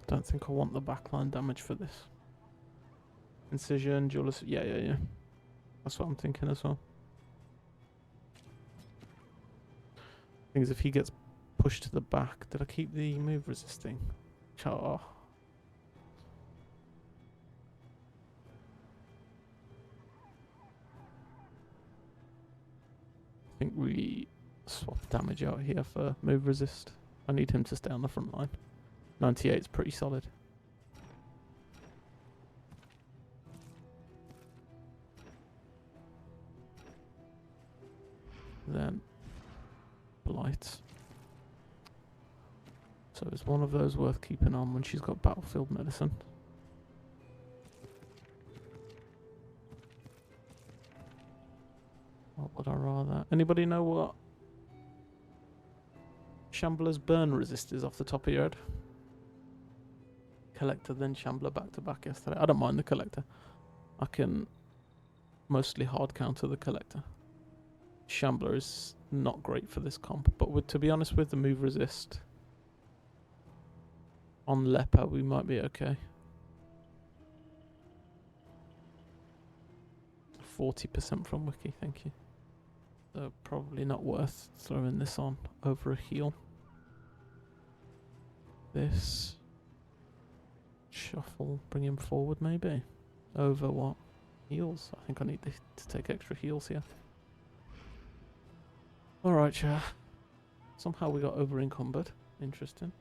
Speaker 1: Don't think I want the backline damage for this. Incision, duelist. Yeah. That's what I'm thinking as well. Thing is, if he gets pushed to the back, did I keep the move resisting? Oh. think we swap damage out here for move resist. I need him to stay on the front line. 98 is pretty solid. Then Blight. So is one of those worth keeping on when she's got battlefield medicine? What would I rather? Anybody know what Shambler's burn resist is off the top of your head? Collector then Shambler back to back yesterday. I don't mind the Collector. I can mostly hard counter the Collector. Shambler is not great for this comp, but to be honest with the move resist on Leper, we might be okay. 40% from Wiki, thank you. So probably not worth throwing this on over a heal. This shuffle, bring him forward maybe. Over what? Heals? I think I need to take extra heals here. Alright, chat. Somehow we got over encumbered. Interesting.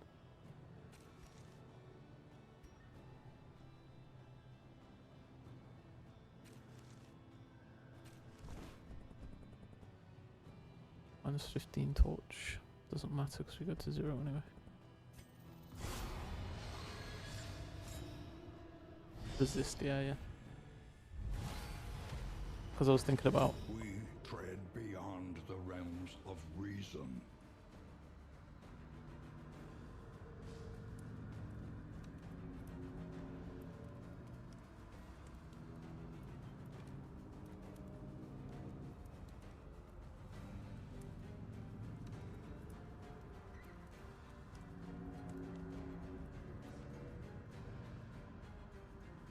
Speaker 1: Minus 15 torch. Doesn't matter because we go to 0 anyway. Resist, yeah. Because I was thinking about...
Speaker 2: We tread beyond the realms of reason.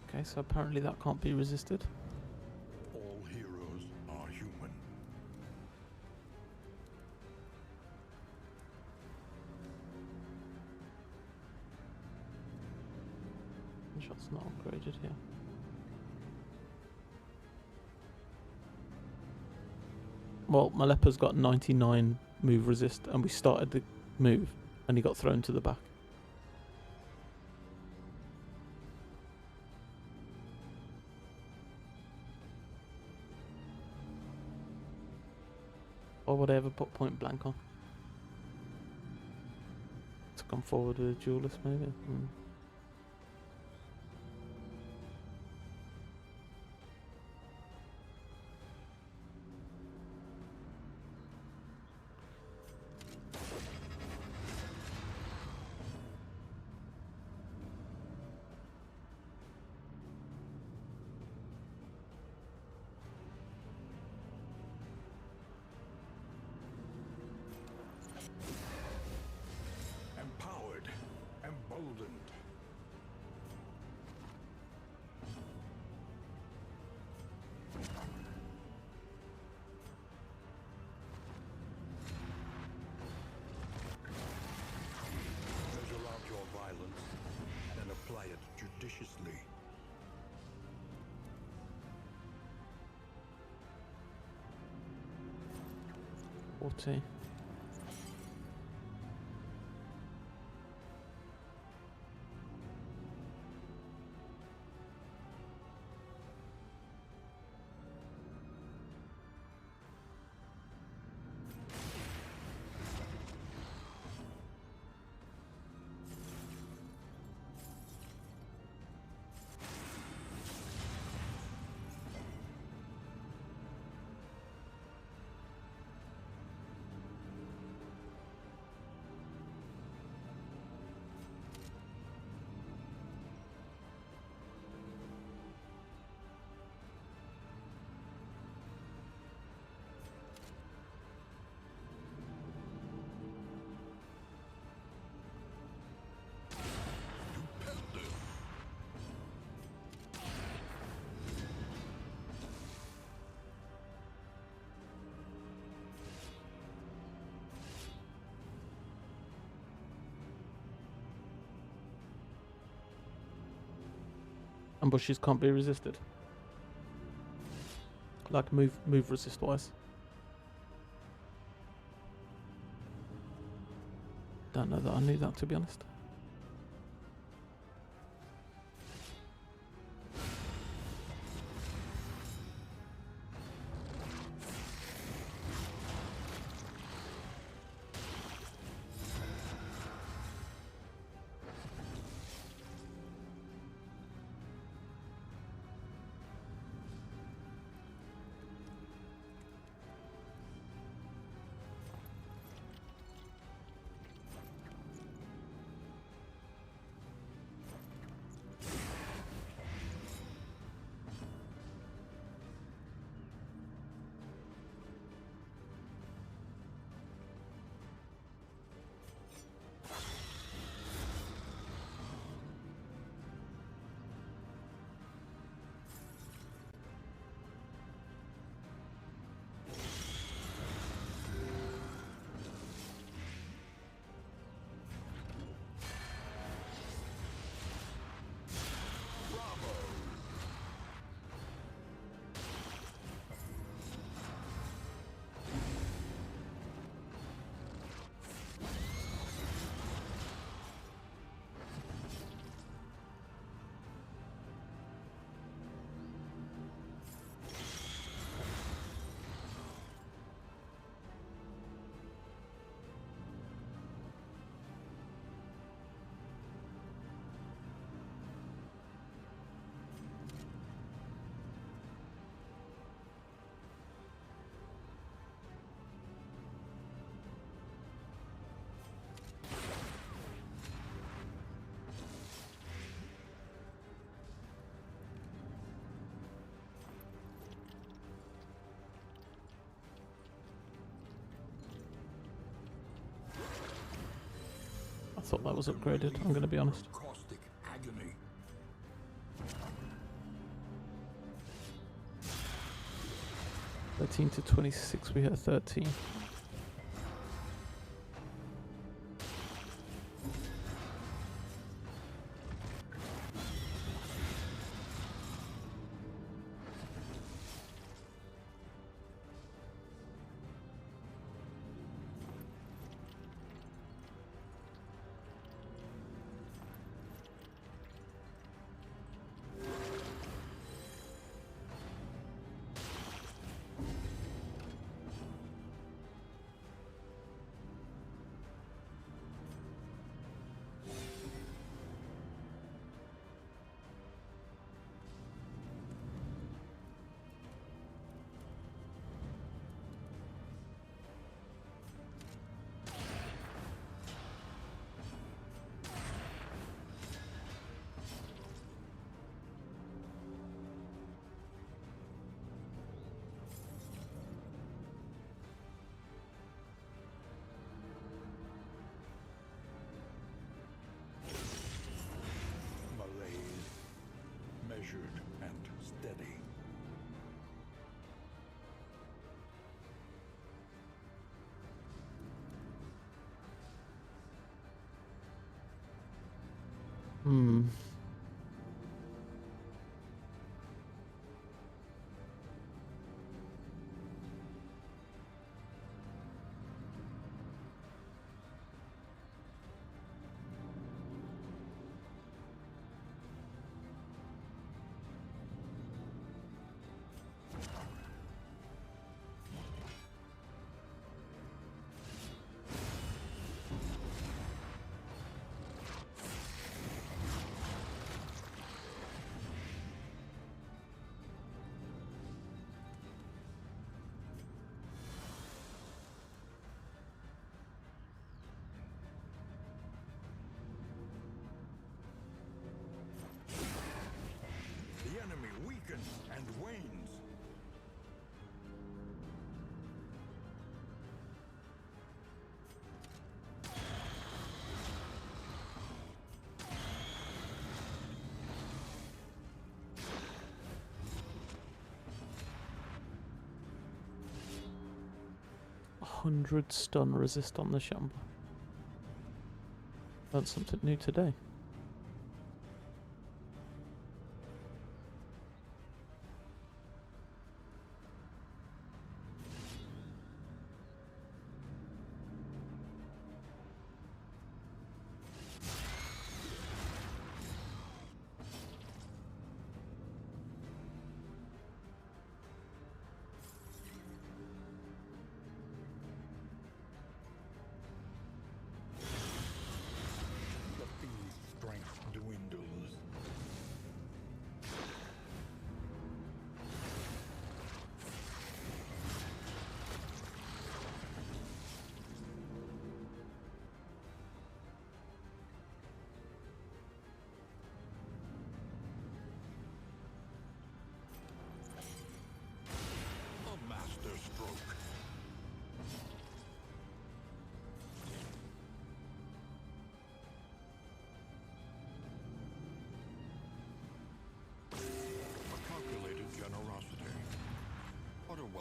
Speaker 1: Okay, so apparently that can't be resisted.
Speaker 2: All heroes are human.
Speaker 1: Shot's not upgraded here. Well, my leper's got 99 move resist, and we started the move, and he got thrown to the back. Or would I ever put point blank on? To come forward with a duelist, maybe?
Speaker 2: Empowered, emboldened. Measure out your violence and apply it judiciously.
Speaker 1: .40. Ambushes can't be resisted. Like move resist wise. don't know that I knew that, to be honest. I thought that was upgraded, I'm going to be honest.
Speaker 2: Caustic agony.
Speaker 1: 13 to 26, we hit a 13.
Speaker 2: Malaise, measured and steady.
Speaker 1: Hmm.
Speaker 2: The enemy weakens and wanes.
Speaker 1: A 100 stun resist on the Shambler. Learned something new today.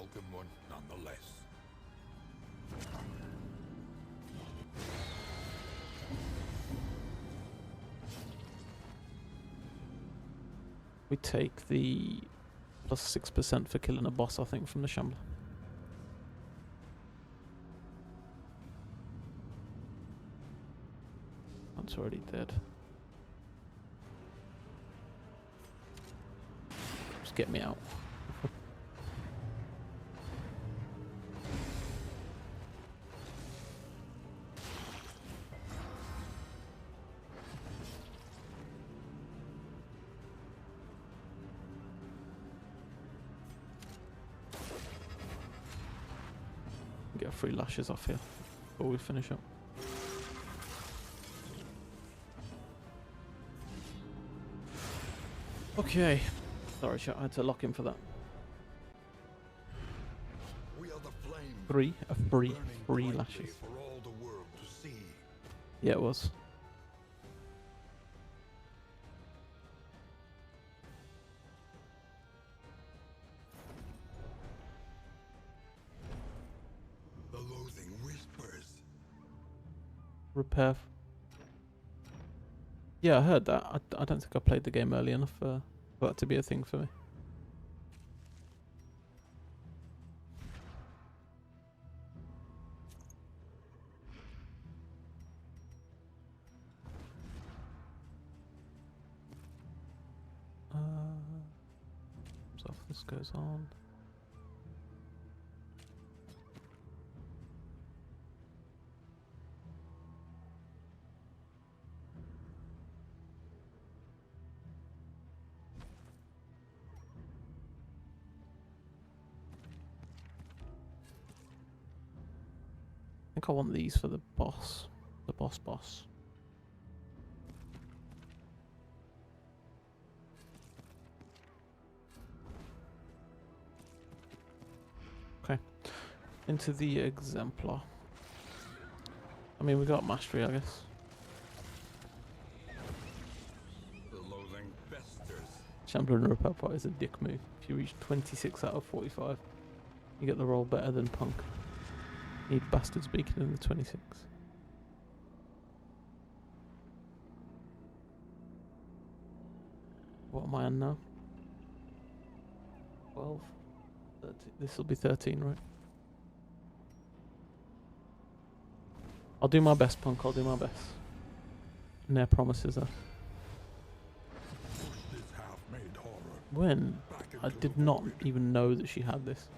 Speaker 2: welcome one nonetheless.
Speaker 1: We take the plus 6% for killing a boss, I think, from the Shambler. That's already dead. Just get me out. Get 3 lashes off here before we finish up. Okay. Sorry, chat, I had to lock in for that.
Speaker 2: We are the flame,
Speaker 1: 3 of 3
Speaker 2: burning
Speaker 1: 3
Speaker 2: brightly
Speaker 1: lashes.
Speaker 2: for all the world to see.
Speaker 1: Yeah, it was.
Speaker 2: The loathing whispers.
Speaker 1: Repair. Yeah, I heard that. I don't think I played the game early enough for that to be a thing for me. So if this goes on. I think I want these for the boss. The boss. Okay. Into the exemplar. I mean, we got mastery, I guess.
Speaker 2: The loathing festers.
Speaker 1: Champion and repair part is a dick move. If you reach 26 out of 45, you get the roll better than Punk. Need Bastard's Beacon in the 26. What am I on now? 12? 13. This will be 13, right? I'll do my best, Punk. I'll do my best. Near promises are.
Speaker 2: Pushed its half-made horror
Speaker 1: When?
Speaker 2: back
Speaker 1: I
Speaker 2: into
Speaker 1: did
Speaker 2: the
Speaker 1: not
Speaker 2: void.
Speaker 1: even know that she had this.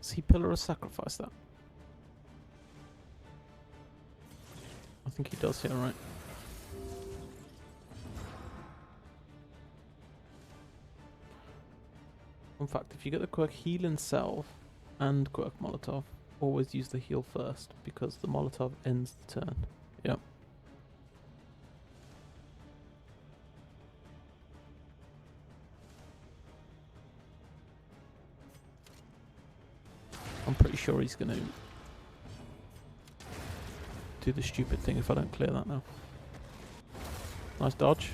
Speaker 1: See Pillar of Sacrifice that? I think he does here, right? In fact, if you get the quirk Heal and Salve and quirk Molotov, always use the heal first because the Molotov ends the turn. Yep. I'm pretty sure he's going to do the stupid thing if I don't clear that now. Nice dodge.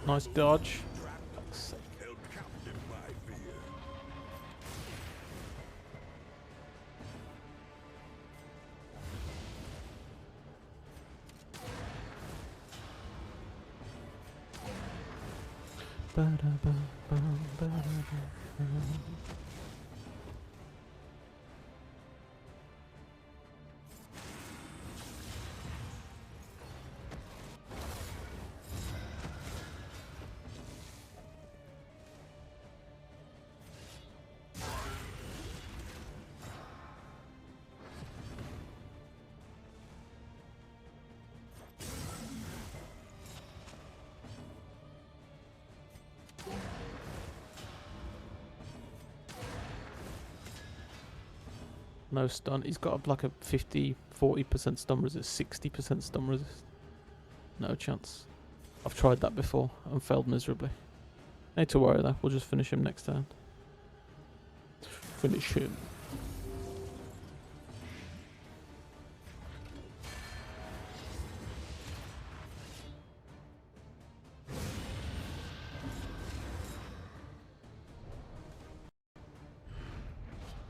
Speaker 1: Nice dodge. Fuck's sake.
Speaker 2: Held captive by fear.
Speaker 1: No stun. He's got like a 40% stun resist, 60% stun resist. No chance. I've tried that before and failed miserably. Need to worry though. We'll just finish him next turn. Finish him.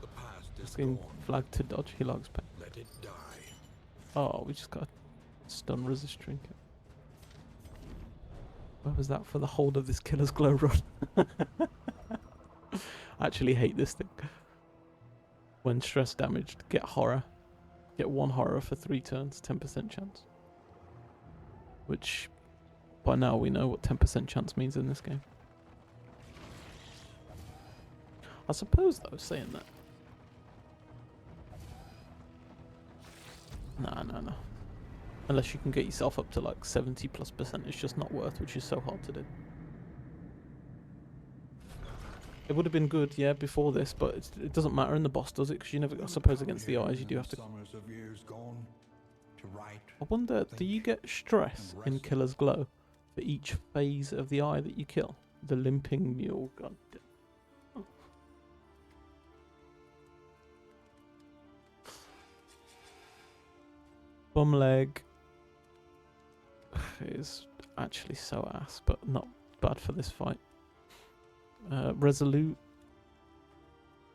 Speaker 2: The past is
Speaker 1: Asking
Speaker 2: gone.
Speaker 1: flag to dodge. He likes pain.
Speaker 2: Let it die.
Speaker 1: Oh, we just got a stun resist trinket. Where was that for the hold of this killer's glow rod? I actually hate this thing. When stress damaged, get horror. Get 1 horror for 3 turns, 10% chance. Which, by now we know what 10% chance means in this game. I suppose though, saying that. No. Unless you can get yourself up to like 70+%, it's just not worth, which is so hard to do. It would have been good, yeah, before this, but it doesn't matter in the boss, does it? Because you never, I suppose against the eyes, you do have to...
Speaker 2: Summers of years gone, to write,
Speaker 1: I wonder, do you get stress in Killer's Glow for each phase of the eye that you kill? The limping mule, god damn. Oh. Bum leg is actually so ass, but not bad for this fight. Resolute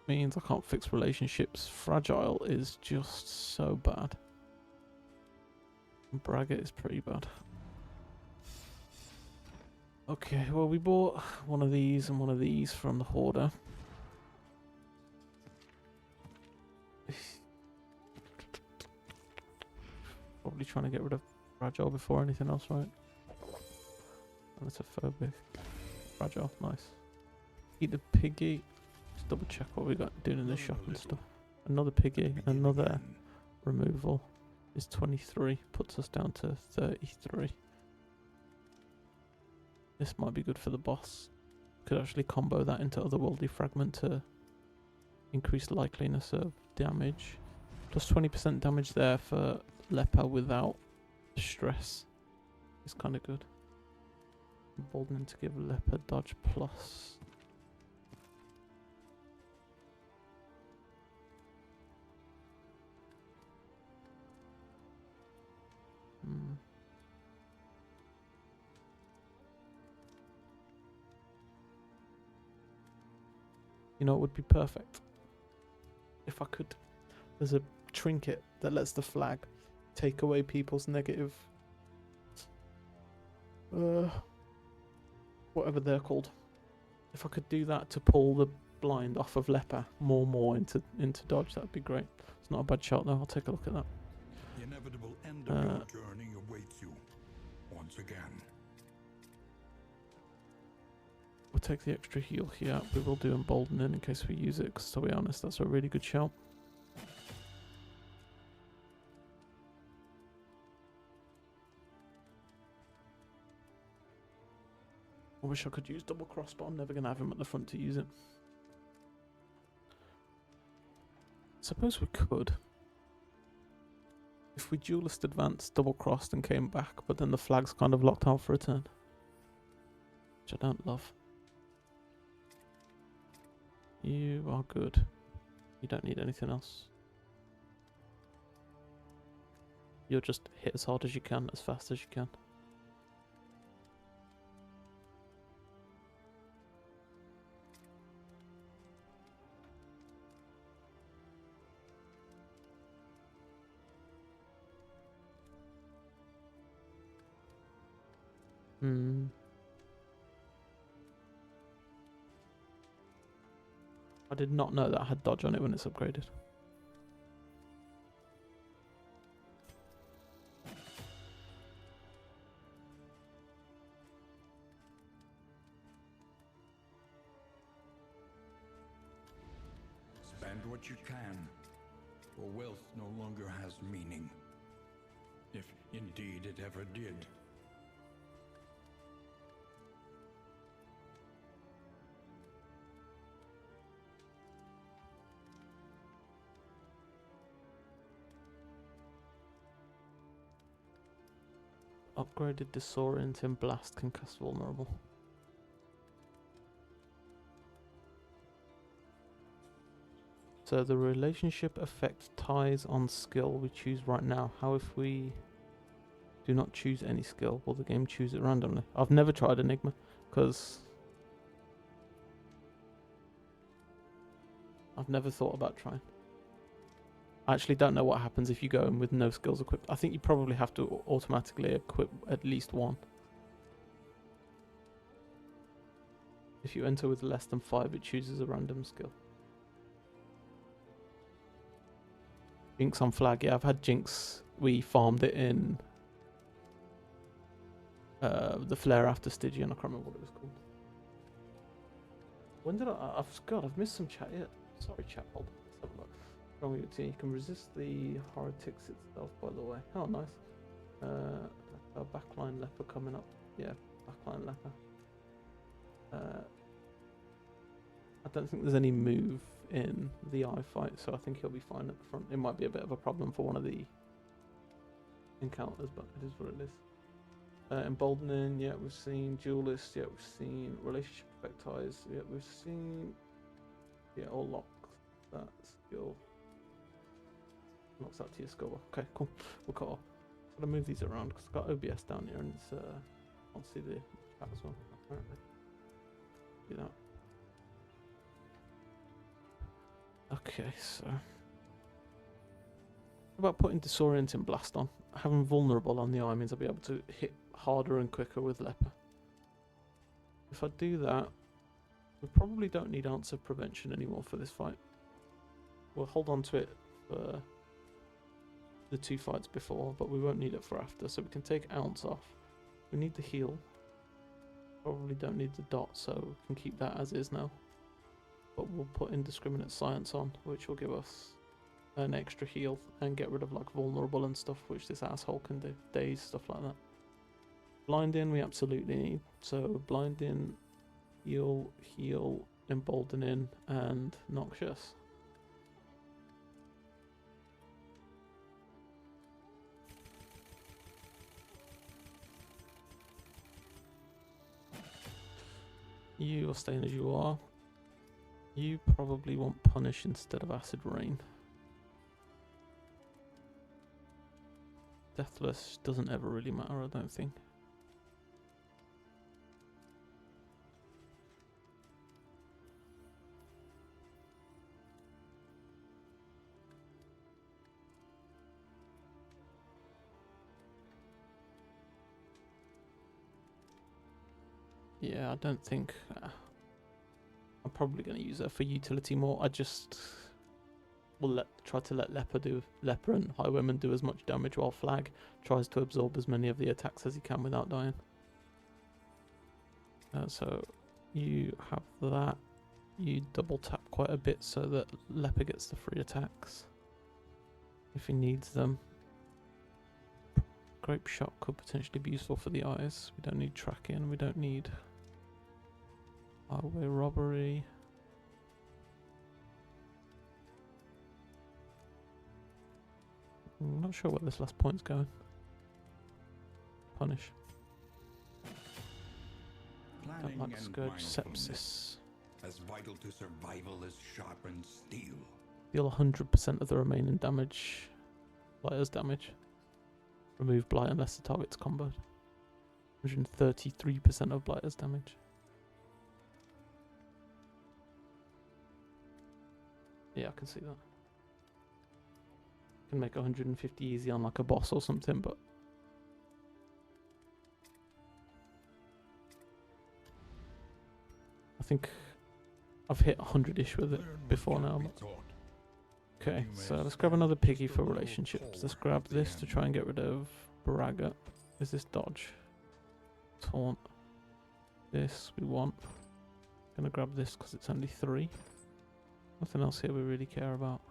Speaker 1: means I can't fix relationships. Fragile is just so bad. Braggart is pretty bad. Okay, well we bought one of these and one of these from the hoarder. Probably trying to get rid of Fragile before anything else, right? Emetophobic. Fragile, nice. Eat the piggy. Just double check what we got doing in the shop and stuff. Another piggy, another removal is 23. Puts us down to 33. This might be good for the boss. Could actually combo that into otherworldly fragment to increase likeliness of damage. Plus 20% damage there for Leper without stress. It's kind of good. Emboldening to give Leper dodge plus. You know, it would be perfect if I could. There's a trinket that lets the flag take away people's negative, whatever they're called. If I could do that to pull the blind off of Leper more into dodge, that'd be great. It's not a bad shot though. I'll take a look at that.
Speaker 2: The inevitable end of your journey awaits you once again.
Speaker 1: We'll take the extra heal here. We will do emboldening in case we use it, because to be honest, that's a really good shout. I wish I could use double cross, but I'm never going to have him at the front to use it. Suppose we could. If we duelist advanced, double crossed and came back, but then the flag's kind of locked out for a turn. Which I don't love. You are good. You don't need anything else. You'll just hit as hard as you can, as fast as you can. Hmm. I did not know that I had dodge on it when it's upgraded.
Speaker 2: Spend what you can, for wealth no longer has meaning. If indeed it ever did.
Speaker 1: Upgraded Disorient in Blast can cast Vulnerable. So the relationship effect ties on skill we choose right now. How if we do not choose any skill? Will the game choose it randomly? I've never tried Enigma because I've never thought about trying. I actually don't know what happens if you go in with no skills equipped. I think you probably have to automatically equip at least one. If you enter with less than 5, it chooses a random skill. Jinx on flag. Yeah, I've had Jinx. We farmed it in the flare after Stygian. I can't remember what it was called. When did I've missed some chat yet. Sorry, chat. Hold on. Let's have a look. Wrong with your team. You can resist the heretics itself, by the way. Oh, nice. Backline leper coming up. Yeah, backline leper. I don't think there's any move in the eye fight, so I think he'll be fine at the front. It might be a bit of a problem for one of the encounters, but it is what it is. Emboldening, yeah, we've seen. Duelist, yeah, we've seen. Relationship effect ties, yeah, we've seen. Yeah, all lock that skill. Knocks that to your score. Okay, cool. We'll cut off. I'm gonna move these around because I've got OBS down here and it's I can't see the chat as well, apparently. Do that. Okay, so how about putting Disorient and Blast on? Having Vulnerable on the eye means I'll be able to hit harder and quicker with Leper. If I do that, we probably don't need Answer Prevention anymore for this fight. We'll hold on to it for the 2 fights before, but we won't need it for after, so we can take Ounce off. We need the heal. Probably don't need the dot, so we can keep that as is now. But we'll put Indiscriminate Science on, which will give us an extra heal and get rid of like Vulnerable and stuff, which this asshole can do. Daze, stuff like that. Blinding we absolutely need. So Blinding, heal, Emboldening, and Noxious. You are staying as you are. You probably want Punish instead of Acid Rain. Deathless doesn't ever really matter, I don't think. Yeah, I don't think... I'm probably going to use her for utility more. I just will try to let Leper and Highwayman do as much damage while Flag tries to absorb as many of the attacks as he can without dying. So you have that. You double tap quite a bit so that Leper gets the free attacks if he needs them. Grape Shot could potentially be useful for the eyes. We don't need tracking. We don't need highway robbery. I'm not sure where this last point's going. Punish. Don't like Scourge Sepsis.
Speaker 2: As vital to survival as sharpened steel.
Speaker 1: Deal 100% of the remaining damage. Blighter's damage. Remove Blight unless the target's comboed. 133% of Blighter's damage. Yeah, I can see that. Can make 150 easy on like a boss or something, but think I've hit 100-ish with it
Speaker 2: Learn what
Speaker 1: before
Speaker 2: can
Speaker 1: now.
Speaker 2: be
Speaker 1: But
Speaker 2: taught.
Speaker 1: okay,
Speaker 2: You
Speaker 1: so
Speaker 2: may
Speaker 1: let's grab
Speaker 2: stand
Speaker 1: another piggy
Speaker 2: just a
Speaker 1: for
Speaker 2: little
Speaker 1: relationships. Let's
Speaker 2: taller
Speaker 1: grab
Speaker 2: at the
Speaker 1: this to
Speaker 2: end.
Speaker 1: try and get rid of Braga. Is this dodge? Taunt. This we want. Gonna grab this because it's only 3. Nothing else here we really care about.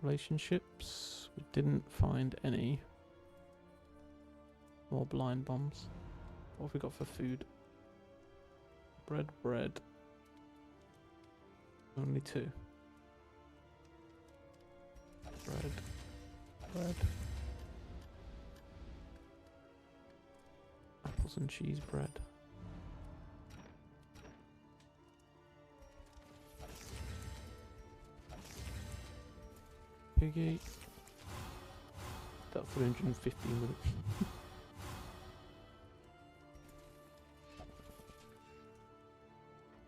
Speaker 1: Relationships. We didn't find any more blind bombs. What have we got for food? Bread. Only 2. Bread. Apples and cheese bread. Piggy. That 315 minutes.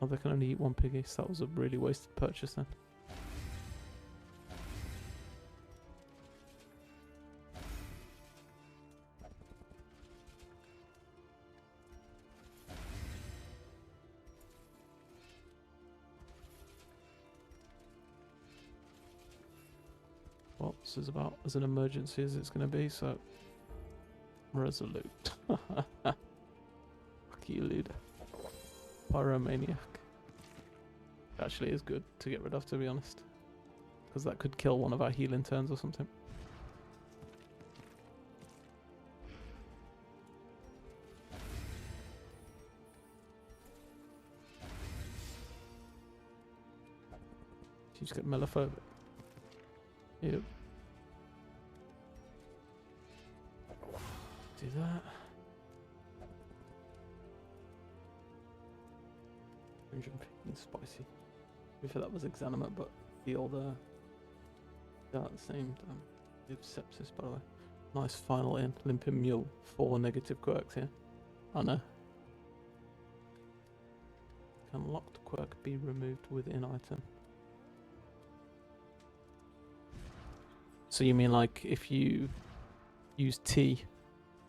Speaker 1: Oh, they can only eat 1 piggy, so that was a really wasted purchase then. Well, this is about as an emergency as it's going to be, so resolute. Fuck you, Luda. Pyromaniac. Actually is good to get rid of, to be honest, because that could kill one of our healing turns or something. You just get melophobic. Yep. Do that. 115 spicy. Before that was exanimate, but the older. Yeah, at the same time. The sepsis, by the way. Nice final in. Limping Mule. 4 negative quirks here. I know. Can locked quirk be removed within item? So you mean like if you use T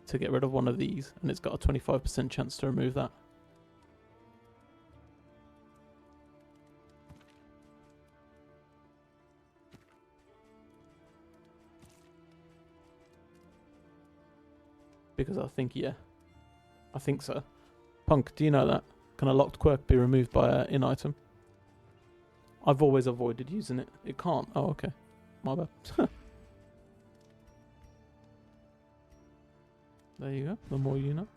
Speaker 1: to get rid of one of these and it's got a 25% chance to remove that? Because I think, yeah. I think so. Punk, do you know that? Can a locked quirk be removed by an in-item? I've always avoided using it. It can't. Oh, okay. My bad. There you go. The more you know.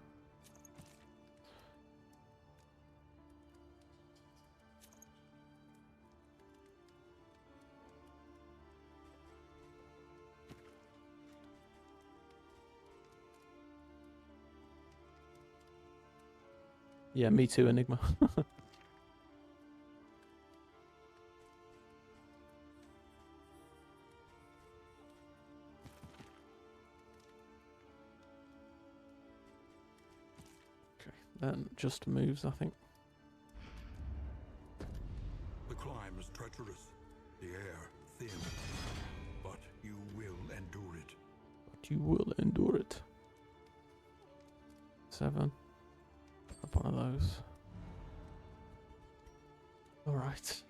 Speaker 1: Yeah, me too, Enigma. Then just moves, I think.
Speaker 2: The climb is treacherous, the air thin, but you will endure it.
Speaker 1: But you will endure it. 7. Up one of those. Alright.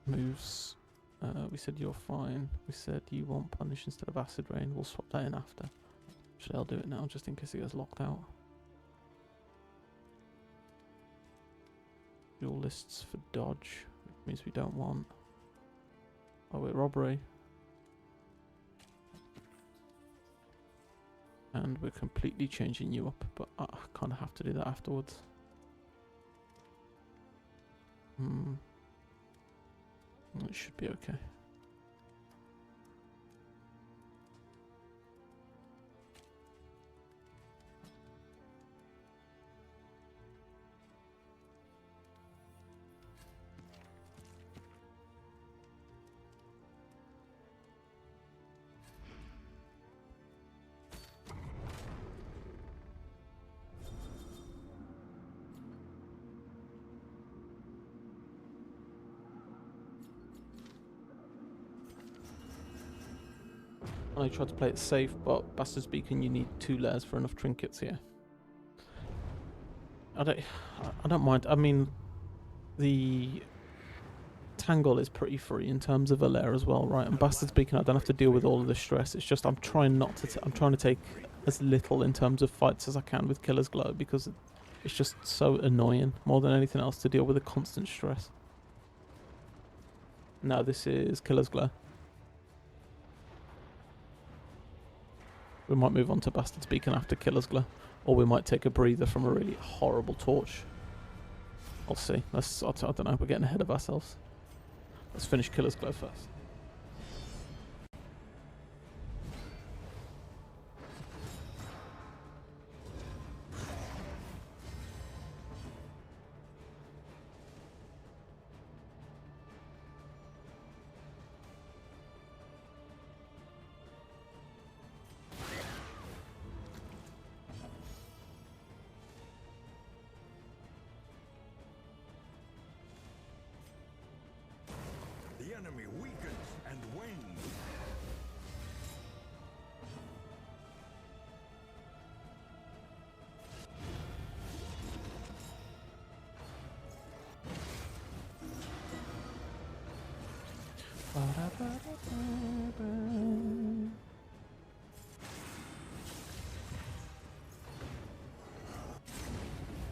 Speaker 1: Moves. We said you're fine. We said you want punish instead of acid rain. We'll swap that in after. Actually, I'll do it now just in case he gets locked out. Dual lists for dodge, which means we don't want. Oh wait, robbery. And we're completely changing you up, but I kind of have to do that afterwards. It should be okay. I tried to play it safe, but Bastard speaking, you need 2 layers for enough trinkets here. I don't mind. I mean, the Tangle is pretty free in terms of a layer as well, right? And Bastard speaking, I don't have to deal with all of the stress. It's just I'm trying to take as little in terms of fights as I can with Killer's Glow, because it's just so annoying more than anything else to deal with the constant stress. No, this is Killer's Glow. We might move on to Bastard speaking after Killer's Glow, or we might take a breather from a really horrible torch. I'll see. I don't know. We're getting ahead of ourselves. Let's finish Killer's Glow first.
Speaker 2: The enemy weakens and wanes.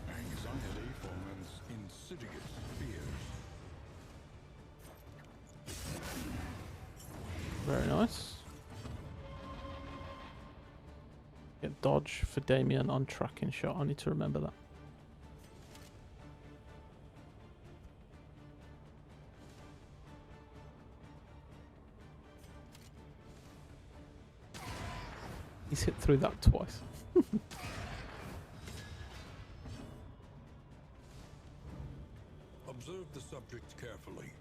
Speaker 2: Anxiety foments insidious fears.
Speaker 1: Very nice. Get dodge for Damien on tracking shot. I need to remember that. He's hit through that twice.
Speaker 2: Observe the subject carefully.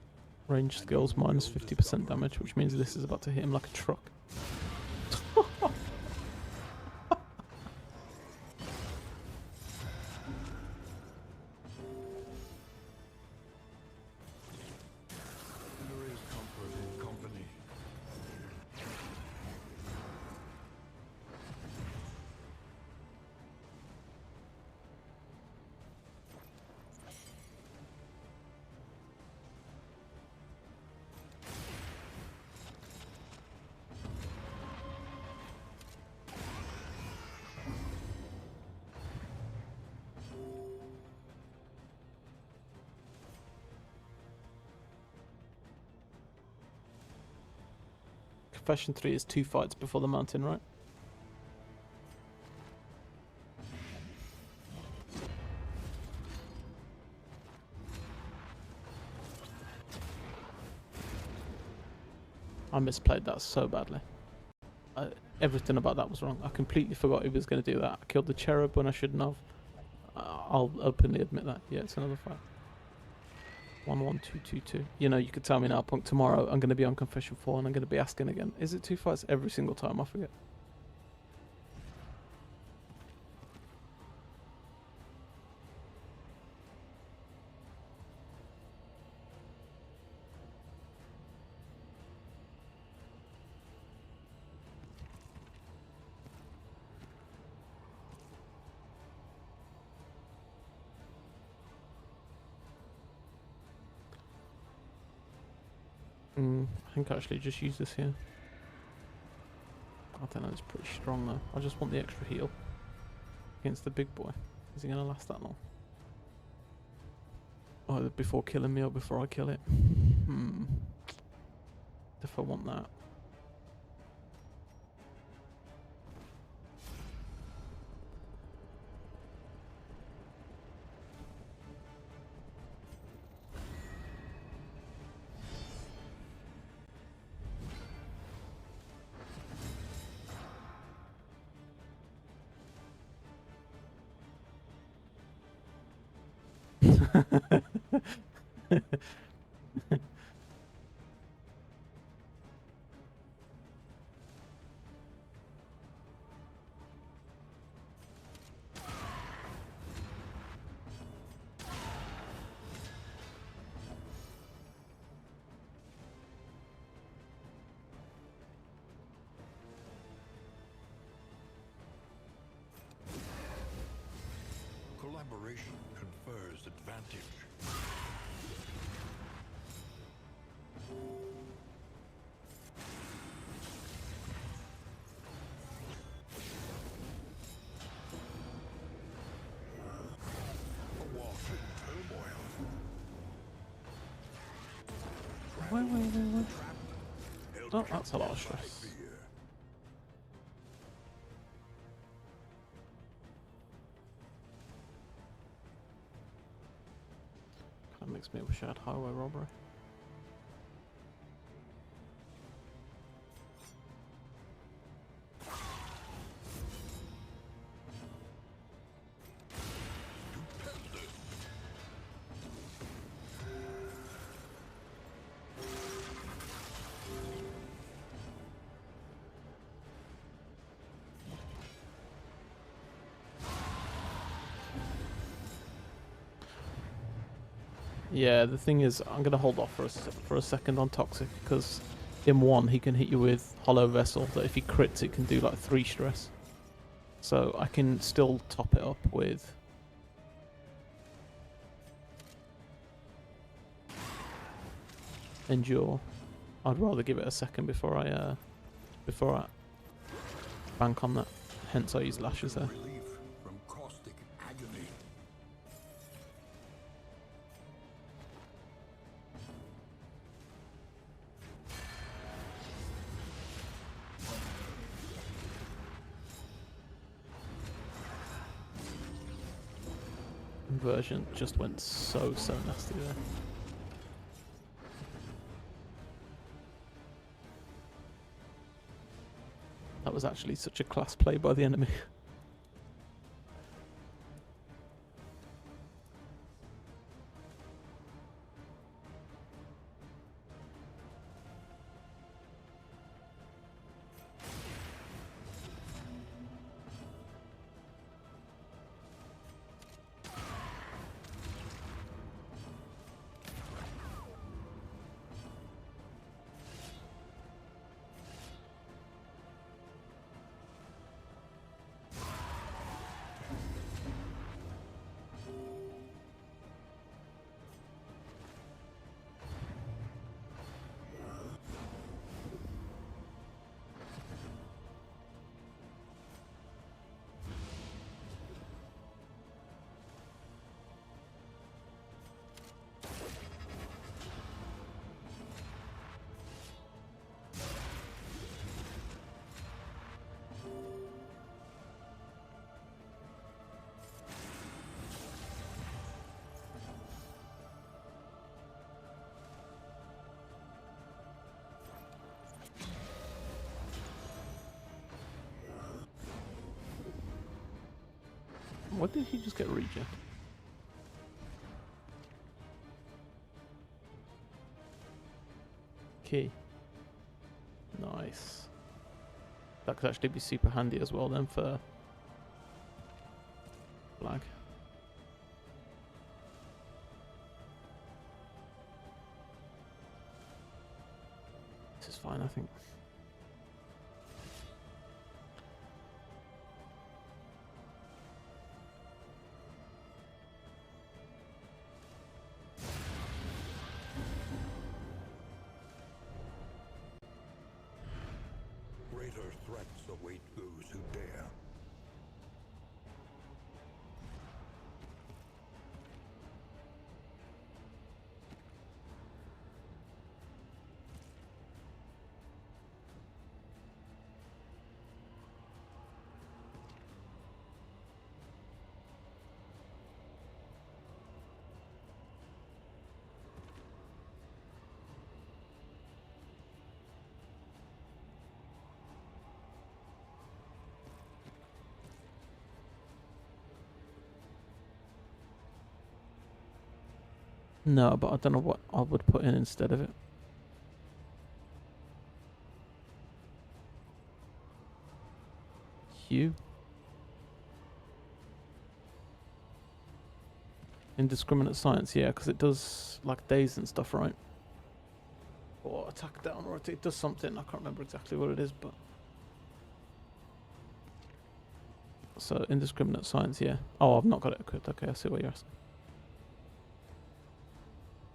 Speaker 1: Range skills minus 50% damage, which means this is about to hit him like a truck.
Speaker 2: There is comfort in company.
Speaker 1: Confession 3 is 2 fights before the mountain, right? I misplayed that so badly. Everything about that was wrong. I completely forgot he was going to do that. I killed the cherub when I shouldn't have. I'll openly admit that. Yeah, it's another fight. 1-1-2-2-2. You know, you could tell me now, Punk, tomorrow I'm going to be on Confession 4 and I'm going to be asking again, is it 2 fights every single time? I forget. I think I actually just use this here. I don't know, it's pretty strong though. I just want the extra heal against the big boy. Is he going to last that long? Either before killing me or before I kill it. If I want that.
Speaker 2: Collaboration confers advantage. Awash in turmoil.
Speaker 1: Wait.
Speaker 2: Held
Speaker 1: Oh, that's a lot of
Speaker 2: captive by
Speaker 1: stress.
Speaker 2: fear.
Speaker 1: That makes me wish I had highway robbery. Yeah, the thing is, I'm gonna hold off for a second on Toxic, because in one he can hit you with Hollow Vessel, that if he crits it can do like 3 stress. So I can still top it up with Endure. I'd rather give it a second before I bank on that. Hence I use Lashes there.
Speaker 2: Relief from caustic agony.
Speaker 1: Inversion just went so nasty there. That was actually such a class play by the enemy. What did he just get regen? Key. Nice. That could actually be super handy as well then for flag. This is fine, I think.
Speaker 2: Greater threats await those who dare.
Speaker 1: No, but I don't know what I would put in instead of it. Hue. Indiscriminate science, yeah, because it does like days and stuff, right? Or attack down, or it does something. I can't remember exactly what it is, but So indiscriminate signs, yeah. Oh, I've not got it equipped. Okay, I see what you're asking.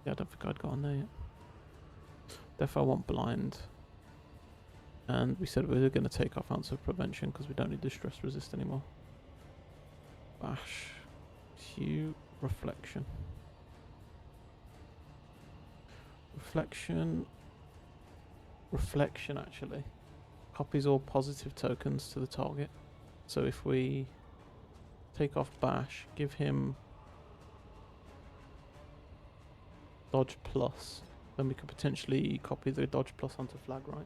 Speaker 1: Yeah, I don't think I'd got on there yet. Definitely I want blind. And we said we were going to take off ounce of prevention because we don't need distress resist anymore. Bash. Hue. Reflection. Reflection actually copies all positive tokens to the target. So if we take off bash, give him dodge plus, then we could potentially copy the dodge plus onto flag, right?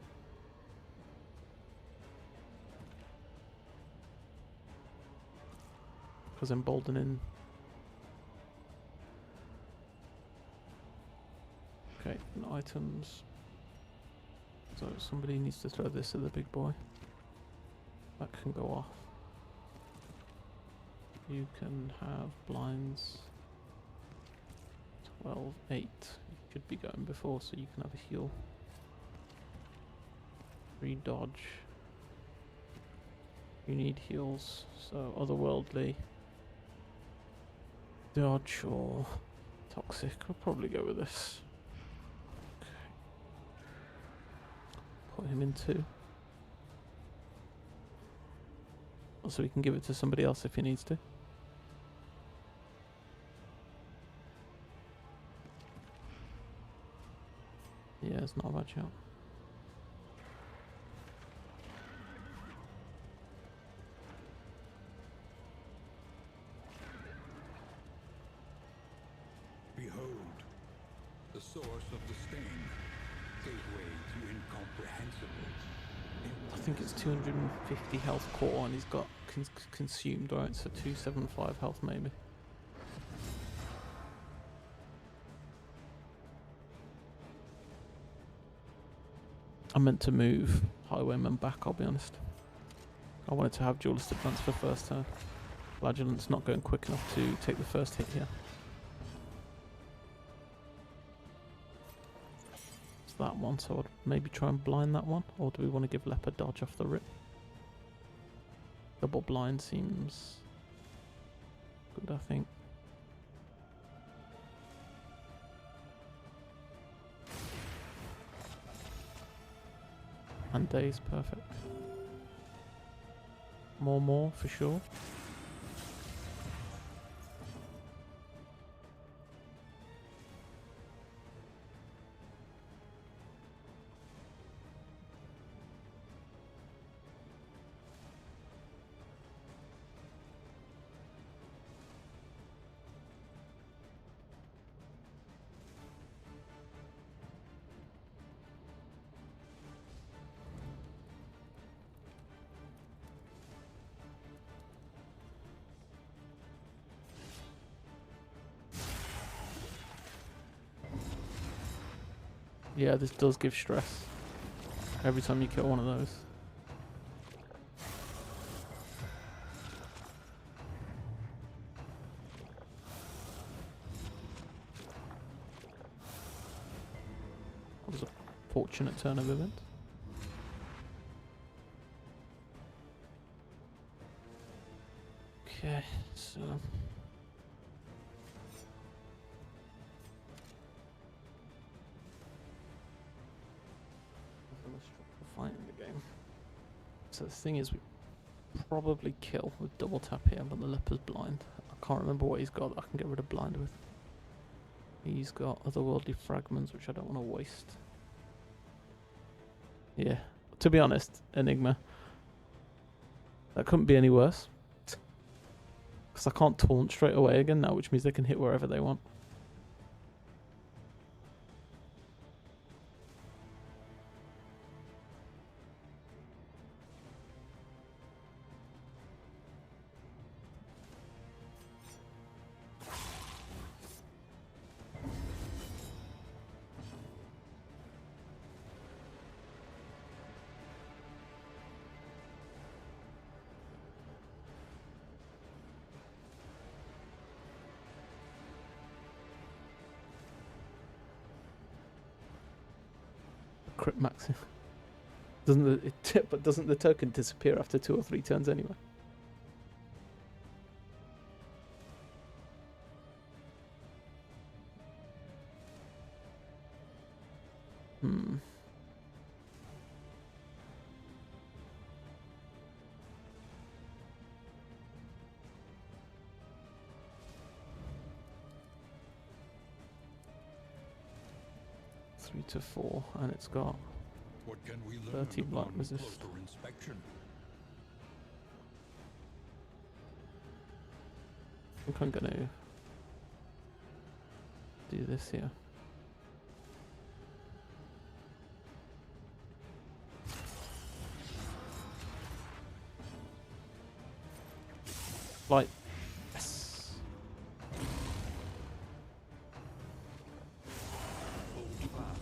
Speaker 1: Because emboldening. Okay, and items. So somebody needs to throw this at the big boy. That can go off. You can have blinds. 12, 8. You should be going before, so you can have a heal. 3 dodge. You need heals, so otherworldly. Dodge or toxic. I'll probably go with this. Put him in 2. So we can give it to somebody else if he needs to. Yeah, it's not a bad shout.
Speaker 2: Behold, the source of the stain, gateway to incomprehensible.
Speaker 1: I think it's 250 health core and he's got consumed, right? So 275 health maybe. I meant to move Highwayman back, I'll be honest. I wanted to have Duelist advance for first turn. Flagellant's not going quick enough to take the first hit here. It's that one, so I'd maybe try and blind that one. Or do we want to give Leopard dodge off the rip? Double blind seems good, I think. And days, perfect. More for sure. Yeah, this does give stress every time you kill one of those. That was a fortunate turn of events. Okay, so fight in the game. So the thing is, we probably kill with double tap here, but the leper's blind. I can't remember what he's got that I can get rid of blind with. He's got otherworldly fragments, which I don't want to waste. Yeah, to be honest, Enigma, that couldn't be any worse. Because I can't taunt straight away again now, which means they can hit wherever they want. Crit max. Doesn't the token disappear after 2 or 3 turns anyway? Hmm. Three to 4, and it's got
Speaker 2: What can we learn
Speaker 1: 30 blight
Speaker 2: upon
Speaker 1: resist.
Speaker 2: closer inspection?
Speaker 1: I think I'm gonna do this here. Blight. Yes.
Speaker 2: Hold fast,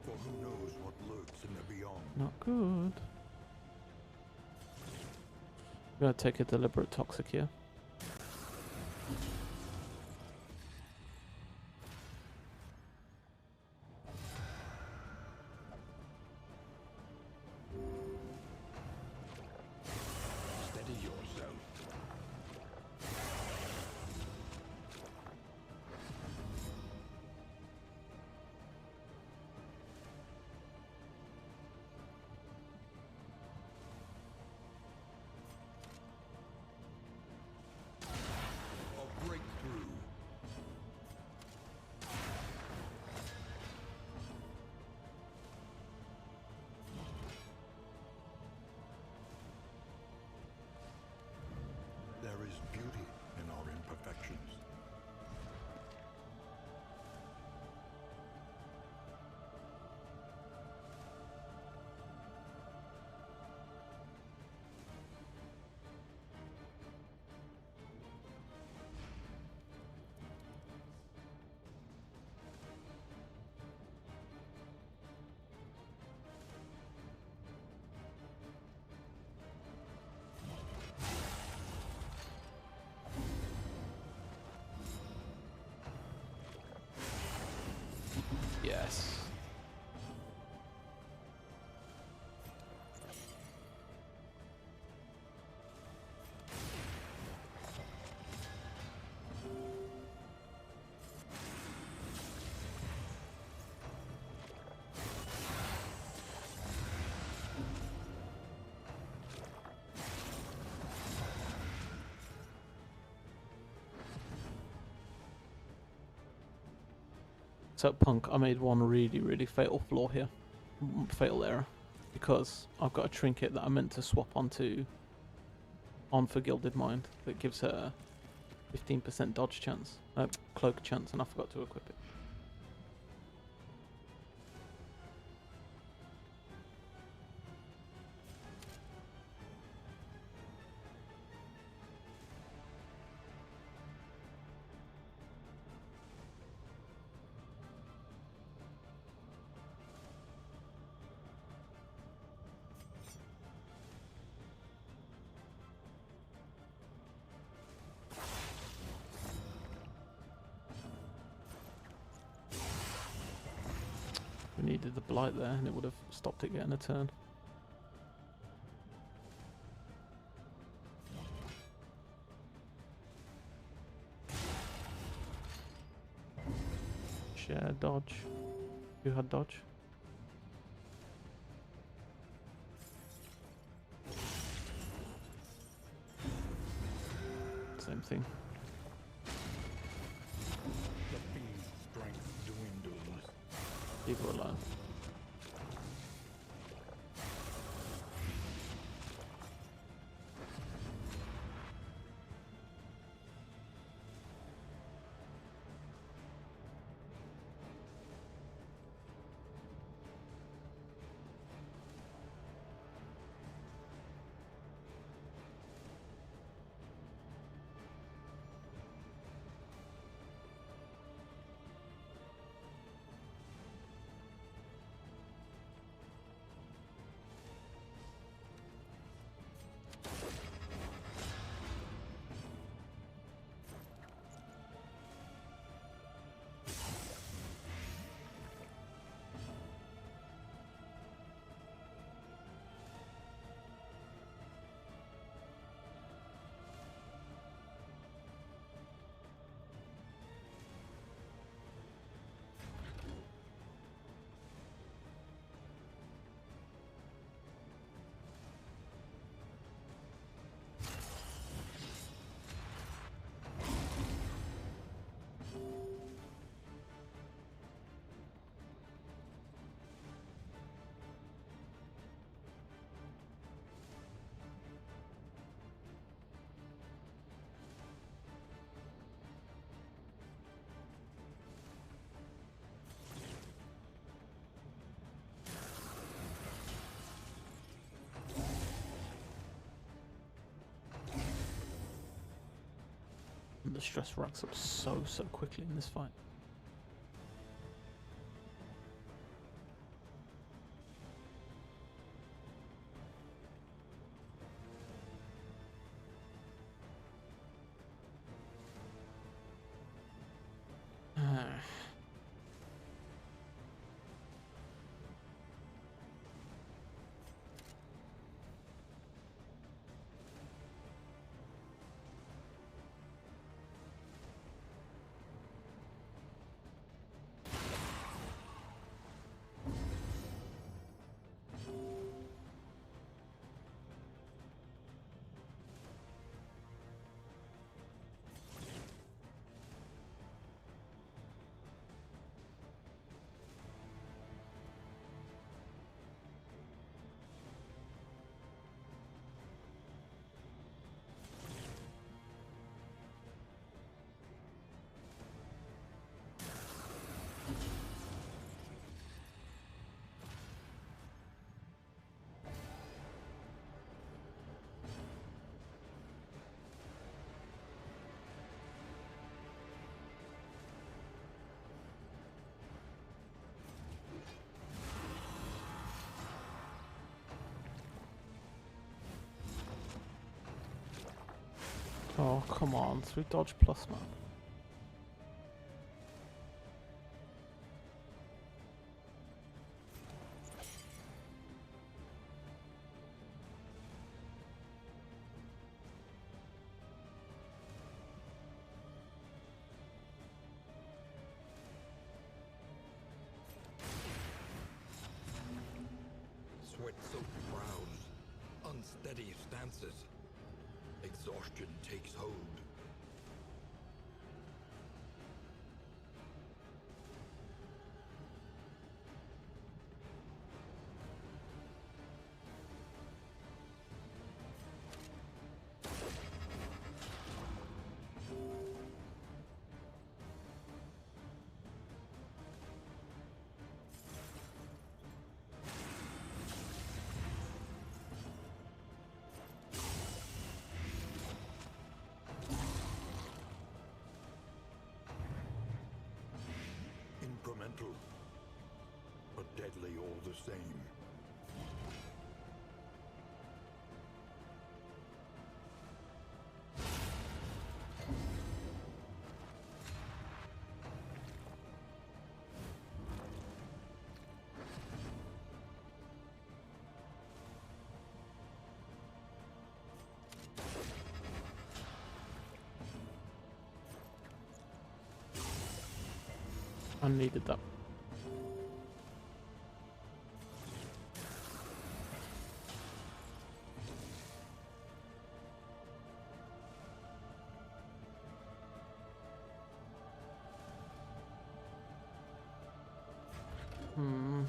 Speaker 2: for who knows what lurks in the beyond.
Speaker 1: Not good. I'm gonna take a deliberate toxic here.
Speaker 2: Steady yourself. A breakthrough. There is beauty in our imperfections.
Speaker 1: Yes. So Punk, I made one really fatal flaw here. Fatal error. Because I've got a trinket that I meant to swap on for Gilded Mind that gives her 15% dodge chance, cloak chance, and I forgot to equip it. We needed the blight there, and it would have stopped it getting a turn. Share dodge. Who had dodge? Same thing.
Speaker 2: The fiend's strength dwindles.
Speaker 1: Leave her alone. And the stress racks up so quickly in this fight. Oh, come on. 3 dodge plus, man.
Speaker 2: Sweat-soaked brows, unsteady stances. Exhaustion takes hold. Incremental, but deadly all the same.
Speaker 1: I needed that. Hmm.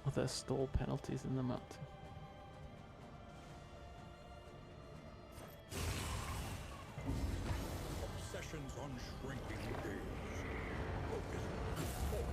Speaker 1: Are there stall penalties in the mountain?
Speaker 2: Obsessions on shrinking days. Focus. Forward.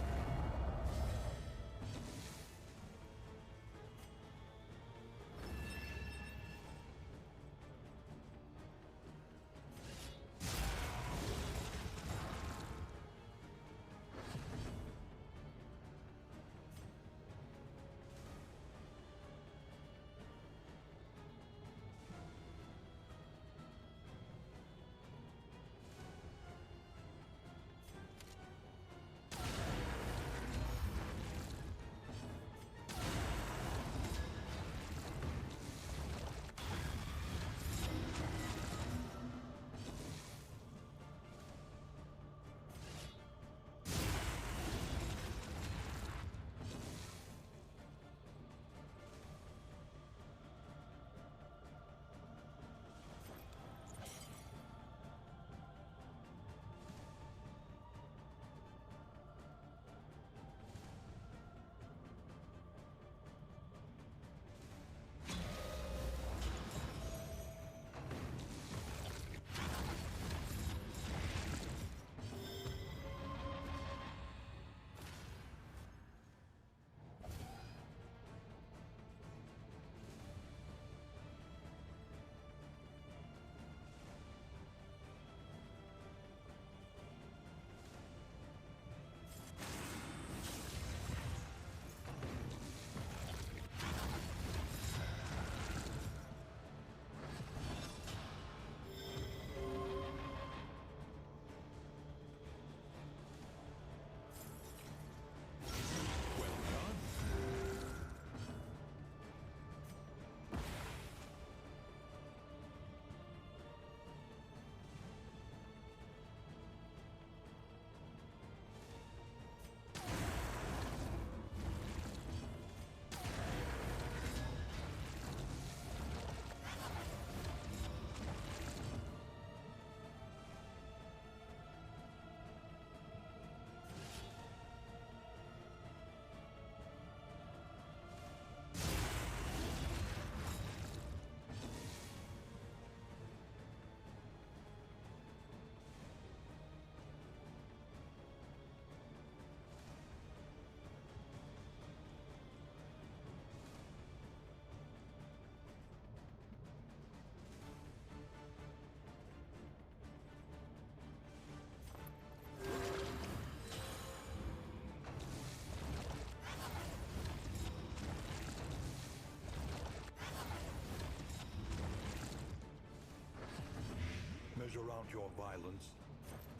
Speaker 2: out your violence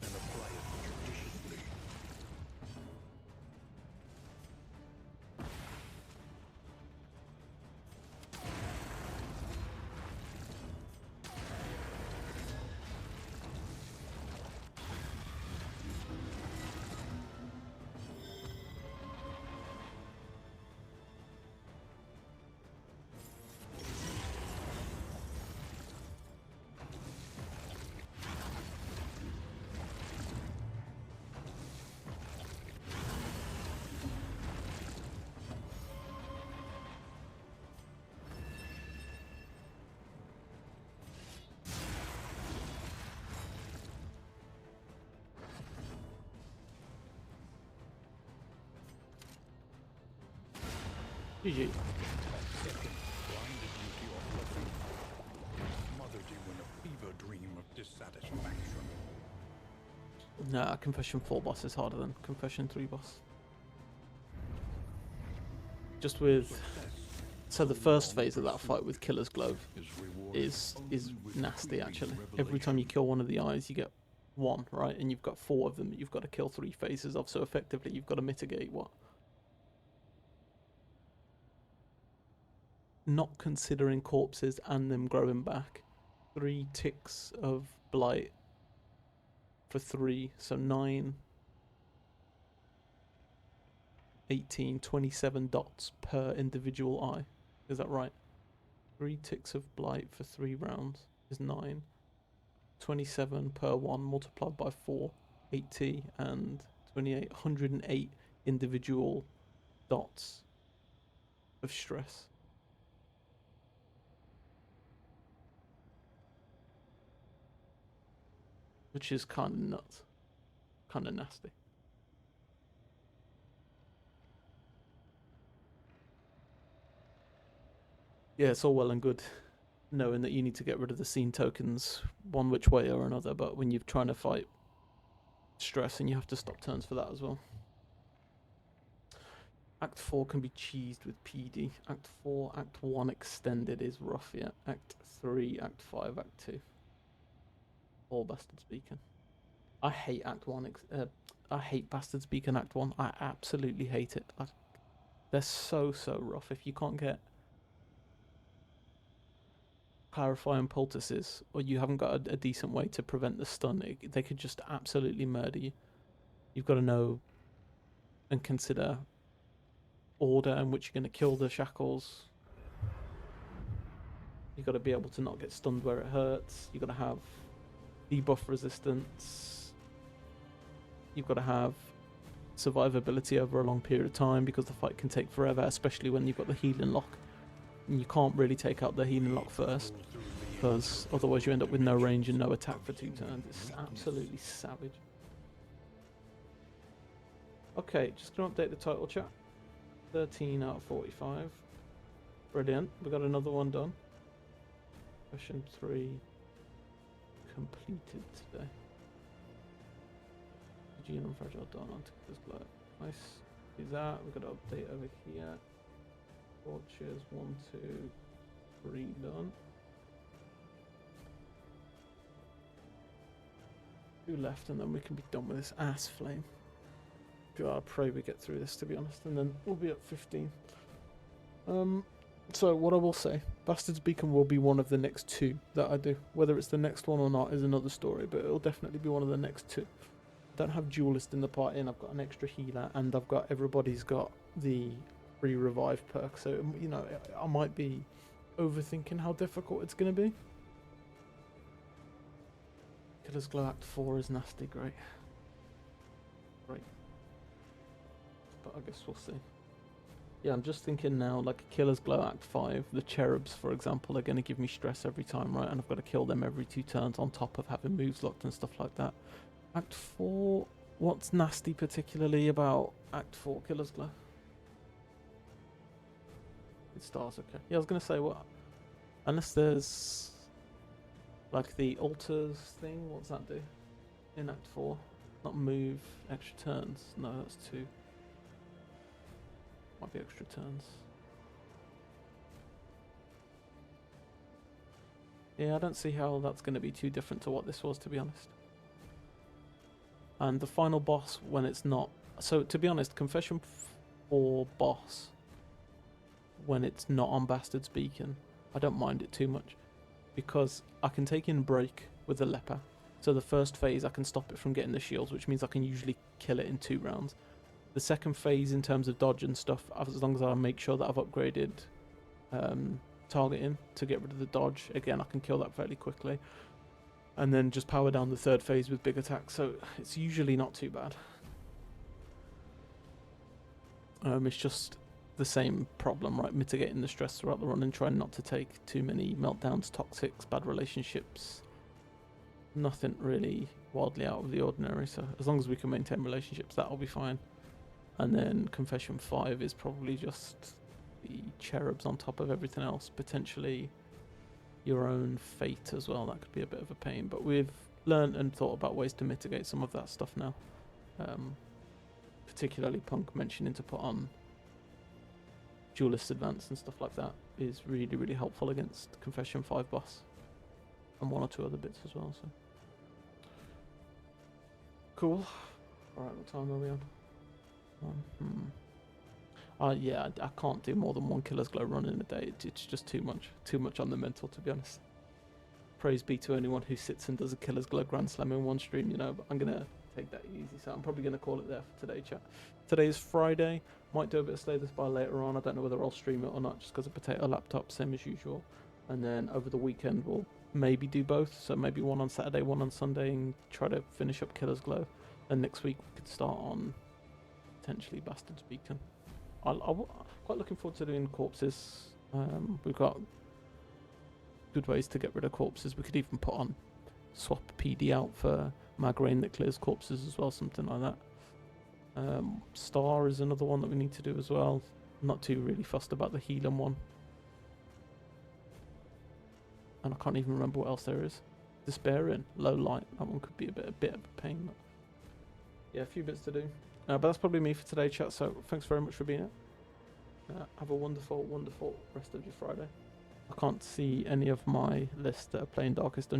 Speaker 2: and apply it judiciously.
Speaker 1: GG.
Speaker 2: Blinded you to your blessing, smothered you in a fever dream of dissatisfaction.
Speaker 1: Nah, Confession 4 boss is harder than Confession 3 boss. Just with... So the first phase of that fight with Killer's Glove is nasty, actually. Every time you kill one of the eyes, you get one, right? And you've got 4 of them that you've got to kill 3 phases of, so effectively you've got to mitigate what? Not considering corpses and them growing back. 3 ticks of blight for 3, so 9, 18, 27 dots per individual eye. Is that right? 3 ticks of blight for 3 rounds is 9. 27 per one multiplied by 4, 80 and 28, 108 individual dots of stress. Which is kind of nuts. Kind of nasty. Yeah, it's all well and good knowing that you need to get rid of the scene tokens one which way or another, but when you're trying to fight stress and you have to stop turns for that as well. Act 4 can be cheesed with PD. Act 4, Act 1 extended is rough, yeah. Act 3, Act 5, Act 2. All Bastards Beacon. I hate Act 1. I hate Bastards Beacon Act 1. I absolutely hate it. They're so rough. If you can't get clarifying poultices, or you haven't got a decent way to prevent the stun, they could just absolutely murder you. You've got to know and consider order in which you're going to kill the shackles. You've got to be able to not get stunned where it hurts. You've got to have debuff resistance. You've got to have survivability over a long period of time, because the fight can take forever, especially when you've got the healing lock. And you can't really take out the healing lock first, because otherwise you end up with no range and no attack for 2 turns. It's absolutely savage. Okay, just gonna update the title chat. 13 out of 45. Brilliant. We got another one done. Question 3 completed today. Genome fragile done on this glow. Nice. Do that. We've got to update over here. Torches 1, 2, 3 done. 2 left, and then we can be done with this ass flame. God, I pray we get through this, to be honest, and then we'll be at 15. So what I will say, Bastards Beacon will be one of the next 2 that I do. Whether it's the next one or not is another story, but it'll definitely be one of the next 2. Don't have Duelist in the party, and I've got an extra healer, and I've got everybody's got the free revive perk, so you know I might be overthinking how difficult it's going to be. Killer's Glow Act 4 is nasty, great. But I guess we'll see. Yeah, I'm just thinking now, like Killer's Glow Act 5, the cherubs, for example, are going to give me stress every time, right? And I've got to kill them every 2 turns on top of having moves locked and stuff like that. Act 4, what's nasty particularly about Act 4 Killer's Glow? It stars, okay. Yeah, I was going to say, what? Unless there's like the altars thing, what's that do in Act 4? Not move, extra turns. No, that's 2. Might be extra turns. Yeah, I don't see how that's going to be too different to what this was, to be honest. And the final boss, when it's not... So, to be honest, Confession 4 boss, when it's not on Bastard's Beacon, I don't mind it too much. Because I can take in Break with the Leper. So the first phase, I can stop it from getting the shields, which means I can usually kill it in 2 rounds. The second phase, in terms of dodge and stuff, as long as I make sure that I've upgraded targeting to get rid of the dodge, again, I can kill that fairly quickly. And then just power down the third phase with big attacks, so it's usually not too bad. It's just the same problem, right? Mitigating the stress throughout the run and trying not to take too many meltdowns, toxics, bad relationships. Nothing really wildly out of the ordinary, so as long as we can maintain relationships, that'll be fine. And then Confession 5 is probably just the cherubs on top of everything else, potentially your own fate as well. That could be a bit of a pain, but we've learned and thought about ways to mitigate some of that stuff now. Particularly Punk mentioning to put on Duelist Advance and stuff like that is really, really helpful against Confession 5 boss. And 1 or 2 other bits as well, so. Cool. Alright, what time are we on? Yeah, I can't do more than 1 Killer's Glow run in a day. It's just too much on the mental, to be honest. Praise be to anyone who sits and does a Killer's Glow Grand Slam in 1 stream, you know, but I'm going to take that easy, so I'm probably going to call it there for today, chat. Today is Friday. Might do a bit of Slay the Spy later on. I don't know whether I'll stream it or not, just because of Potato Laptop, same as usual. And then over the weekend, we'll maybe do both. So maybe 1 on Saturday, 1 on Sunday, and try to finish up Killer's Glow. And next week, we could start on potentially Bastard's Beacon. I'm quite looking forward to doing corpses. We've got good ways to get rid of corpses. We could even put on swap PD out for Magrain that clears corpses as well, something like that. Star is another one that we need to do as well. Not too really fussed about the healing one. And I can't even remember what else there is. Despairing, Low Light, that one could be a bit of a pain. But yeah, a few bits to do. But that's probably me for today, chat, so thanks very much for being here. Have a wonderful, wonderful rest of your Friday. I can't see any of my lists that are playing Darkest Dungeon.